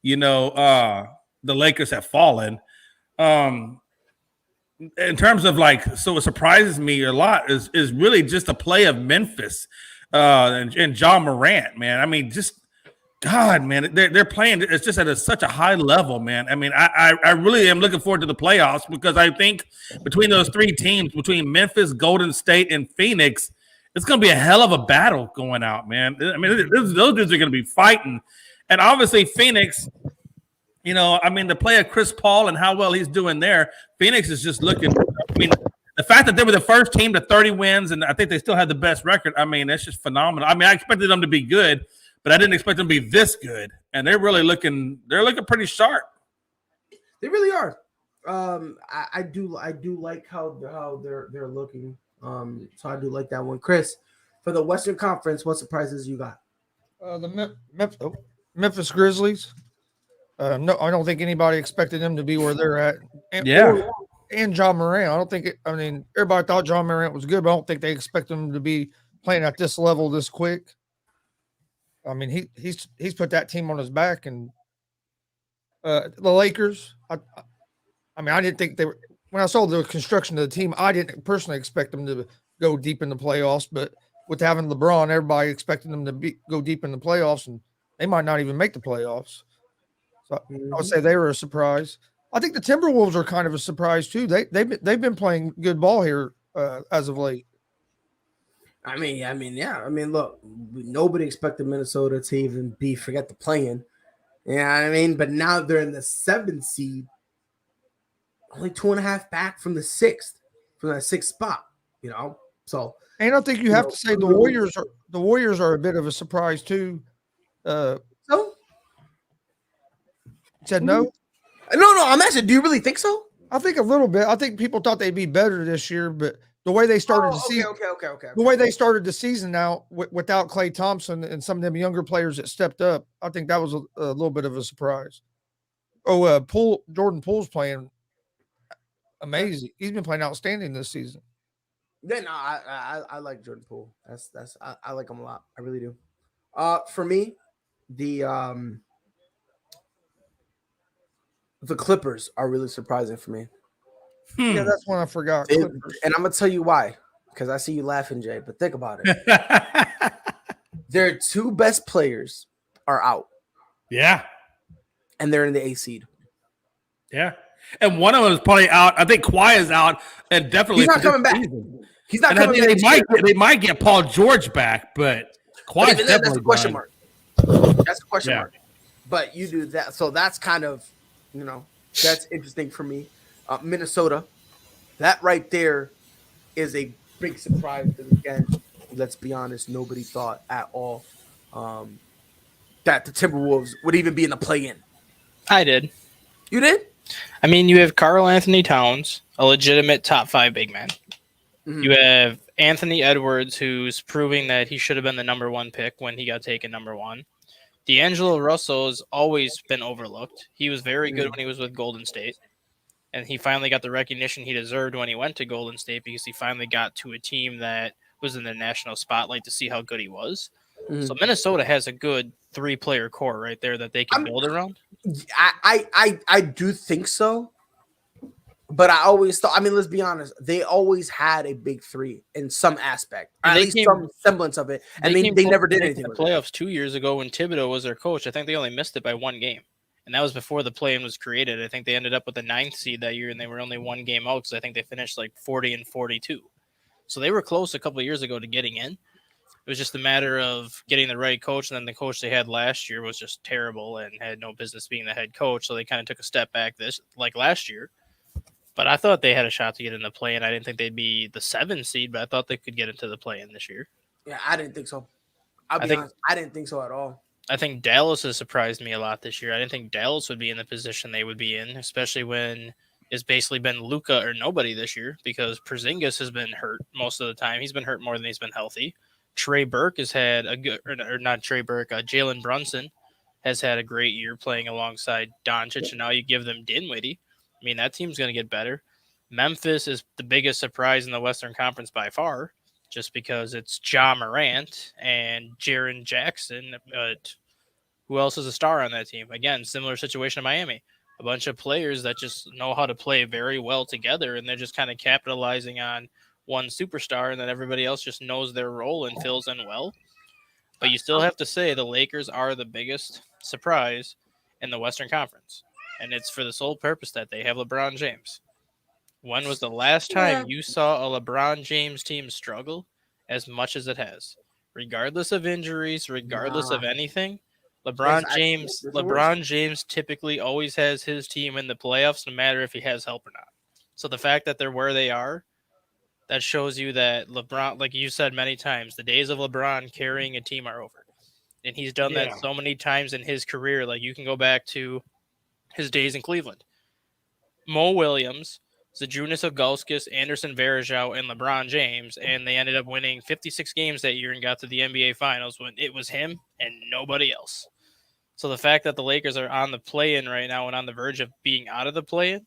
the Lakers have fallen. In terms of so it surprises me a lot is really just the play of Memphis and John Morant, man. I mean, just God, man, they're playing. It's just at such a high level, man. I mean, I really am looking forward to the playoffs because I think between those 3 teams, between Memphis, Golden State, and Phoenix, it's going to be a hell of a battle going out, man. I mean, those dudes are going to be fighting, and obviously Phoenix. The play of Chris Paul and how well he's doing there, Phoenix is just looking. I mean, the fact that they were the first team to 30 wins, and I think they still had the best record. I mean, that's just phenomenal. I mean, I expected them to be good, but I didn't expect them to be this good. And they're really looking. They're looking pretty sharp. They really are. I do like how they're looking. So I do like that one. Chris, for the Western Conference, what surprises you got? The Memphis Grizzlies. No, I don't think anybody expected them to be where they're at. And John Morant. I don't think everybody thought John Morant was good, but I don't think they expect him to be playing at this level this quick. I mean, he's put that team on his back, and the Lakers. I didn't think they were. When I saw the construction of the team, I didn't personally expect them to go deep in the playoffs. But with having LeBron, everybody expected them to go deep in the playoffs, and they might not even make the playoffs. So I would say they were a surprise. I think the Timberwolves are kind of a surprise too. They've been playing good ball here as of late. I mean, look, nobody expected Minnesota to even forget the play-in. You know what I mean? But now they're in the 7th seed, only 2.5 back from the 6th, from that 6th spot. So. And I think you have to say the Warriors are a bit of a surprise too. So Said no. no. I'm asking. Do you really think so? I think a little bit. I think people thought they'd be better this year, but the way they started the season, Okay. the way they started the season now without Clay Thompson and some of them younger players that stepped up, I think that was a little bit of a surprise. Oh, Jordan Poole's playing amazing. He's been playing outstanding this season. Yeah, no, I like Jordan Poole. I like him a lot. I really do. For me, the Clippers are really surprising for me. Yeah, that's one I forgot. And I'm gonna tell you why, because I see you laughing, Jay. But think about it. Their two best players are out, Yeah. and they're in the A seed. Yeah. And one of them is probably out. I think Kawhi is out, and definitely He's not for this coming back. season. He's not And I coming think back. they might get Paul George back, but Kawhi's Even then, definitely that's a question done. mark. That's a question Yeah. mark. But you do that, so that's kind of, that's interesting for me. Minnesota, that right there is a big surprise. Because again, let's be honest, nobody thought at all that the Timberwolves would even be in the play-in. I did. You did? I mean, you have Karl Anthony Towns, a legitimate top 5 big man. Mhm. You have Anthony Edwards, who's proving that he should have been the number 1 pick when he got taken number 1. D'Angelo Russell has always been overlooked. He was very good when he was with Golden State. And he finally got the recognition he deserved when he went to Golden State because he finally got to a team that was in the national spotlight to see how good he was. Mhm. So Minnesota has a good 3-player core right there that they can build around. I do think so. But I always thought, I mean, let's be honest, they always had a big 3 in some aspect, or And at they least came- some semblance of it. And they came never close did to anything making with the it. playoffs 2 years ago when Thibodeau was their coach. I think they only missed it by 1 game. And that was before the play-in was created. I think they ended up with the 9th seed that year, and they were only 1 game out because I think they finished like 40-42. So they were close a couple of years ago to getting in. It was just a matter of getting the right coach, and then the coach they had last year was just terrible and had no business being the head coach. So they kind of took a step back last year. But I thought they had a shot to get in the play-in. I didn't think they'd be the 7th seed, but I thought they could get into the play-in this year. Yeah, I didn't think so. I'll be honest, I didn't think so at all. I think Dallas has surprised me a lot this year. I didn't think Dallas would be in the position they would be in, especially when it's basically been Luka or nobody this year because Porzingis has been hurt most of the time. He's been hurt more than he's been healthy. Trey Burke has had a good, or not Trey Burke, Jalen Brunson has had a great year playing alongside Doncic, and now you give them Dinwiddie. I mean, that team's going to get better. Memphis is the biggest surprise in the Western Conference by far, just because it's Ja Morant and Jaren Jackson. But who else is a star on that team? Again, similar situation to Miami. A bunch of players that just know how to play very well together, and they're just kind of capitalizing on one superstar, and then everybody else just knows their role and fills in well. But you still have to say the Lakers are the biggest surprise in the Western Conference, and it's for the sole purpose that they have LeBron James. When was the last time you saw a LeBron James team struggle as much as it has? Regardless of injuries, regardless of anything, LeBron James typically always has his team in the playoffs, no matter if he has help or not. So the fact that they're where they are, that shows you that LeBron, like you said many times, the days of LeBron carrying a team are over. And he's done that so many times in his career. Like you can go back to his days in Cleveland. Mo Williams, Zydrunas Ilgauskas, Anderson Varejao, and LeBron James, and they ended up winning 56 games that year and got to the NBA Finals when it was him and nobody else. So the fact that the Lakers are on the play-in right now and on the verge of being out of the play-in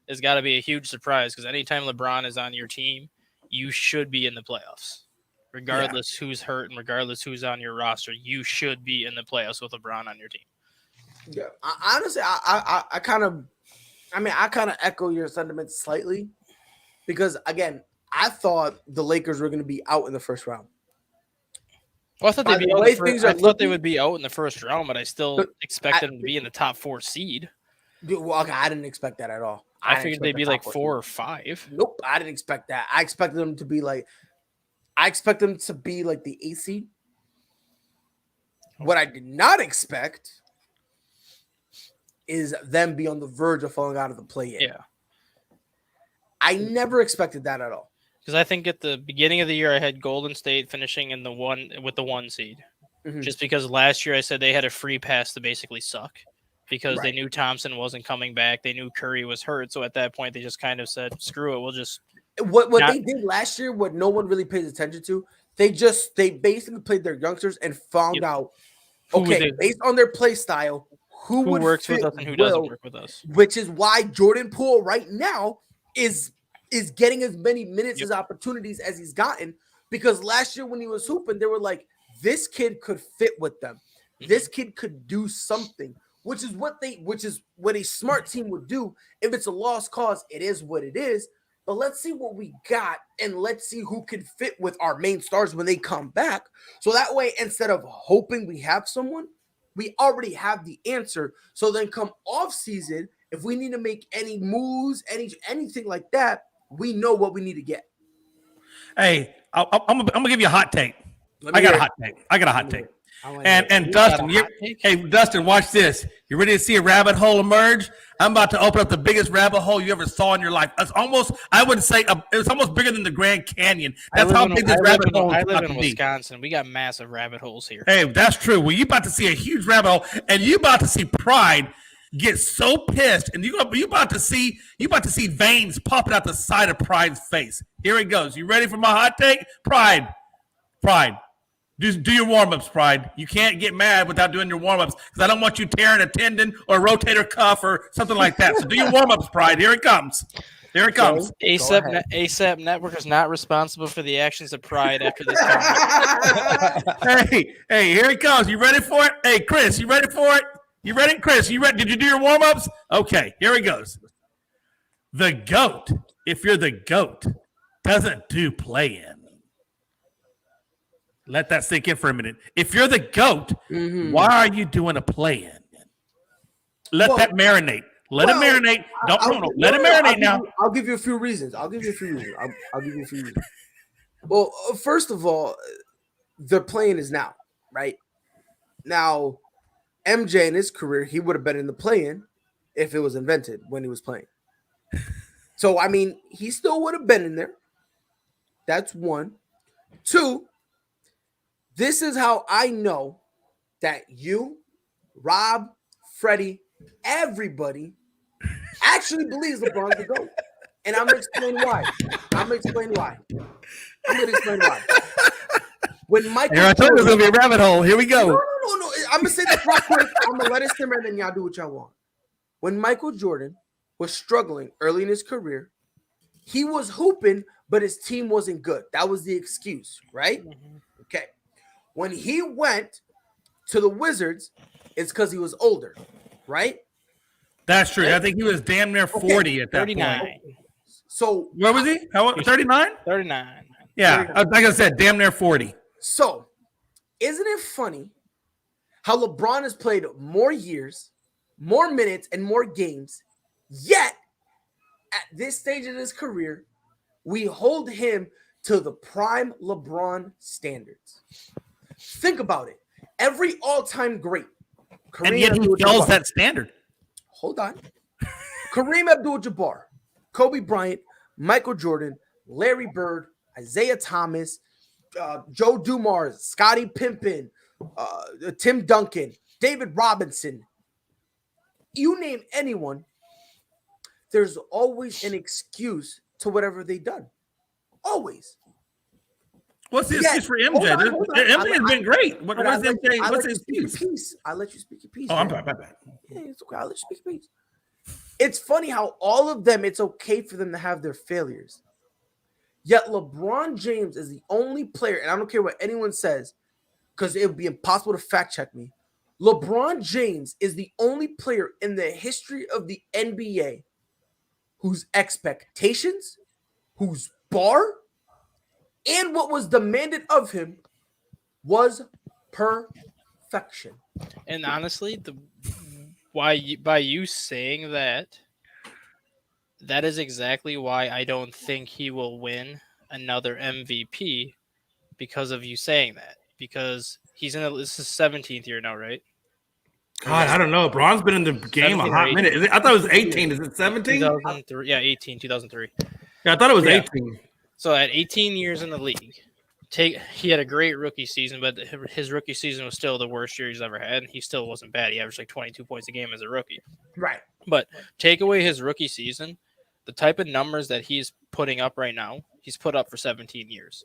has got to be a huge surprise because anytime LeBron is on your team, you should be in the playoffs. Regardless who's hurt and regardless who's on your roster, you should be in the playoffs with LeBron on your team. Yeah, honestly, I kind of echo your sentiments slightly because, again, I thought the Lakers were going to be out in the first round. Well, I thought By they'd be the out. way I things thought are they looking- would be out in the first round, but I still expected them to be in the top 4 seed. Dude, well, okay, I didn't expect that at all. I didn't figured expect they'd the be top like 4 4 or seed. 5. Nope, I didn't expect that. I expected them to be like the A seed. What I did not expect is them be on the verge of falling out of the play-in. Yeah. I never expected that at all. Because I think at the beginning of the year, I had Golden State finishing in the 1 seed. just because last year I said they had a free pass to basically suck because they Right. knew Thompson wasn't coming back. They knew Curry was hurt. So at that point, they just kind of said, screw it. We'll just What Not- they did last year, what no one really pays attention to, they basically played their youngsters and found Yep. out, Who okay, they- based on their play style, who would works with fit us and who doesn't well, work with us. which is why Jordan Poole right now is getting as many minutes as opportunities as he's gotten. Because last year when he was hooping, they were like, this kid could fit with them. This kid could do something, which is what a smart team would do. If it's a lost cause, it is what it is. But let's see what we got, and let's see who can fit with our main stars when they come back. So that way, instead of hoping we have someone, we already have the answer. So then come off season, if we need to make any moves, anything like that, we know what we need to get. Hey, I'm gonna give you a hot take. I got a hot take. And Dustin, hey Dustin, watch this. You ready to see a rabbit hole emerge? I'm about to open up the biggest rabbit hole you ever saw in your life. It's almost, I would say, it's almost bigger than the Grand Canyon. That's how big this rabbit hole is I about live to in be. Wisconsin. We got massive rabbit holes here. Hey, that's true. Well, you about to see a huge rabbit hole, and you about to see Pride get so pissed, and you about to see veins popping out the side of Pride's face. Here it goes. You ready for my hot take? Pride. Do your warm-ups, Pride. You can't get mad without doing your warm-ups because I don't want you tearing a tendon or a rotator cuff or something like that. So do your warm-ups, Pride. Here it comes. ASAP Network is not responsible for the actions of Pride after this tournament. Hey, here it comes. You ready for it? Hey, Chris, you ready for it? You ready? Chris, you ready? Did you do your warm-ups? Okay, here it goes. The GOAT, if you're the GOAT, doesn't do play-in. Let that sink in for a minute. If you're the GOAT, why are you doing a play-in? Let that marinate. Let it marinate. Let it marinate now. I'll give you a few reasons. Well, first of all, the play-in is now, right? Now, MJ in his career, he would have been in the play-in if it was invented when he was playing. So, I mean, he still would have been in there. That's one. Two, this is how I know that you, Rob, Freddie, everybody actually believes LeBron's the GOAT. And I'm going to explain why. When Michael I told you it was going to be a rabbit hole. Here we go. No. I'm going to say this real quick. I'm going to let it simmer and then y'all do what y'all want. When Michael Jordan was struggling early in his career, he was hooping, but his team wasn't good. That was the excuse, right? Okay. When he went to the Wizards, it's because he was older, right? That's true. I think he was damn near 40 at that 39. point. So Where was he? How 39? 39. Yeah, like I said, damn near 40. So, isn't it funny how LeBron has played more years, more minutes, and more games, yet at this stage of his career, we hold him to the prime LeBron standards? Think about it. Every all-time great, Kareem And yet he Abdul-Jabbar. fails that standard. Hold on. Kareem Abdul-Jabbar, Kobe Bryant, Michael Jordan, Larry Bird, Isaiah Thomas, Joe Dumars, Scottie Pippen, Tim Duncan, David Robinson. You name anyone, there's always an excuse to whatever they've done. Always. What's the excuse for MJ? Hold on. MJ has been great. What's I'll let MJ? you What's his speak your excuse? piece. I'll let you speak your piece. Oh, I'm man. my bad. Yeah, it's okay. I'll let you speak your piece. It's funny how all of them, it's okay for them to have their failures. Yet LeBron James is the only player, and I don't care what anyone says, because it would be impossible to fact check me. LeBron James is the only player in the history of the NBA whose expectations, whose bar, and what was demanded of him was perfection. And honestly, by you saying that, that is exactly why I don't think he will win another MVP because of you saying that. Because he's this is 17th year now, right? God, I don't know. Bron's been in the game a hot minute. I thought it was 18. Is it 17? 2003. Yeah, 2003. Yeah, I thought it was 18. So at 18 years in the league, He had a great rookie season, but his rookie season was still the worst year he's ever had, and he still wasn't bad. He averaged like 22 points a game as a rookie. Right. But take away his rookie season, the type of numbers that he's putting up right now, he's put up for 17 years.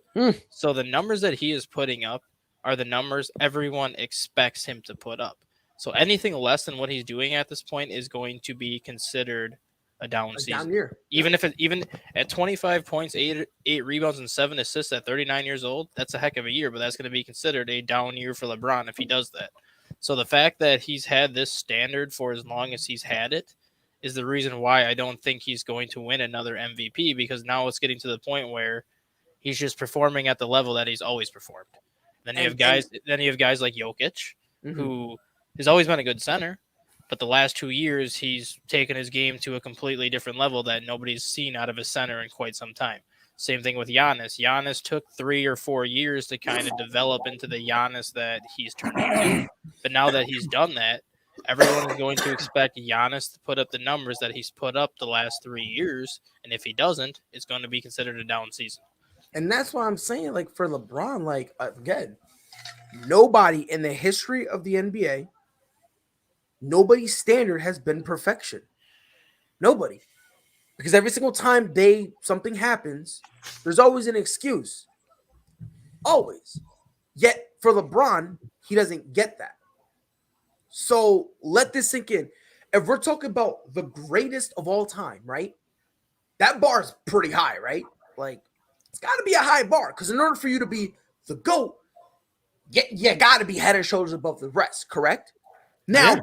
So the numbers that he is putting up are the numbers everyone expects him to put up. So anything less than what he's doing at this point is going to be considered a down season. Down year. Even at 25 points, 8 rebounds, and 7 assists at 39 years old, that's a heck of a year, but that's going to be considered a down year for LeBron if he does that. So the fact that he's had this standard for as long as he's had it is the reason why I don't think he's going to win another MVP, because now it's getting to the point where he's just performing at the level that he's always performed. Then you have guys like Jokic, who has always been a good center, but the last 2 years he's taken his game to a completely different level that nobody's seen out of a center in quite some time. Same thing with Giannis. Giannis took 3 or 4 years to kind of develop into the Giannis that he's turned into. But now that he's done that, everyone is going to expect Giannis to put up the numbers that he's put up the last 3 years. And if he doesn't, it's going to be considered a down season. And that's why I'm saying, like, for LeBron, like, again, nobody in the history of the NBA, nobody's standard has been perfection. Nobody. Because every single time something happens, there's always an excuse. Always. Yet for LeBron, he doesn't get that. So let this sink in. If we're talking about the greatest of all time, right? That bar is pretty high, right? Like, it's got to be a high bar, because in order for you to be the GOAT, you got to be head and shoulders above the rest, correct? Now,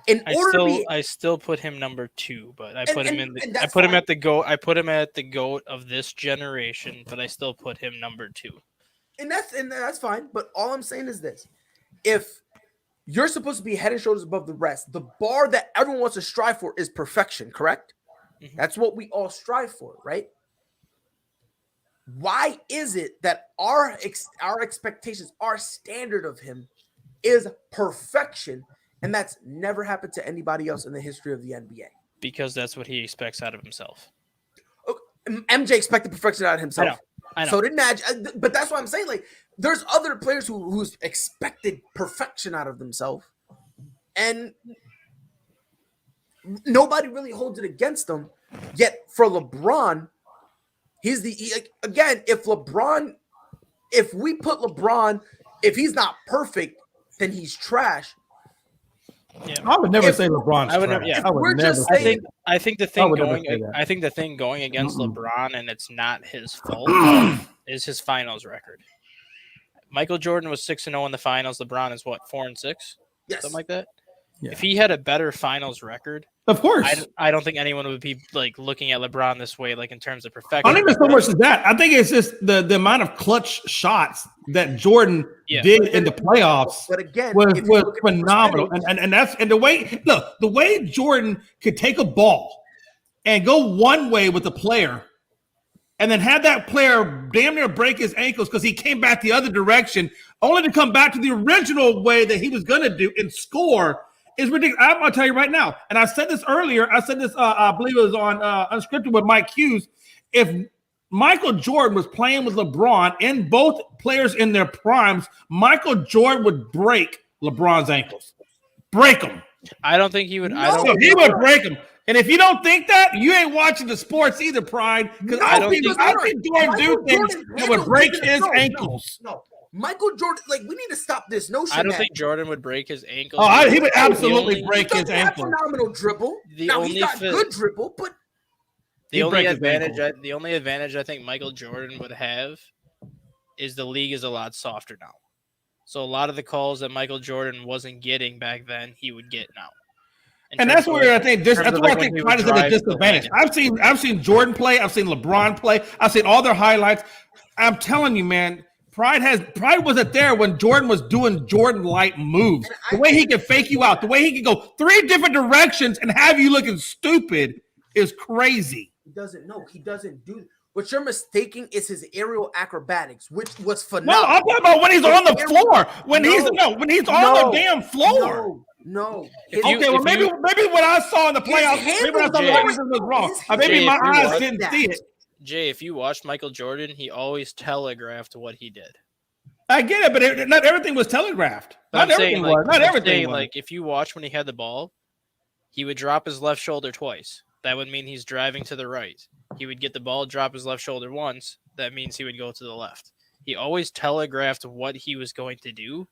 I still put him number 2, but I put him at the GOAT. I put him at the GOAT of this generation, but I still put him number 2. And that's fine. But all I'm saying is this: if you're supposed to be head and shoulders above the rest, the bar that everyone wants to strive for is perfection, correct? Mm-hmm. That's what we all strive for, right? Why is it that our expectations, our standard of him is perfection, and that's never happened to anybody else in the history of the NBA? Because that's what he expects out of himself. MJ expected perfection out of himself. I know. So did Magic. But that's what I'm saying. Like, there's other players who's expected perfection out of themselves, and nobody really holds it against them. Yet for LeBron, if we put LeBron, if he's not perfect, then he's trash. Yeah. I would never say LeBron's trash. I think the thing going against LeBron, and it's not his fault, is his finals record. Michael Jordan was 6-0 in the finals. LeBron is what, 4-6? Yes. Something like that. Yeah. If he had a better finals record, of course, I don't think anyone would be like looking at LeBron this way, like in terms of perfection. I don't even so much as that. I think it's just the amount of clutch shots that Jordan did in the playoffs. But again, was phenomenal, and the way Jordan could take a ball and go one way with the player, and then have that player damn near break his ankles because he came back the other direction, only to come back to the original way that he was going to do and score. Is ridiculous. I'm going to tell you right now, and I said this earlier. I said this, I believe it was on Unscripted with Mike Hughes. If Michael Jordan was playing with LeBron and both players in their primes, Michael Jordan would break LeBron's ankles. Break them. I don't think he would. He would break them. And if you don't think that, you ain't watching the sports either, Pride. Because I think Jordan do things that would break his ankles. No. Michael Jordan, like, we need to stop this notion. I don't think Jordan would break his ankles. Oh, he would absolutely break his ankle. Phenomenal dribble. He's got good dribble, but the only advantage I think Michael Jordan would have is the league is a lot softer now. So a lot of the calls that Michael Jordan wasn't getting back then, he would get now. And that's where I think Pride is at a disadvantage. I've seen Jordan play. I've seen LeBron play. I've seen all their highlights. I'm telling you, man. Pride wasn't there when Jordan was doing Jordan-like moves. The way he could fake you out, the way he could go 3 different directions and have you looking stupid is crazy. He doesn't do. What you're mistaking is his aerial acrobatics, which was phenomenal. No, I'm talking about when he's on the floor. When he's on the damn floor. No. Maybe what I saw in the playoffs, maybe what I saw was wrong. Maybe my eyes didn't see it. Jay, if you watched Michael Jordan, he always telegraphed what he did. I get it, but not everything was telegraphed. But Not I'm saying, everything like, was. Not I'm everything saying, was. like, if you watch when he had the ball, he would drop his left shoulder twice. That would mean he's driving to the right. He would get the ball, drop his left shoulder once. That means he would go to the left. He always telegraphed what he was going to do,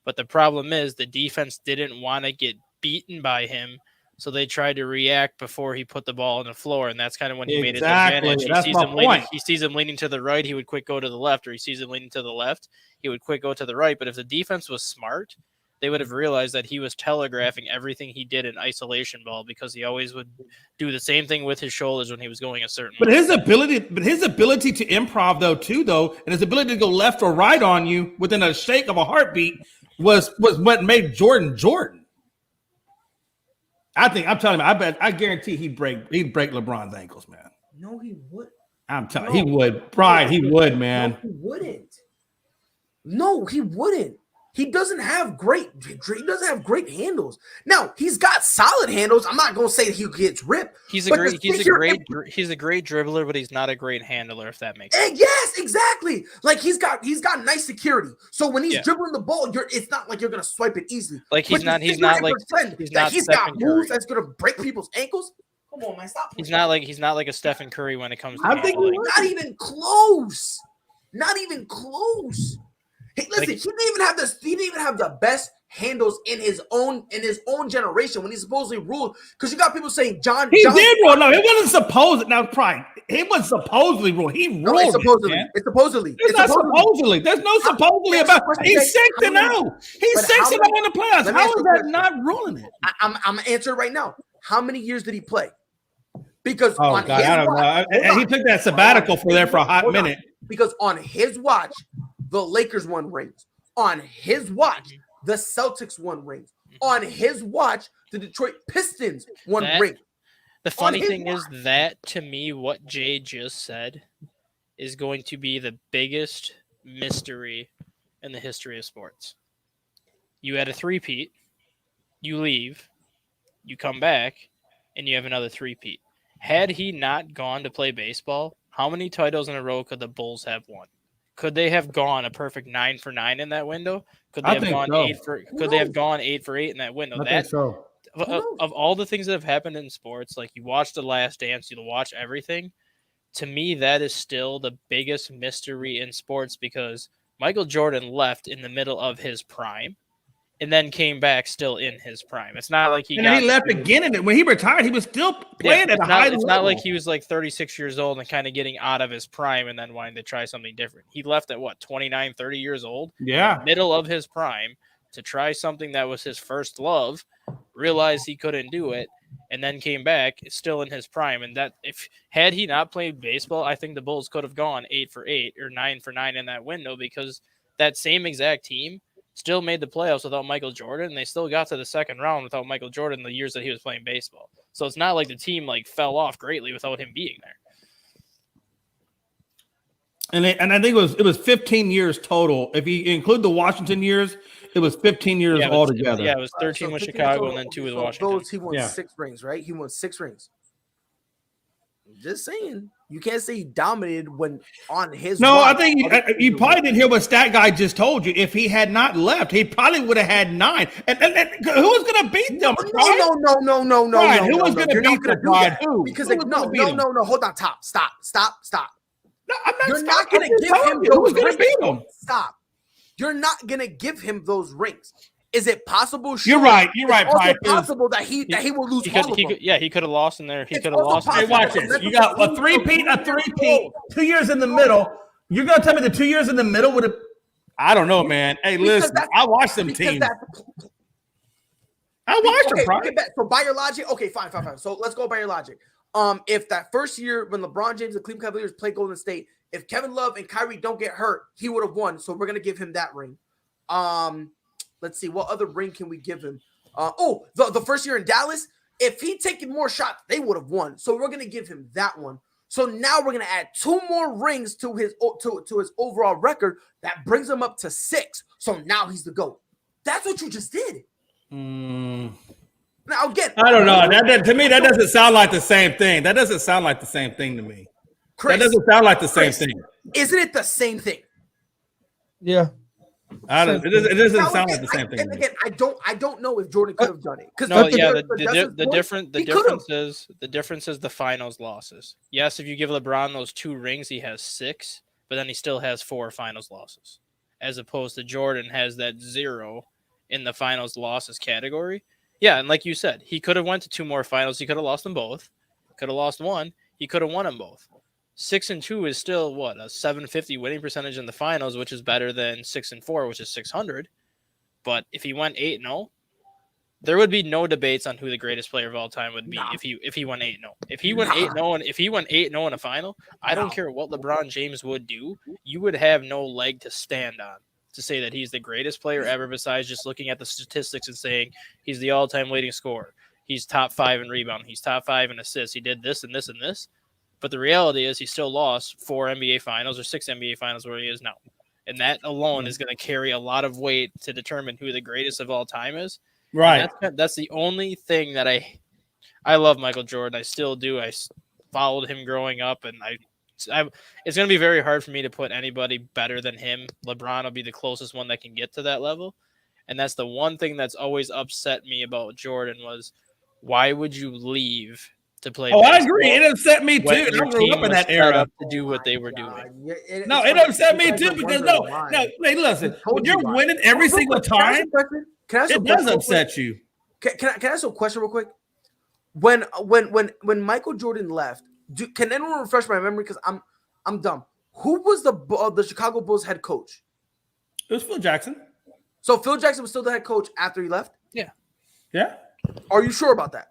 but the problem is the defense didn't want to get beaten by him, so they tried to react before he put the ball on the floor, and that's kind of when he made his advantage. That's my point. He sees him leaning to the right, he would quick go to the left, or he sees him leaning to the left, he would quick go to the right. But if the defense was smart, they would have realized that he was telegraphing everything he did in isolation ball, because he always would do the same thing with his shoulders when he was going a certain But way. his ability to improv and his ability to go left or right on you within a shake of a heartbeat was what made Jordan Jordan. I'm telling you, I guarantee he'd break LeBron's ankles, man. No, he would. I'm telling you, he would. Brian, he would, man. No, he wouldn't. No, he wouldn't. He doesn't have great handles. Now, he's got solid handles. I'm not gonna say he gets ripped. He's a great dribbler, but he's not a great handler, if that makes sense. Yes, exactly. Like he's got nice security. So when he's dribbling the ball, it's not like you're gonna swipe it easily. Like he's not he's got got moves that's gonna break people's ankles. Come on, man, stop. He's not like a Stephen Curry when it comes to I think handling. Not even close. Not even close. Hey, listen, he didn't even have this. He didn't even have the best handles in his own generation when he supposedly ruled. Because you got people saying John Did rule. No, it wasn't supposed. Now, Prime, it was supposedly ruled. He ruled. No, it's supposedly. It's not supposedly. There's no supposedly about. He's 6-0. He's 6-0 in the playoffs. How is that not ruling it? I'm gonna answer it right now. How many years did he play? Because I don't know. He took that sabbatical for a hot minute. Because on his watch, the Lakers won rings. On his watch, the Celtics won rings. On his watch, the Detroit Pistons won rings. The funny thing is that, to me, what Jay just said is going to be the biggest mystery in the history of sports. You had a three-peat, you leave, you come back, and you have another three-peat. Had he not gone to play baseball, how many titles in a row could the Bulls have won? Could they have gone a perfect 9 for 9 in that window? Could they have gone 8 for? Could they have gone 8 for 8 in that window? I think so. Of all the things that have happened in sports, like you watch The Last Dance, you watch everything. To me, that is still the biggest mystery in sports, because Michael Jordan left in the middle of his prime, and then came back still in his prime. It's not like he left again. When he retired, he was still playing at a high level. It's not like he was like 36 years old and kind of getting out of his prime and then wanting to try something different. He left at 29, 30 years old? Yeah. Middle of his prime to try something that was his first love, realized he couldn't do it, and then came back still in his prime. And that, had he not played baseball, I think the Bulls could have gone 8 for 8 or 9 for 9 in that window, because that same exact team still made the playoffs without Michael Jordan, and they still got to the second round without Michael Jordan the years that he was playing baseball. So it's not like the team fell off greatly without him being there. And I think it was 15 years total. If you include the Washington years, it was 15 years altogether. It was 13 with Chicago and then 2 with Washington. He won 6 rings, right? He won 6 rings. Just saying, you can't say he dominated when on his. No, I think you probably didn't hear what Stat Guy just told you. If he had not left, he probably would have had 9. And who was going to beat them? No. Brian, who was going to beat them? Brian, who? Because no. Hold on, stop. No, I'm not. You're not going to give him who was those going to beat him. Stop. You're not going to give him those rings. Is it possible? Sure. You're right, Brian. It's possible that he will lose all of them. He could have lost in there. He could have lost. Hey, watch this. You got a three-peat, 2 years in the middle. You're going to tell me the 2 years in the middle would have – I don't know, man. Hey, listen, I watched them teams. I watched them, Brian. So by your logic, okay, fine. So let's go by your logic. If that first year when LeBron James and Cleveland Cavaliers played Golden State, if Kevin Love and Kyrie don't get hurt, he would have won. So we're going to give him that ring. Let's see, what other ring can we give him? The first year in Dallas, if he'd taken more shots, they would have won. So we're going to give him that one. So now we're going to add 2 more rings to his overall record. That brings him up to 6. So now he's the GOAT. That's what you just did. Now again, I don't know. To me, that doesn't sound like the same thing. That doesn't sound like the same thing to me. Chris, that doesn't sound like the same thing. Isn't it the same thing? Yeah. It doesn't Now, sound again, like the same thing. And again, I don't know if Jordan could have done it. Because No, yeah, the difference is the finals losses. Yes, if you give LeBron those 2 rings, he has 6, but then he still has 4 finals losses, as opposed to Jordan has that 0 in the finals losses category. Yeah, and like you said, he could have went to 2 more finals. He could have lost them both. Could have lost 1. He could have won them both. 6-2 is still what, a 750 winning percentage in the finals, which is better than 6-4, which is 600. But if he went 8-0, there would be no debates on who the greatest player of all time would be if he went 8-0. If he went 8-0 and if he went 8-0 in a final, I don't care what LeBron James would do, you would have no leg to stand on to say that he's the greatest player ever, besides just looking at the statistics and saying he's the all-time leading scorer. He's top 5 in rebound. He's top 5 in assists. He did this and this and this. But the reality is he still lost 4 NBA finals or 6 NBA finals where he is now. And that alone is going to carry a lot of weight to determine who the greatest of all time is. Right. That's the only thing that I love Michael Jordan. I still do. I followed him growing up, and it's going to be very hard for me to put anybody better than him. LeBron will be the closest one that can get to that level. And that's the one thing that's always upset me about Jordan was, why would you leave to play? Oh, I agree. It upset me too. I grew up in that era to do what they were doing. No, it upset me too because hey, listen, when you're winning every single time, it does upset you. Can I ask a question real quick? When Michael Jordan left, can anyone refresh my memory? Because I'm dumb. Who was the Chicago Bulls head coach? It was Phil Jackson. So Phil Jackson was still the head coach after he left? Yeah. Yeah. Are you sure about that?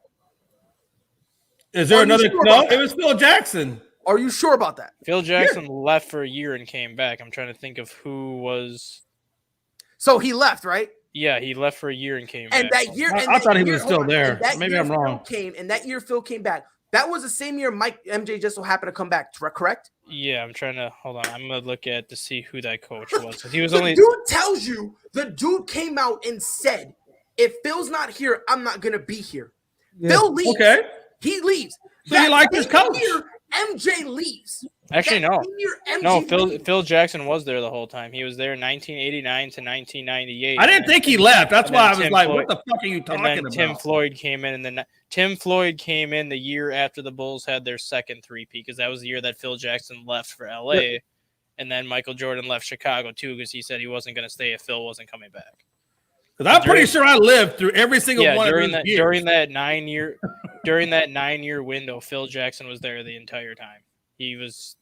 Is there another? No, it was Phil Jackson. Are you sure about that? Phil Jackson left for a year and came back. I'm trying to think of who was. So he left, right? Yeah, he left for a year and came back. And that year, I thought he was still there. Maybe I'm wrong. That year Phil came back. That was the same year MJ just so happened to come back, correct? Yeah, I'm trying to hold on. I'm gonna look to see who that coach was. He was Dude tells you the dude came out and said, "If Phil's not here, I'm not gonna be here." Yeah. Phil leaves. Okay, he leaves. So you like his coach? Year, MJ leaves. Actually, no. Phil Jackson was there the whole time. He was there 1989 to 1998. I didn't think he left. That's why I was like, "What the fuck are you talking about?" Tim Floyd came in, and then Tim Floyd came in the year after the Bulls had their second three-peat, because that was the year that Phil Jackson left for LA, and then Michael Jordan left Chicago too, because he said he wasn't going to stay if Phil wasn't coming back. Because I'm pretty sure I lived through every single one of those years. During that 9-year window, Phil Jackson was there the entire time. He was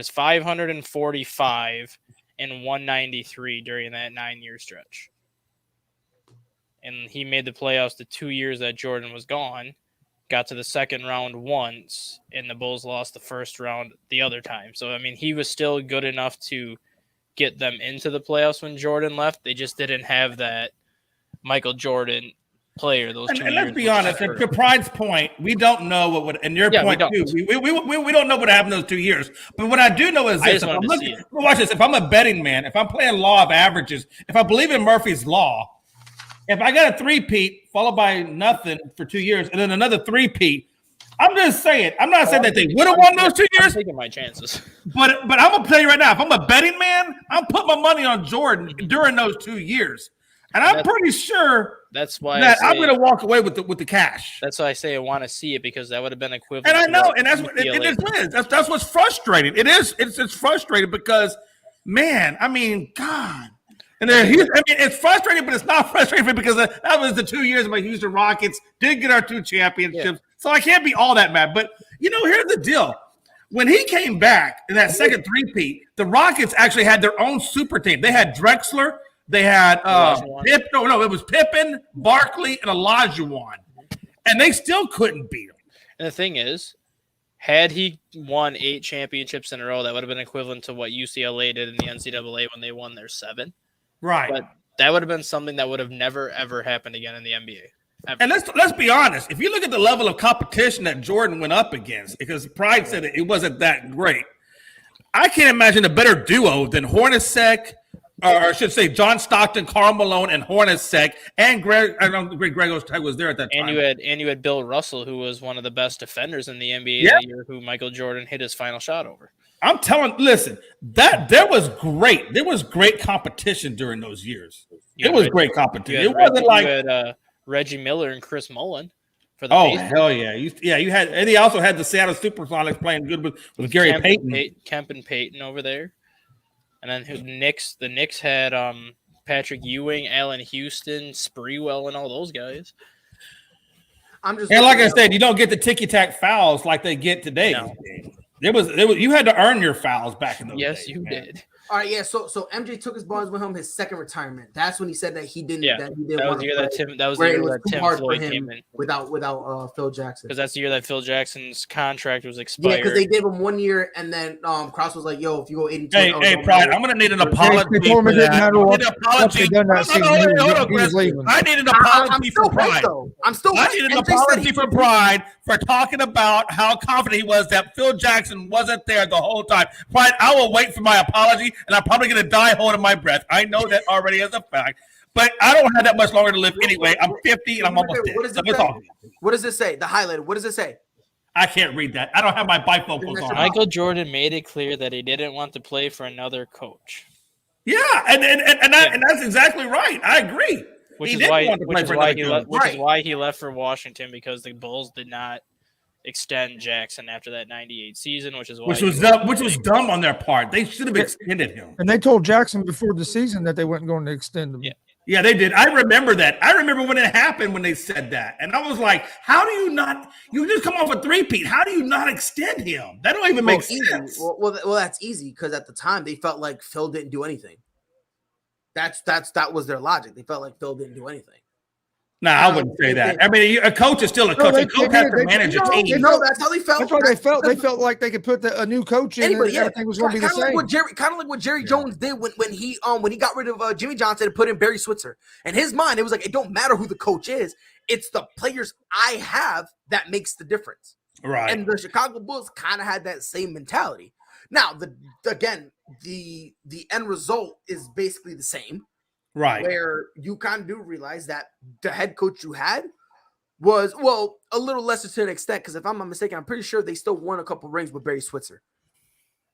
545 and 193 during that 9-year stretch. And he made the playoffs the 2 years that Jordan was gone, got to the second round once, and the Bulls lost the first round the other time. So, I mean, he was still good enough to get them into the playoffs when Jordan left. They just didn't have that Michael Jordan player those 2 years. And let's be honest, to Pride's point, we don't know what would, and your point too, we don't know what happened those 2 years. But what I do know is this: watch this. If I'm a betting man, if I'm playing law of averages, if I believe in Murphy's law, if I got a three-peat followed by nothing for 2 years and then another three-peat, I'm just saying. I'm not saying that they would have won those 2 years. I'm taking my chances. But I'm gonna tell you right now, if I'm a betting man, I'm putting my money on Jordan during those 2 years. And I'm pretty sure that's why I'm going to walk away with the cash. That's why I say I want to see it, because that would have been equivalent. And I know, and that's what it is. That's what's frustrating. It is. It's frustrating because, man, I mean, God. And it's frustrating, but it's not frustrating because that was the 2 years of my Houston Rockets did get our 2 championships, so I can't be all that mad. But here's the deal: when he came back in that second three-peat, the Rockets actually had their own super team. They had Drexler. They had it was Pippen, Barkley, and Olajuwon, and they still couldn't beat him. And the thing is, had he won 8 championships in a row, that would have been equivalent to what UCLA did in the NCAA when they won their 7. Right. But that would have been something that would have never, ever happened again in the NBA. Ever. And let's be honest. If you look at the level of competition that Jordan went up against, because Pride said it wasn't that great, I can't imagine a better duo than Hornacek, or I should say John Stockton, Karl Malone, and Hornacek, and Greg. I don't think Greg was there at that time. And you had Bill Russell, who was one of the best defenders in the NBA that year, who Michael Jordan hit his final shot over. I'm telling. Listen, that there was great competition during those years. You It was had- great You competition. had It wasn't like, you had Reggie Miller and Chris Mullen for the oh Pacers. hell yeah, you had, and he also had the Seattle SuperSonics playing good with Gary Payton. Kemp and Payton over there, and then the Knicks had Patrick Ewing, Allen Houston, Spreewell, and all those guys. I'm just And like I looking said, you don't get the ticky-tack fouls like they get today. No. There was you had to earn your fouls back in those Yes, days. you man. did. All right, yeah. So MJ took his bonds with him his second retirement. That's when he said that he didn't. Yeah, that he didn't That was want the to year that play, Tim. That was the where it year was that too Tim hard for Floyd him came in without Phil Jackson. because that's the year that Phil Jackson's contract was Yeah, expired. because they gave him 1 year, and then Krause was like, "Yo, if you go 82, Hey, Pride, I'm gonna need an apology. They told him it for didn't that. matter I what- need an what apology. they done that No, season. no, He was- hold on, he was Chris. leaving. I need an I'm apology still for right Pride. though. I'm still I right. need an MJ said apology he- for Pride for talking about how confident he was that Phil Jackson wasn't there the whole time. Pride, I will wait for my apology, and I'm probably going to die holding my breath. I know that already as a fact, but I don't have that much longer to live anyway. I'm 50 and I'm almost dead. What does So it it's say? all good. What does it say? The highlighter. What does it say? I can't read that. I don't have my bifocals on. Michael Jordan made it clear that he didn't want to play for another coach, Yeah, and that's exactly right. I agree. which He is didn't why want to play for another coach. which is Right. why he left for Washington because the Bulls did not extend Jackson after that '98 season, which is why Which was dumb on their part. They should have extended him. And they told Jackson before the season that they weren't going to extend him. Yeah. Yeah, they did. I remember that. I remember when it happened when they said that. And I was like, how do you not – you just come off a three-peat. How do you not extend him? That don't even make Easy. sense. Well, that's easy because at the time they felt like Phil didn't do anything. That was their logic. They felt like Phil didn't do anything. No, I wouldn't say that. I mean, a coach is still a coach. A coach has to manage a team. No, that's how they felt. That's why they felt. They felt like they could put a new coach in Anybody, and yeah. everything was going to be the Kind of same. like what Jerry Jones did when he got rid of Jimmy Johnson and put in Barry Switzer. In his mind, it was like it don't matter who the coach is; it's the players I have that makes the difference. Right. And the Chicago Bulls kind of had that same mentality. Now, the end result is basically the same. Right. Where you kind of do realize that the head coach you had was, well, a little lesser to an extent, because if I'm not mistaken, I'm pretty sure they still won a couple rings with Barry Switzer.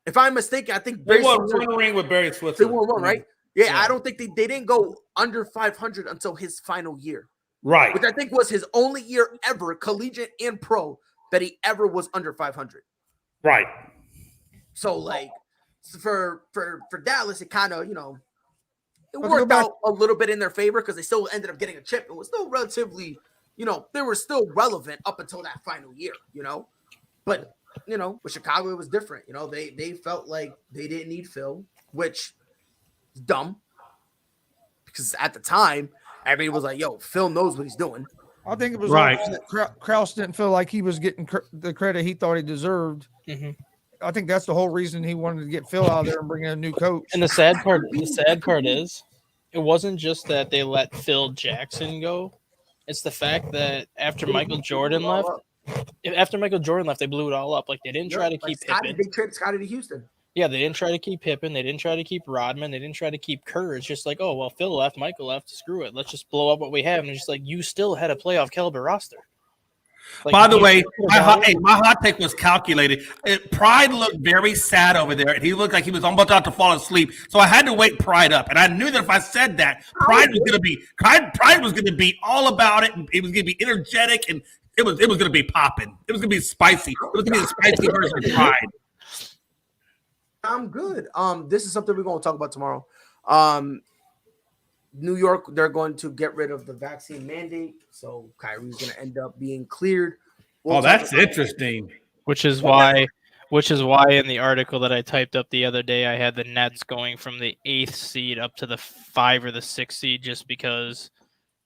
If I'm mistaken, I think They Barry won Switzer, one ring with Barry Switzer. they won one, right? Yeah, Yeah. I don't think they didn't go under 500 until his final year, Right. which I think was his only year ever, collegiate and pro, that he ever was under 500. Right. So, like, for Dallas, it kind of, it Let's go worked back- out a little bit in their favor because they still ended up getting a chip. It was still relatively, they were still relevant up until that final year, But, with Chicago, it was different. They felt like they didn't need Phil, which is dumb because at the time, everybody was like, yo, Phil knows what he's doing. I think it was Right. also that Krause didn't feel like he was getting the credit he thought he deserved. Mhm. I think that's the whole reason he wanted to get Phil out of there and bring in a new coach. And the sad part is, it wasn't just that they let Phil Jackson go. It's the fact that after Michael Jordan left, they blew it all up. Like they didn't try to keep Pippen. They traded Scottie to Houston. Yeah, they didn't try to keep Pippen. They didn't try to keep Rodman. They didn't try to keep Kerr. It's just like, oh well, Phil left, Michael left. Screw it. Let's just blow up what we have. And it's just like you still had a playoff caliber roster. Like, By the way, my you- hot take was calculated. Pride looked very sad over there, and he looked like he was almost about to fall asleep. So I had to wake Pride up, and I knew that if I said that, Pride was going to be all about it, and it was going to be energetic, and it was going to be popping. It was going to be spicy. It was going to be a spicy version of Pride. I'm good. This is something we're going to talk about tomorrow. New York, they're going to get rid of the vaccine mandate, so Kyrie's going to end up being cleared. We'll talk about- interesting. Which is why in the article that I typed up the other day, I had the Nets going from the 8th seed up to the 5 or the 6th seed just because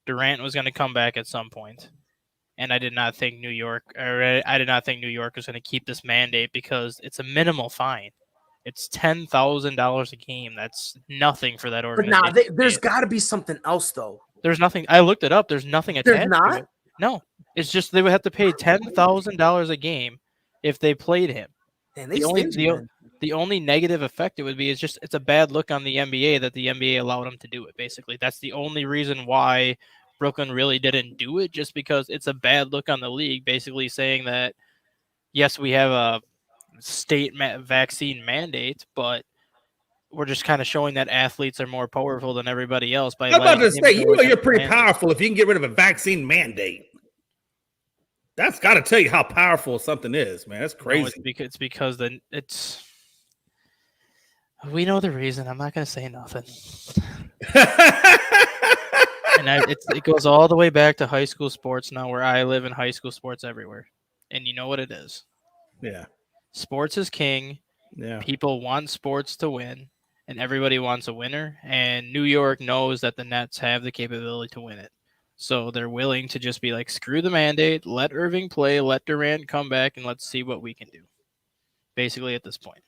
Durant was going to come back at some point. And I did not think New York was going to keep this mandate because it's a minimal fine. It's $10,000 a game. That's nothing for that But organization. there's got to be something else, though. There's nothing. I looked it up. There's nothing attached. There's not? To it. No, it's just they would have to pay $10,000 a game if they played him. And they The only stingy, man. the only negative effect it would be is just it's a bad look on the NBA that the NBA allowed them to do it. Basically, that's the only reason why Brooklyn really didn't do it, just because it's a bad look on the league. Basically, saying that yes, we have state vaccine mandates, but we're just kind of showing that athletes are more powerful than everybody else by. I'm about to letting him say, go you know, against you're pretty mandates. powerful if you can get rid of a vaccine mandate. That's got to tell you how powerful something is, man. That's No, crazy. it's because we know the reason. I'm not going to say nothing. And it goes all the way back to high school sports now, where I live in high school sports everywhere. And you know what it is. Yeah. Sports is king. Yeah. People want sports to win, and everybody wants a winner. And New York knows that the Nets have the capability to win it. So they're willing to just be like, screw the mandate, let Irving play, let Durant come back, and let's see what we can do. Basically, at this point.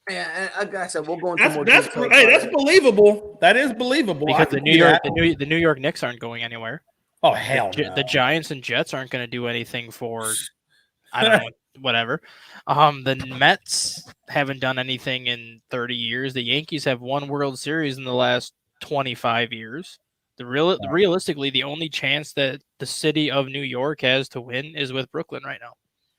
Yeah, and like I said, we'll go into more That's detail. hey, that's believable. That is believable. Because the New York Knicks aren't going anywhere. Oh hell, The Giants and Jets aren't going to do anything for, I don't know, whatever. The Mets haven't done anything in 30 years. The Yankees have won World Series in the last 25 years. Realistically, the only chance that the city of New York has to win is with Brooklyn right now.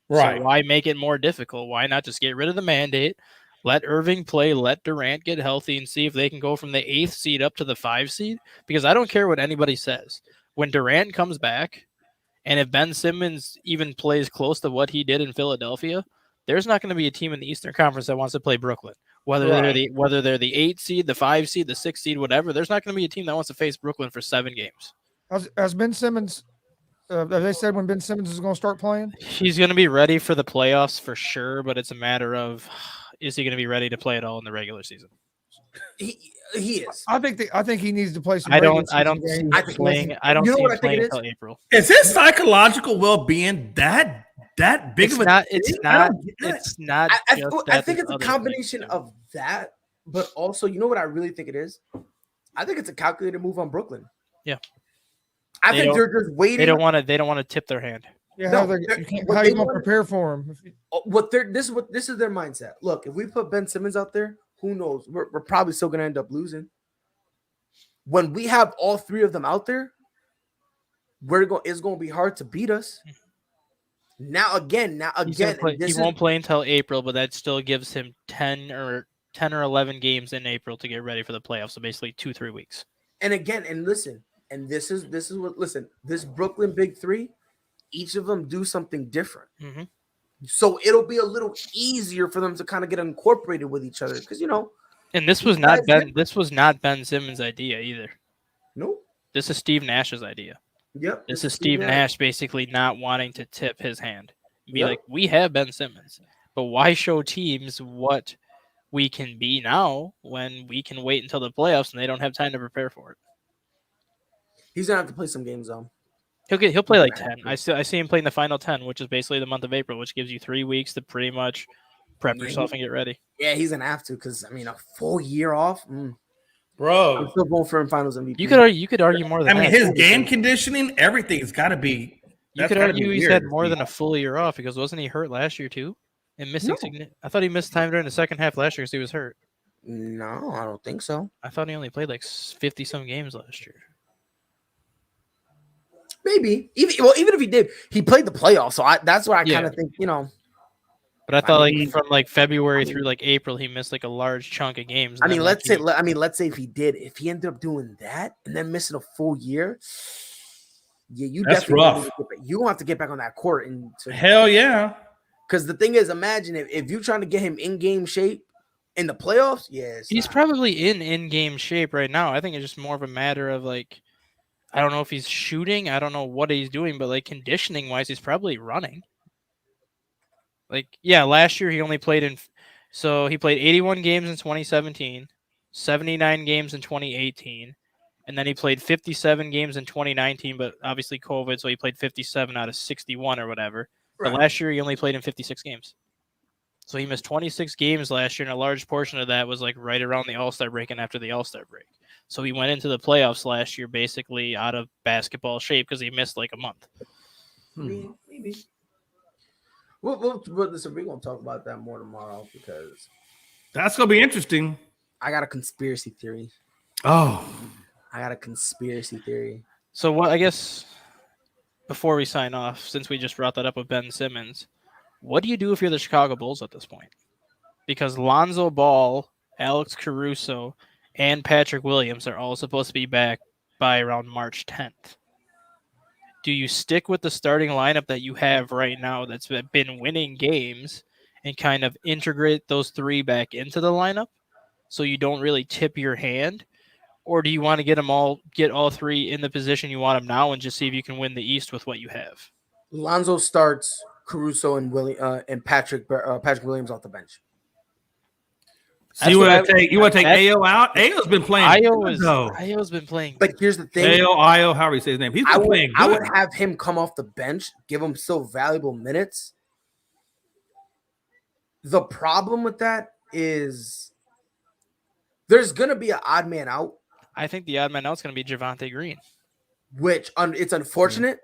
right. So why make it more difficult? Why not just get rid of the mandate? Let Irving play, let Durant get healthy, and see if they can go from the 8th seed up to the 5 seed. Because I don't care what anybody says. When Durant comes back, and if Ben Simmons even plays close to what he did in Philadelphia, there's not going to be a team in the Eastern Conference that wants to play Brooklyn. Whether they're the 8th seed, the 5 seed, the 6th seed, whatever, there's not going to be a team that wants to face Brooklyn for 7 games. Has Ben Simmons? Have they said when Ben Simmons is going to start playing? He's going to be ready for the playoffs for sure, but it's a matter of, is he going to be ready to play at all in the regular season? He is. I think he needs to play some. I regular don't season see games. him I think- playing. I don't You know see what him I think playing it is? until April. Is his psychological well-being that big It's of a not. It's thing? I not. don't get it. It's not. I just think that, it's there's a other combination things, too. of that, but also, you know what I really think it is? I think it's a calculated move on Brooklyn. Yeah. I They think don't- they're just waiting. They don't want to. They don't want to tip their hand. Yeah, No, how, they're- what how they you going to want- prepare for him? This is their mindset. Look, if we put Ben Simmons out there, who knows? We're probably still going to end up losing. When we have all 3 of them out there, it's going to be hard to beat us. Now again, He won't play until April, but that still gives him 10 or 11 games in April to get ready for the playoffs. So basically 2-3 weeks. And again, and listen, and this is what this Brooklyn Big 3, each of them do something different. Mm-hmm. So it'll be a little easier for them to kind of get incorporated with each other because And this was not Ben Simmons' idea either. no, This is Steve Nash's idea. yep, This is Steve Nash basically not wanting to tip his hand. Be Yep. like, we have Ben Simmons, but why show teams what we can be now when we can wait until the playoffs and they don't have time to prepare for it? He's gonna have to play some games though. He'll play like 10. I see him playing the final 10, which is basically the month of April, which gives you 3 weeks to pretty much prep Yeah, yourself and get ready. Yeah, he's gonna have to because a full year off. I'm Bro. still going for him finals MVP. You could argue more I than mean, that. his game conditioning, everything's got to be. You that's could gotta argue be he's weird had to more see. than a full year off because wasn't he hurt last year too? And missing No. I thought he missed time during the second half last year because he was hurt. No, I don't think so. I thought he only played like 50 some games last year. Maybe even if he did, he played the playoffs. So that's what I kind Yeah. of think. But I thought mean- from like February through like April, he missed like a large chunk of games. I and mean, then, let's like, say if he ended up doing that and then missing a full year, yeah, That's definitely rough. You gonna have to get back on that court and Hell yeah. because the thing is, imagine if you're trying to get him in game shape in the playoffs. Yes, he's probably in game shape right now. I think it's just more of a matter of like, I don't know if he's shooting. I don't know what he's doing, but like conditioning wise, he's probably running. Like, yeah, last year he only played so he played 81 games in 2017, 79 games in 2018, and then he played 57 games in 2019, but obviously COVID, so he played 57 out of 61 or whatever. But last year he only played in 56 games. So he missed 26 games last year, and a large portion of that was like right around the All-Star break and after the All-Star break. So he went into the playoffs last year basically out of basketball shape because he missed like a month. maybe. Listen, we're gonna talk about that more tomorrow because That's going to be interesting. I got a conspiracy theory. Oh. So what I guess before we sign off, since we just brought that up with Ben Simmons, What do you do if you're the Chicago Bulls at this point? Because Lonzo Ball, Alex Caruso, and Patrick Williams are all supposed to be back by around March 10th. Do you stick with the starting lineup that you have right now that's been winning games and kind of integrate those three back into the lineup so you don't really tip your hand? Or do you want to get all three in the position you want them now and just see if you can win the East with what you have? Lonzo starts, Caruso and Patrick Williams off the bench. So you want to take Ayo out? Ayo's been playing. Ayo's been playing. But here's the thing. Ayo, however you say his name. He's been playing good. I would have him come off the bench, give him still valuable minutes. The problem with that is there's going to be an odd man out. I think the odd man out is going to be Javonte Green. Which it's unfortunate.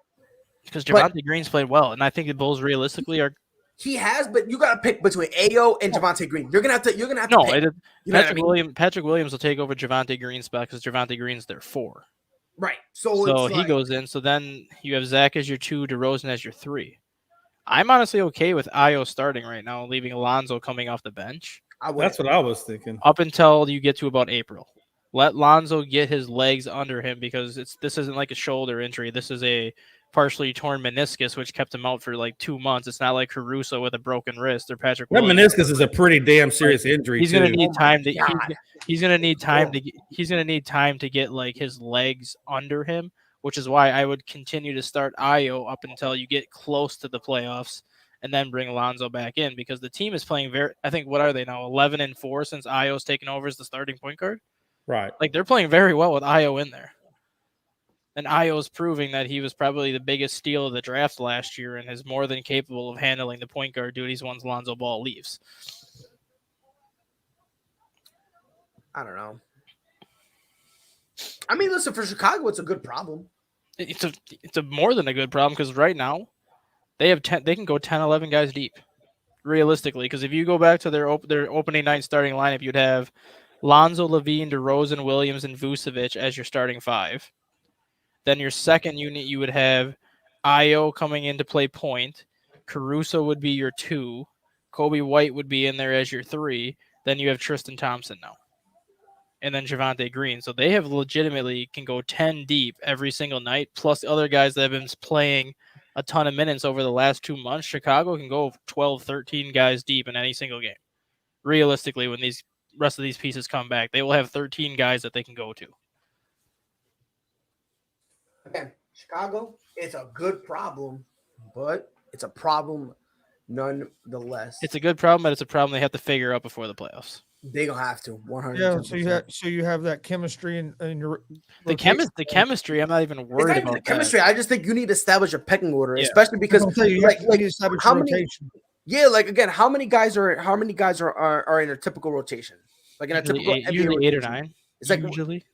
Because Javonte Green's played well. And I think the Bulls realistically are. He has, but you got to pick between Ayo and Javonte Green. You're gonna have to. No, pick. Patrick Williams will take over Javonte Green's spot because Javonte Green's their 4. Right. So he goes in. So then you have Zach as your 2, DeRozan as your 3. I'm honestly okay with Ayo starting right now, leaving Alonzo coming off the bench. That's what I was thinking. Up until you get to about April. Let Lonzo get his legs under him because this isn't like a shoulder injury. This is a partially torn meniscus, which kept him out for like 2 months. It's not like Caruso with a broken wrist or Patrick Williams. That meniscus is a pretty damn serious injury. He's going to need time to. He's going to need time to. He's going to need time to get like his legs under him, which is why I would continue to start Ayo up until you get close to the playoffs, and then bring Lonzo back in because the team is playing very. I think what are they now? 11-4 since Ayo's taken over as the starting point guard. Right. Like they're playing very well with Ayo in there. And Ayo's proving that he was probably the biggest steal of the draft last year and is more than capable of handling the point guard duties once Lonzo Ball leaves. I don't know. I mean, listen, for Chicago, it's a good problem. It's a more than a good problem because right now they can go 10, 11 guys deep, realistically. Because if you go back to their opening night starting lineup, you'd have Lonzo, Levine, DeRozan, Williams, and Vucevic as your starting 5. Then your second unit, you would have Ayo coming in to play point. Caruso would be your 2. Kobe White would be in there as your 3. Then you have Tristan Thompson now. And then Javonte Green. So they have legitimately can go 10 deep every single night, plus other guys that have been playing a ton of minutes over the last 2 months. Chicago can go 12, 13 guys deep in any single game. Realistically, when these rest of these pieces come back, they will have 13 guys that they can go to. Again, Chicago, it's a good problem, but it's a problem nonetheless. It's a good problem, but it's a problem they have to figure out before the playoffs. They gonna have to 100%. Yeah, so you have that chemistry in your the chemistry. I'm not even worried about the chemistry. I just think you need to establish a pecking order, Yeah. especially because how many? Yeah, like again, how many guys are in a typical rotation? Like in a typical usually 8 or 9. It's like usually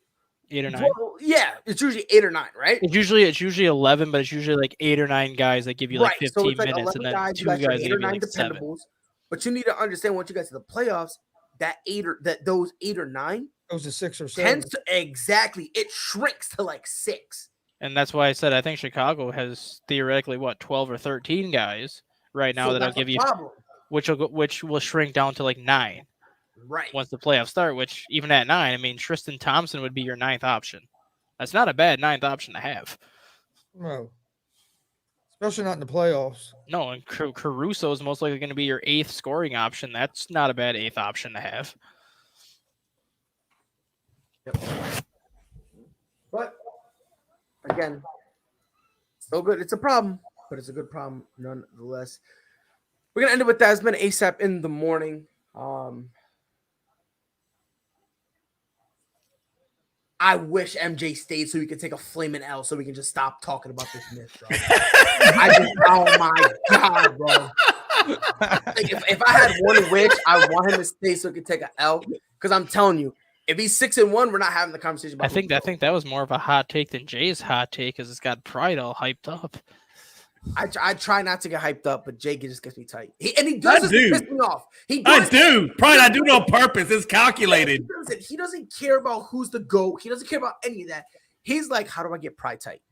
8 or 9. Well, yeah, it's usually 8 or 9, right? It's usually 11, but it's usually like 8 or 9 guys that give you like 15 so it's like minutes, and then guys, 2 guys that 8 give or you 9 like 7. dependables. But you need to understand once you get to the playoffs, those 8 or 9 goes to 6 or 7. It shrinks to like 6. And that's why I said I think Chicago has theoretically 12 or 13 guys right now that'll give you, which will shrink down to like 9. Right. Once the playoffs start, which even at 9, I mean, Tristan Thompson would be your 9th option. That's not a bad 9th option to have. No. Especially not in the playoffs. No, and Caruso is most likely going to be your 8th scoring option. That's not a bad 8th option to have. Yep. But again, still good. It's a problem, but it's a good problem nonetheless. We're gonna end it with that. It's been ASAP in the morning. I wish MJ stayed so we could take a flaming L so we can just stop talking about this myth, bro. Oh my God, bro. Like if I had one wish, I want him to stay so he could take an L. Because I'm telling you, if he's 6-1, we're not having the conversation about I think that was more of a hot take than Jay's hot take because it's got Pride all hyped up. I try not to get hyped up, but Jay just gets me tight. He does piss me off. I do. Pride, I do it on purpose. It's calculated. He doesn't care about who's the GOAT. He doesn't care about any of that. He's like, how do I get Pride tight?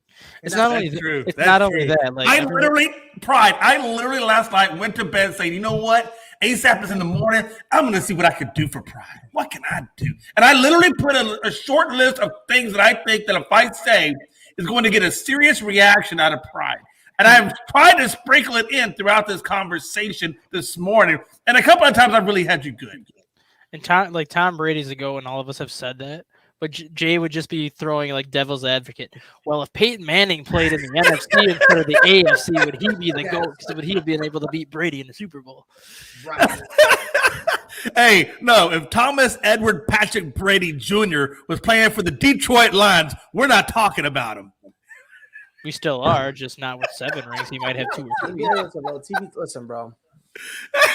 It's And not that's- only That's true. it's That's not only true. that. Like I everyone- literally last night went to bed saying, you know what? ASAP is in the morning. I'm going to see what I could do for Pride. What can I do? And I literally put a short list of things that I think that if I say is going to get a serious reaction out of Pride. And I've tried to sprinkle it in throughout this conversation this morning. And a couple of times I really had you good. And Tom Brady's ago, and all of us have said that. But Jay would just be throwing like devil's advocate. Well, if Peyton Manning played in the NFC instead of the AFC, would he be the GOAT? Would he have been able to beat Brady in the Super Bowl? Right. Hey, no, if Thomas Edward Patrick Brady Jr. was playing for the Detroit Lions, we're not talking about him. We still are, just not with 7 rings. He might have 2 or 3. Listen, bro.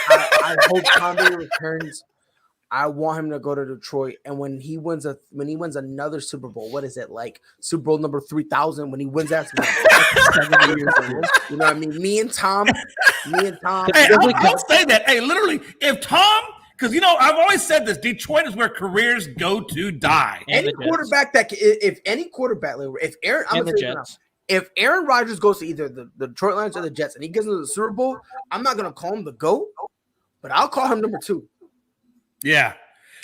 I hope Tom Brady returns. I want him to go to Detroit, and when he wins another Super Bowl, what is it like? Super Bowl number 3,000. When he wins that, Super Bowl, 70 years old. You know what I mean? Me and Tom. Hey, I'll say that. Hey, literally, if Tom, because I've always said this: Detroit is where careers go to die. And Any the Jets. quarterback if any quarterback, if Aaron, I'm And gonna the say it now. Jets. If Aaron Rodgers goes to either the Detroit Lions or the Jets, and he gets into the Super Bowl, I'm not gonna call him the GOAT, but I'll call him number 2. Yeah.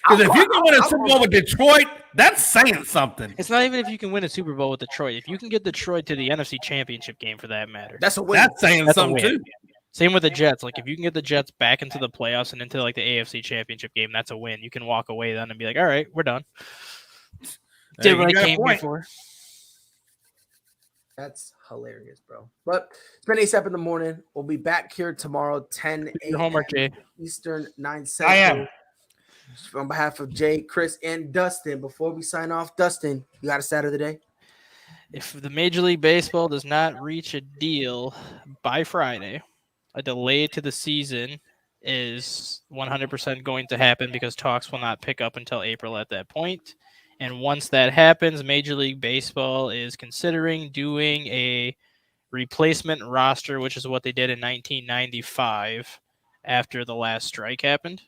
Because if you can win a Super Bowl with Detroit, that's saying something. It's not even if you can win a Super Bowl with Detroit. If you can get Detroit to the NFC Championship game, for that matter, That's a win. That's saying That's a something win. too. Same with the Jets. Like if you can get the Jets back into the playoffs and into like the AFC Championship game, that's a win. You can walk away then and be like, all right, we're done. Hey, Did you what I got a came point. here for. That's hilarious, bro. But it's been ASAP in the morning. We'll be back here tomorrow, 10 Your homework, Jay. Eastern, 9 I Central. am. On behalf of Jay, Chris, and Dustin, before we sign off, Dustin, you got a stat of the day? If the Major League Baseball does not reach a deal by Friday, a delay to the season is 100% going to happen because talks will not pick up until April at that point. And once that happens, Major League Baseball is considering doing a replacement roster, which is what they did in 1995 after the last strike happened.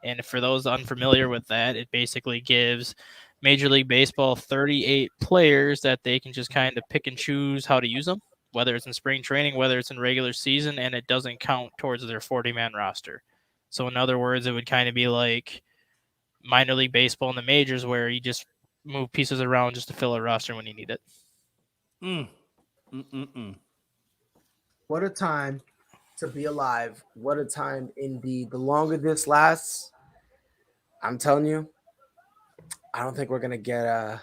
And for those unfamiliar with that, it basically gives Major League Baseball 38 players that they can just kind of pick and choose how to use them, whether it's in spring training, whether it's in regular season, and it doesn't count towards their 40-man roster. So in other words, it would kind of be like minor league baseball in the majors where you just move pieces around just to fill a roster when you need it. What a time to be alive. What a time indeed. The longer this lasts, I'm telling you, I don't think we're gonna get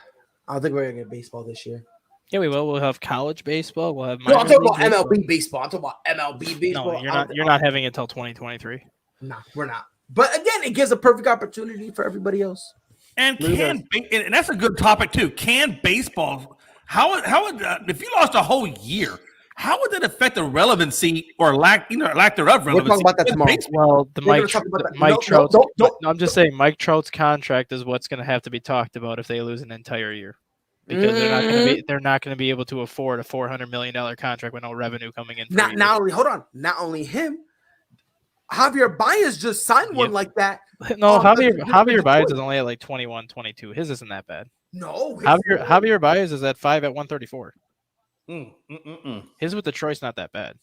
baseball this year. Yeah, we will. We'll have college baseball. We'll have No, I'm minor talking league about MLB baseball. I'm talking about MLB baseball. No, you're not having it until 2023. No, we're not. But again, it gives a perfect opportunity for everybody else. And Really and that's a good topic too. Can baseball? How would if you lost a whole year? How would that affect the relevancy or lack thereof relevancy? We'll talk about that with tomorrow. baseball? Well, the We're Mike gonna talk about that. Mike No, Trout's. don't. No, I'm just saying Mike Trout's contract is what's going to have to be talked about if they lose an entire year, because they're not going to be able to afford a $400 million contract with no revenue coming in. Not only him. Javier Baez just signed one Yep. like that. No, Javier Detroit. Baez is only at like 21, 22. His isn't that bad. No, Javier Baez is at 5 at 134. Mm. His with Detroit's not that bad.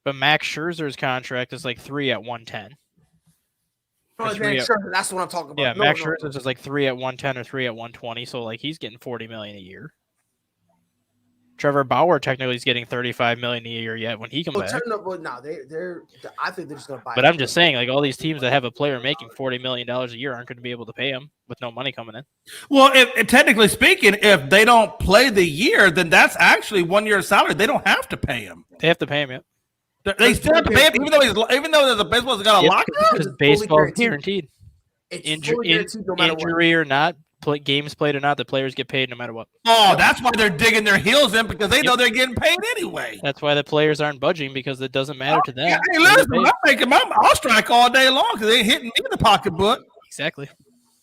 But Max Scherzer's contract is like 3 at 110. Oh, three man, up. sure, that's what I'm talking about. Yeah, No, Max no. Scherzer's is like 3 at 110 or 3 at 120. So like he's getting $40 million a year. Trevor Bauer technically is getting $35 million a year yet when he comes back. They're. I think they're just gonna buy. But I'm just saying, like all these teams that have a player making $40 million a year aren't going to be able to pay him with no money coming in. Well, if technically speaking, if they don't play the year, then that's actually 1 year's salary. They don't have to pay him. They have to pay him, yep. They still have to pay him, even though the baseball's got a Yep, lockout. because It's fully baseball is guaranteed. guaranteed. It's fully guaranteed no matter what. Injury or not, games played or not, the players get paid no matter what. Oh, that's why they're digging their heels in because they know they're getting paid anyway. That's why the players aren't budging, because it doesn't matter to them. Hey, They listen, get paid. I'll strike all day long because they ain't hitting me in the pocketbook. Exactly.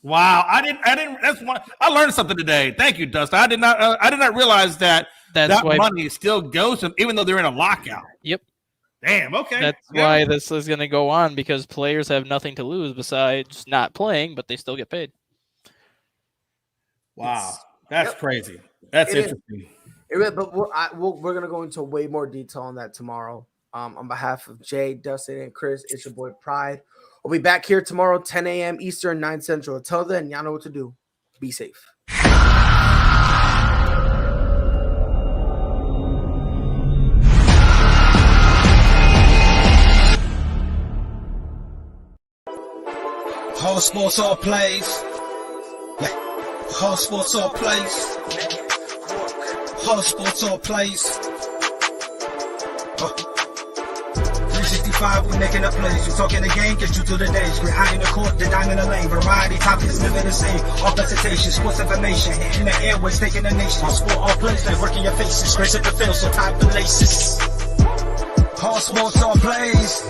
Wow, I didn't. That's one. I learned something today. Thank you, Dustin. I did not realize that That's why. money still goes to them, even though they're in a lockout. Yep. Damn. Okay. That's why this is going to go on, because players have nothing to lose besides not playing, but they still get paid. Wow. That's crazy. That's It is. interesting. But we're gonna go into way more detail on that tomorrow. On behalf of Jay, Dustin, and Chris, it's your boy Pride. We'll be back here tomorrow, 10 a.m. Eastern, 9 Central. Until then, y'all know what to do. Be safe. All sports, all plays. Yeah. All sports, all plays. All sports, all plays. 365, we making a plays. We talking the game, get you through the days. We're high in the court, the dime in the lane. Variety, topics, living the same. All presentation, sports information. In the airways, taking the nation. All sport, all plays, they working your faces. Grace at the field, so tie the laces. All sports, all plays.